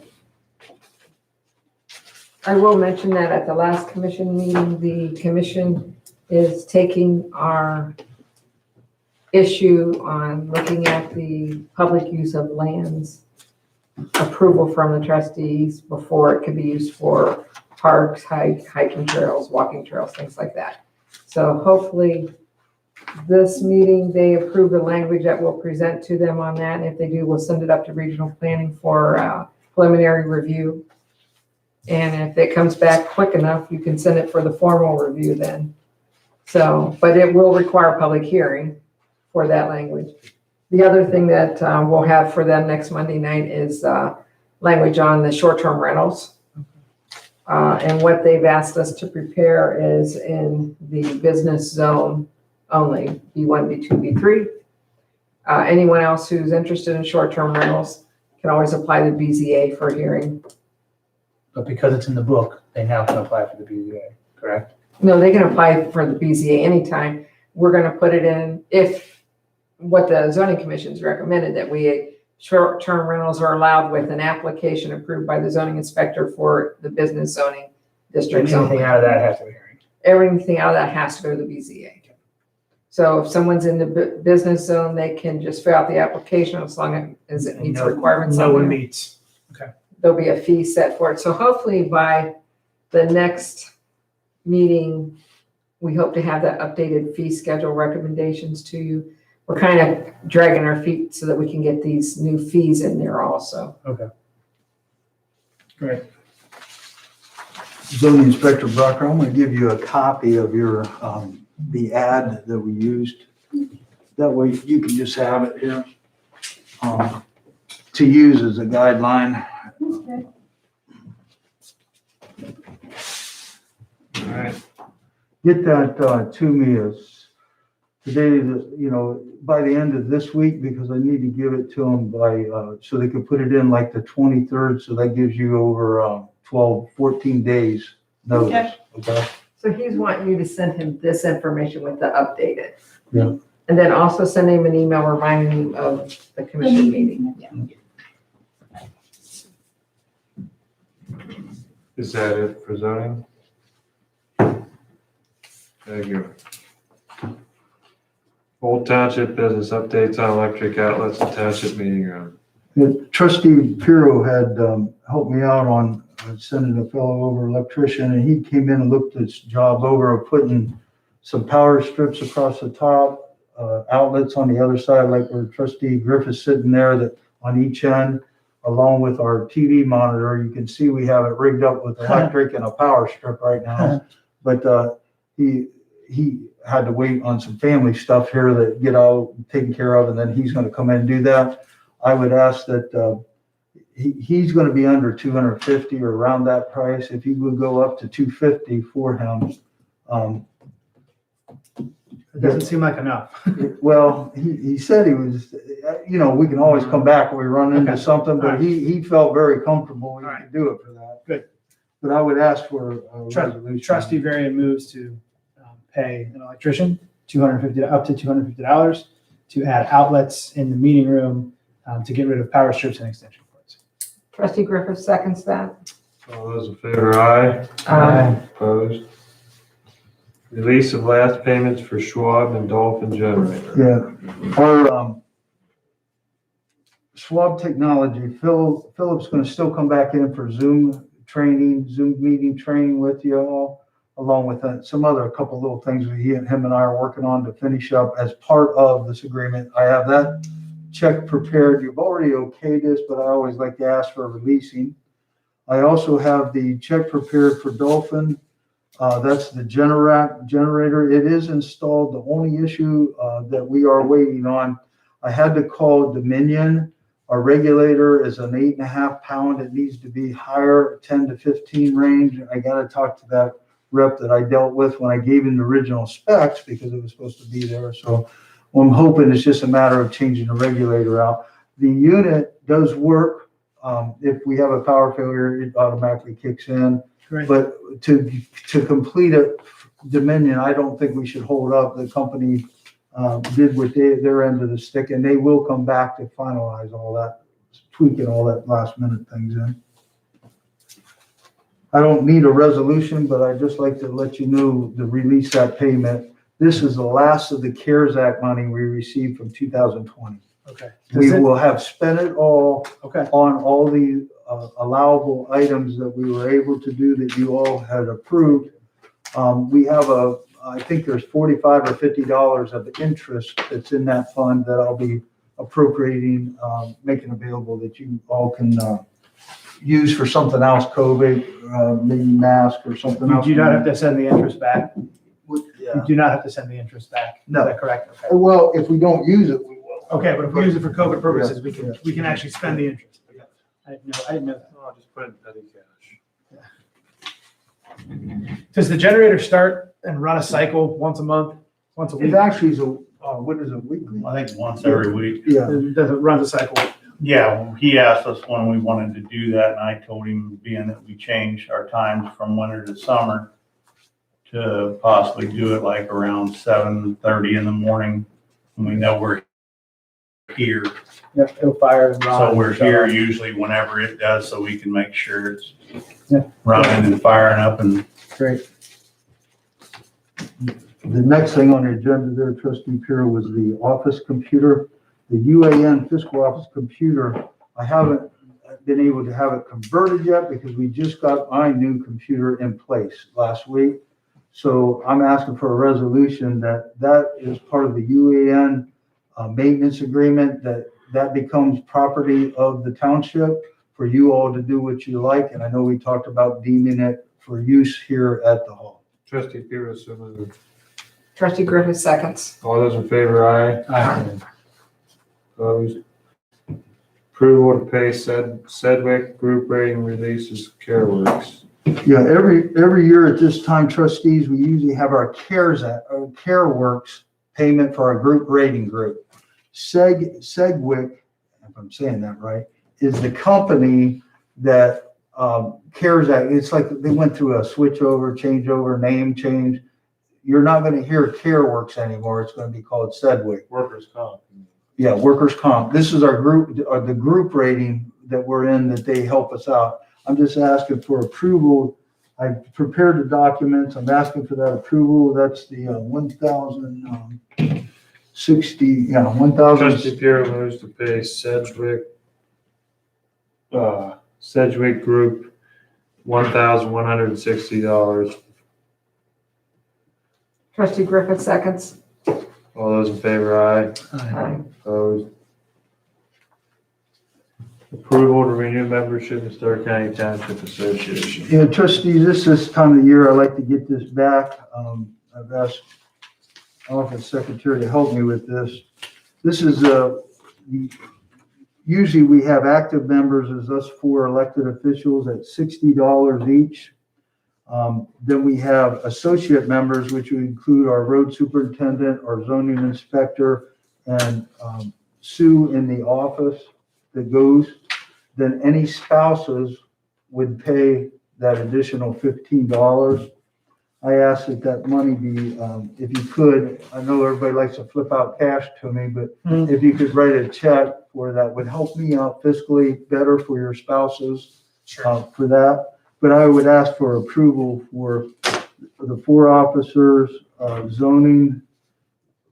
I will mention that at the last commission meeting, the commission is taking our issue on looking at the public use of lands approval from the trustees before it can be used for parks, hiking trails, walking trails, things like that. So hopefully this meeting, they approve the language that we'll present to them on that. And if they do, we'll send it up to regional planning for preliminary review. And if it comes back quick enough, you can send it for the formal review then. So, but it will require public hearing for that language. The other thing that we'll have for them next Monday night is language on the short-term rentals. And what they've asked us to prepare is in the business zone only, B1, B2, B3. Anyone else who's interested in short-term rentals can always apply the BZA for hearing. But because it's in the book, they now can apply for the BZA, correct? No, they can apply for the BZA anytime. We're gonna put it in if what the zoning commission's recommended, that short-term rentals are allowed with an application approved by the zoning inspector for the business zoning district. Anything out of that has to be hearing. Everything out of that has to go to the BZA. So if someone's in the business zone, they can just fill out the application as long as it meets the requirements. No on one there. meets. There'll be a fee set for it. So hopefully by the next meeting, we hope to have that updated fee schedule recommendations to you. We're kind of dragging our feet so that we can get these new fees in there also. Okay. Great. Zoning Inspector Brocker, I'm gonna give you a copy of your, the ad that we used. That way you can just have it here, to use as a guideline. Okay. All right. Get that to me as today, by the end of this week, because I need to give it to them by, so they can put it in like the 23rd, so that gives you over 12, 14 days notice, okay? So he's wanting you to send him this information with the updated. Yeah. And then also send him an email reminding him of the commission meeting. Yeah. Is that it for zoning? Thank you. Old Township business updates on electric outlets and township meeting room. Trustee Piro had helped me out on sending a fellow over electrician, and he came in and looked this job over of putting some power strips across the top, outlets on the other side, like where Trustee Griffith's sitting there, that on each end, along with our TV monitor. You can see we have it rigged up with electric and a power strip right now. But he had to wait on some family stuff here that get all taken care of, and then he's gonna come in and do that. I would ask that he's gonna be under 250 or around that price. If you would go up to 250 for him. It doesn't seem like enough. Well, he said he was, we can always come back when we run into Okay. something, but he felt very comfortable he All right. could do it for that. Good. But I would ask for a resolution. Trustee Varian moves to pay an electrician up to $250 to add outlets in the meeting room to get rid of power strips and extension cords. Trustee Griffith seconds that. All those in favor, aye. Opposed? Release of last payments for Schwab and Dolphin Generator. Yeah, our Schwab Technology, Philip's gonna still come back in for Zoom meeting training with you all, along with some other couple little things that him and I are working on to finish up as part of this agreement. I have that check prepared. You've already okayed this, but I always like to ask for releasing. I also have the check prepared for Dolphin. That's the generator. It is installed. The only issue that we are waiting on, I had to call Dominion Our regulator is an 8.5 pound. It needs to be higher, 10 to 15 range. I gotta talk to that rep that I dealt with when I gave him the original specs because it was supposed to be there. So I'm hoping it's just a matter of changing the regulator out. The unit does work. If we have a power failure, it automatically kicks in. Great. But to complete it, Dominion, I don't think we should hold up. The company did with their end of the stick, and they will come back to finalize all that, tweaking all that last minute things in. I don't need a resolution, but I'd just like to let you know to release that payment. This is the last of the CARES Act money we received from 2020. Okay. We will have spent it all Okay. on all the allowable items that we were able to do that you all had approved. We have I think there's $45 or $50 of interest that's in that fund that I'll be appropriating, making available that you all can use for something else, COVID, maybe mask or something You else. do not have to send the interest back. Yeah. You do not have to send the interest back. No. Is that correct? Okay. Well, if we don't use it, we will. Okay, but if we use it for COVID purposes, Yeah. we can actually spend the interest. I didn't know that. I'll just put it in petty cash. Does the generator start and run a cycle once a month, once a week? It actually is what is it, weekly? I think once every week. Yeah. Does it run the cycle? Yeah, he asked us when we wanted to do that, and I told him, being that we changed our times from winter to summer, to possibly do it like around 7:30 in the morning, when we know we're here. Yep, it'll fire and run. So we're here usually whenever it does, so we can make sure it's Yeah. running and firing up and. Great. The next thing on the agenda there, Trustee Pierre, was the office computer. The UAN fiscal office computer, I haven't been able to have it converted yet because we just got my new computer in place last week. So I'm asking for a resolution that is part of the UAN maintenance agreement, that becomes property of the township for you all to do what you like. And I know we talked about deeming it for use here at the hall. Trustee Pierce, so moved. Trustee Griffith seconds. All those in favor, aye. Aye. Opposed? Approval to pay Sedgwick Group Rating Releases CareWorks. Yeah, every year at this time, trustees, we usually have our CareWorks payment for our group rating group. Sedgwick, if I'm saying that right, is the company that CARES Act, it's like they went through a switchover, changeover, name change. You're not going to hear CareWorks anymore. It's going to be called Sedgwick. Workers' comp. Yeah, workers' comp. This is our group, the group rating that we're in, that they help us out. I'm just asking for approval. I've prepared the documents. I'm asking for that approval. That's the 1,060, yeah, 1,000. Trustee Pierce moves to pay Sedgwick Group $1,160. Trustee Griffith seconds. All those in favor, aye. Aye. Opposed? Approval to renew membership in Stark County Township Association. Yeah, trustees, this time of the year, I like to get this back. I've asked office secretary to help me with this. This is usually we have active members as us 4 elected officials at $60 each. Then we have associate members, which would include our road superintendent, our zoning inspector, and Sue in the office that goes. Then any spouses would pay that additional $15. I asked that money be, if you could, I know everybody likes to flip out cash to me, but if you could write a check for that would help me out fiscally better for your spouses for that. But I would ask for approval for the 4 officers, zoning,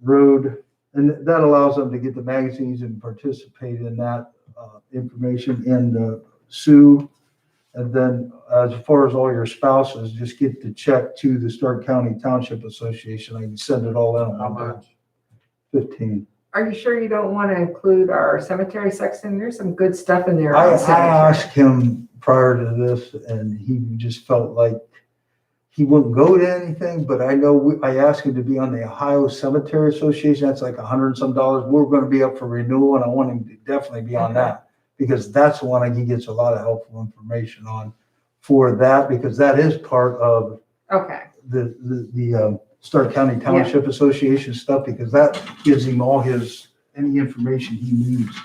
road, and that allows them to get the magazines and participate in that information, and Sue. And then as far as all your spouses, just get the check to the Stark County Township Association. I can send it all in. How much? 15. Are you sure you don't want to include our cemetery section? There's some good stuff in there. I on cemetery. asked him prior to this, and he just felt like he wouldn't go to anything, but I know I asked him to be on the Ohio Cemetery Association. That's like $100 and some. We're going to be up for renewal, and I want him to definitely be on that. because that's the one he gets a lot of helpful information on for that, because that is part of Okay, the Stark County Township Association stuff, because that gives him any information he needs.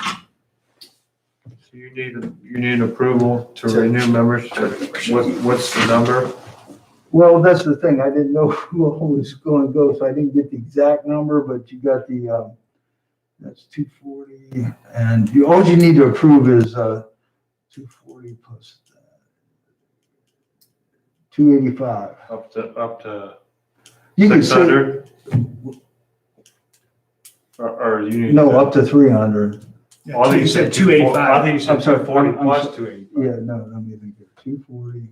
So you need approval to renew membership. What's the number? Well, that's the thing. I didn't know who was going to go, so I didn't get the exact number, but you got the, that's 240. And all you need to approve is 240 plus 285. Up to You can say, 600? Or you need? no, up to 300. Oh, I think you said 285. I think you said I'm sorry, 240 I'm plus sorry. 280. Yeah, no, let me think here. 240.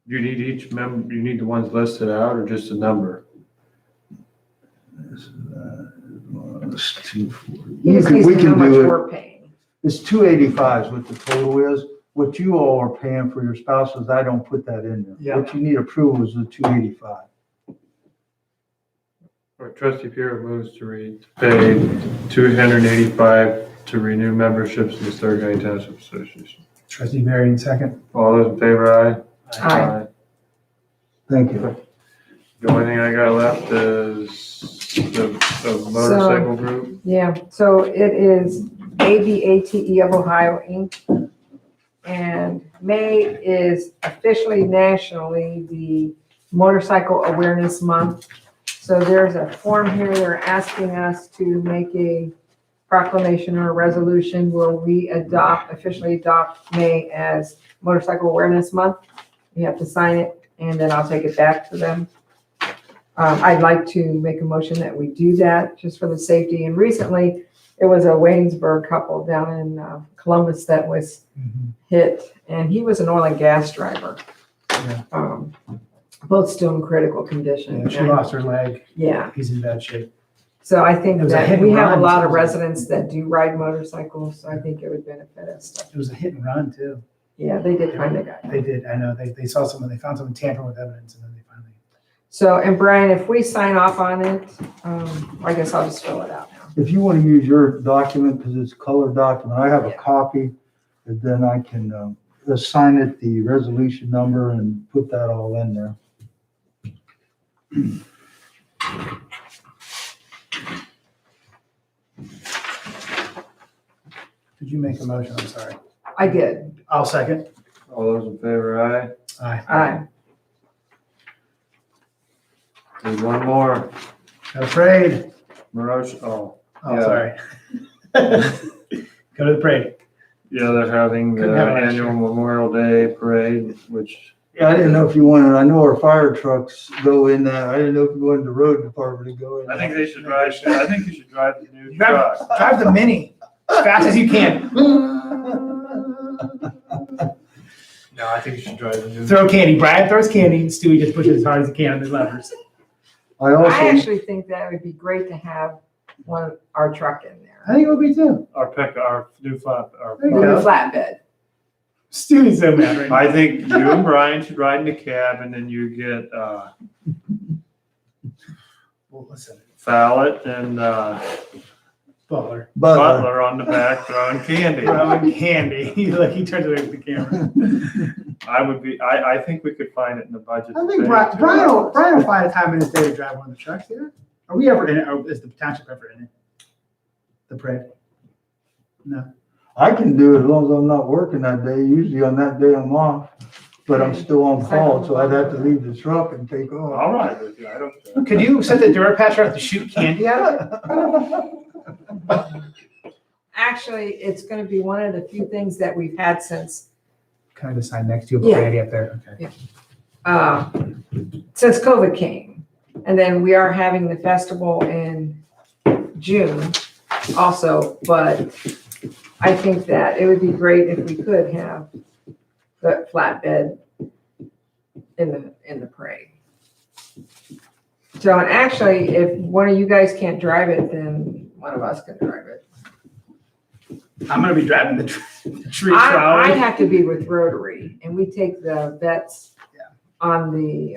You need each member, you need the ones listed out or just a number? This is 240. he just needs We to know can how much do it. we're paying. It's 285 is what the total is. What you all are paying for your spouses, I don't put that in there. Yeah. What you need approval is the 285. Or trustee Pierre moves to pay $285 to renew memberships in the Stark County Township Association. Trustee Varian, second. All those in favor, aye? Aye. Thank you. The only thing I got left is the motorcycle group. Yeah, so it is ABATE of Ohio, Inc. And May is officially nationally the Motorcycle Awareness Month. So there's a form here, they're asking us to make a proclamation or a resolution where we officially adopt May as Motorcycle Awareness Month. You have to sign it, and then I'll take it back to them. I'd like to make a motion that we do that, just for the safety. And recently, it was a Waynesburg couple down in Columbus that was hit, and he was an oil and gas driver. Both still in critical condition. Yeah, she lost her leg. Yeah, He's in bad shape. so I think It was a hit that and we have a run, lot so- of residents that do ride motorcycles, so I think it would benefit us. It was a hit and run too. Yeah, they did find the guy. They did, I know, they saw someone, they found someone tampering with evidence and then they finally. So, and Brian, if we sign off on it, I guess I'll just fill it out now. If you want to use your document, because it's a color document, I have a Yeah. copy, and then I can assign it the resolution number and put that all in there. Did you make a motion? I'm sorry. I did. I'll second. All those in favor, aye? Aye. Aye. There's one more. Not afraid. Marosh, oh, Oh, Yeah. sorry. Go to the parade. yeah, they're having the Couldn't have it last annual year. Memorial Day parade, which, Yeah, I didn't know if you wanted, I know our fire trucks go in that, I didn't know if you wanted the road department to go in. I think they should drive, I think you should drive the new Drive, truck. drive the Mini as fast as you can. No, I think you should drive the new. Throw candy. Brad throws candy and Stewie just pushes as hard as he can on his levers. I I also, actually think that would be great to have our truck in there. I think it would be too. Our new flap, our. There you With go. a flatbed. Stewie's so mad right now. I think you and Brian should ride in the cab and then you get, Well, listen, Fallot and, Butler. but Butler on the back throwing candy. Throwing candy. He turns away with the camera. I think we could find it in the budget. I think Brian will find a time in his day to drive one of the trucks here. Are we ever in it? Or is the township ever in it? The parade? No. I can do it as long as I'm not working that day. Usually on that day I'm off, but I'm still on call, so I'd have to leave the truck and take off. I'll ride with you, I don't care. Could you set the Durapatch out to shoot candy at it? Actually, it's gonna be one of the few things that we've had since, Can I just sign next to you? Yeah. Parade up there. Okay. since COVID came. And then we are having the festival in June also, but I think that it would be great if we could have the flatbed in the parade. So, and actually, if one of you guys can't drive it, then one of us can drive it. I'm gonna be driving the tree I trolley. have to be with Rotary, and we take the vets Yeah. on the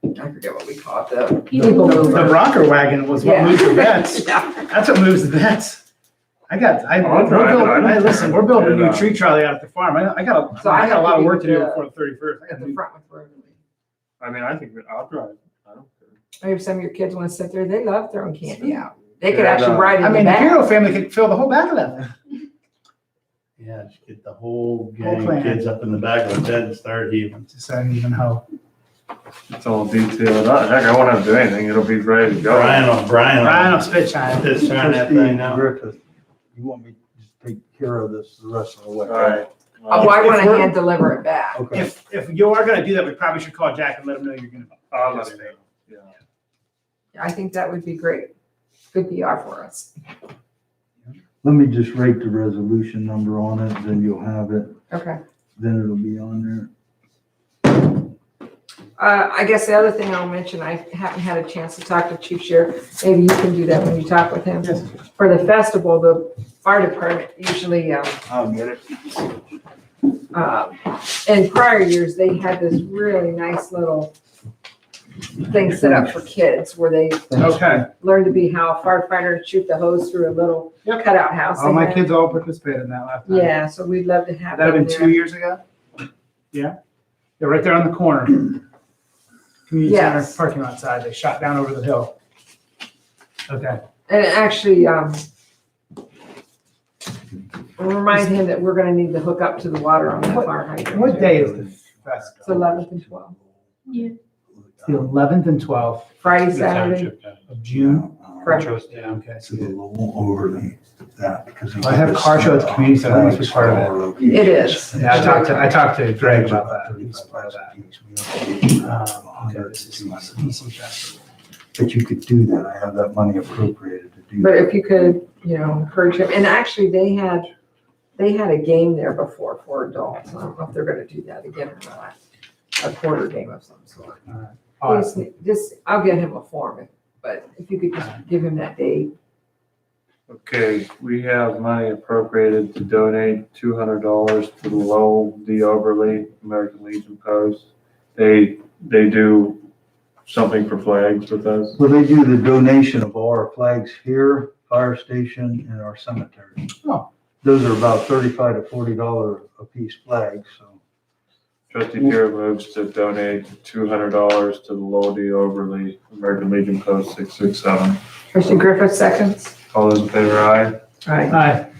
I forget what we call it, the People people The mover. rocker wagon was what Yeah. moves the vets. Yeah. That's what moves the vets. I'll drive it. I don't listen, we're building a new care. tree trolley out at the farm. I got So I a have lot to of be work to do the- before the 31st. I At got the front with Rosie. I mean, I think I'll drive. I don't care. Maybe some of your kids want to sit there, they love throwing candy out. They could Yeah, actually no. ride I in the mean, the back. Hero family could fill the whole back of that. Yeah, just get the whole Whole gang clan. of kids up in the back of the tent and start heaving. Just I don't even know. It's all detailed. Heck, I won't have to do anything. It'll be ready to go. Brian Ryan will spit shine. Just trying that Trustee thing out. Griffith, you want me to just take care of this the rest of the way? All right. Oh, I If want to we're- hand deliver it back. Okay. If you are gonna do that, we probably should call Jack and let him know you're gonna. I'll let him know. Yeah. I think that would be great. Good PR for us. Let me just write the resolution number on it, then you'll have it, Okay. then it'll be on there. I guess the other thing I'll mention, I haven't had a chance to talk to Chief Sheriff. Maybe you can do that when you talk with him. Yes. For the festival, the fire department usually, I'll get it. in prior years, they had this really nice little thing set up for kids where they Okay. learn to be how firefighters shoot the hose through a little Yep. cutout house. All they my had. kids all participated in that last time. Yeah, so we'd love to have That'd have them been there. 2 years ago? Yeah? They're right there on the corner. Community center Yes. parking lot side. They shot down over the hill. Okay. And actually, remind him that we're gonna need to hook up to the water on that fire hydrant. What day is the festival? It's 11th and 12th. Yeah. The 11th and 12th Friday, Saturday. of June. Correct. Yeah, okay. It's a little over that because. I have a car show at the community center. That must be part of it. It is. Yeah, I talked to Greg about that. He's part of that. Okay, this is my DC festival. But you could do that. I have that money appropriated to do But that. if you could, encourage him, and actually they had a game there before for adults. I don't know if they're gonna do that again or not. A quarter game of some sort. Awesome. Just, I'll get him a form, but if you could just give him that date. Okay, we have money appropriated to donate $200 to the Lowell D. Oberly American Legion Post. They do something for flags with us. Well, they do the donation of all our flags here, fire station, and our cemetery. Oh. Those are about $35 to $40 a piece flags, so. Trustee Pierre moves to donate $200 to the Lowell D. Oberly American Legion Post 667. Trustee Griffith seconds. All those in favor, aye? Aye. Hi.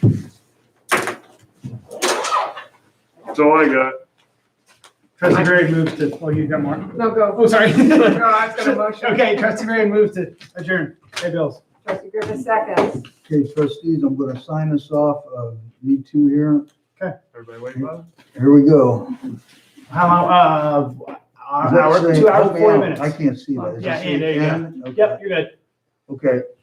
That's all I got. Trustee Berry moved to, oh, you got more? No, go. Oh, sorry. No, I was gonna motion. Okay, Trustee Berry moved to adjourn. Pay bills. Trustee Griffith seconds. Okay, trustees, I'm gonna sign this off. Need to here. Everybody waiting on Here we go. How long, Does that hour, say- 2 hours, help me 40 out. minutes. I can't see that. Does it Yeah, say Ian, there you go. 10? Okay. Yep, you're good. Okay,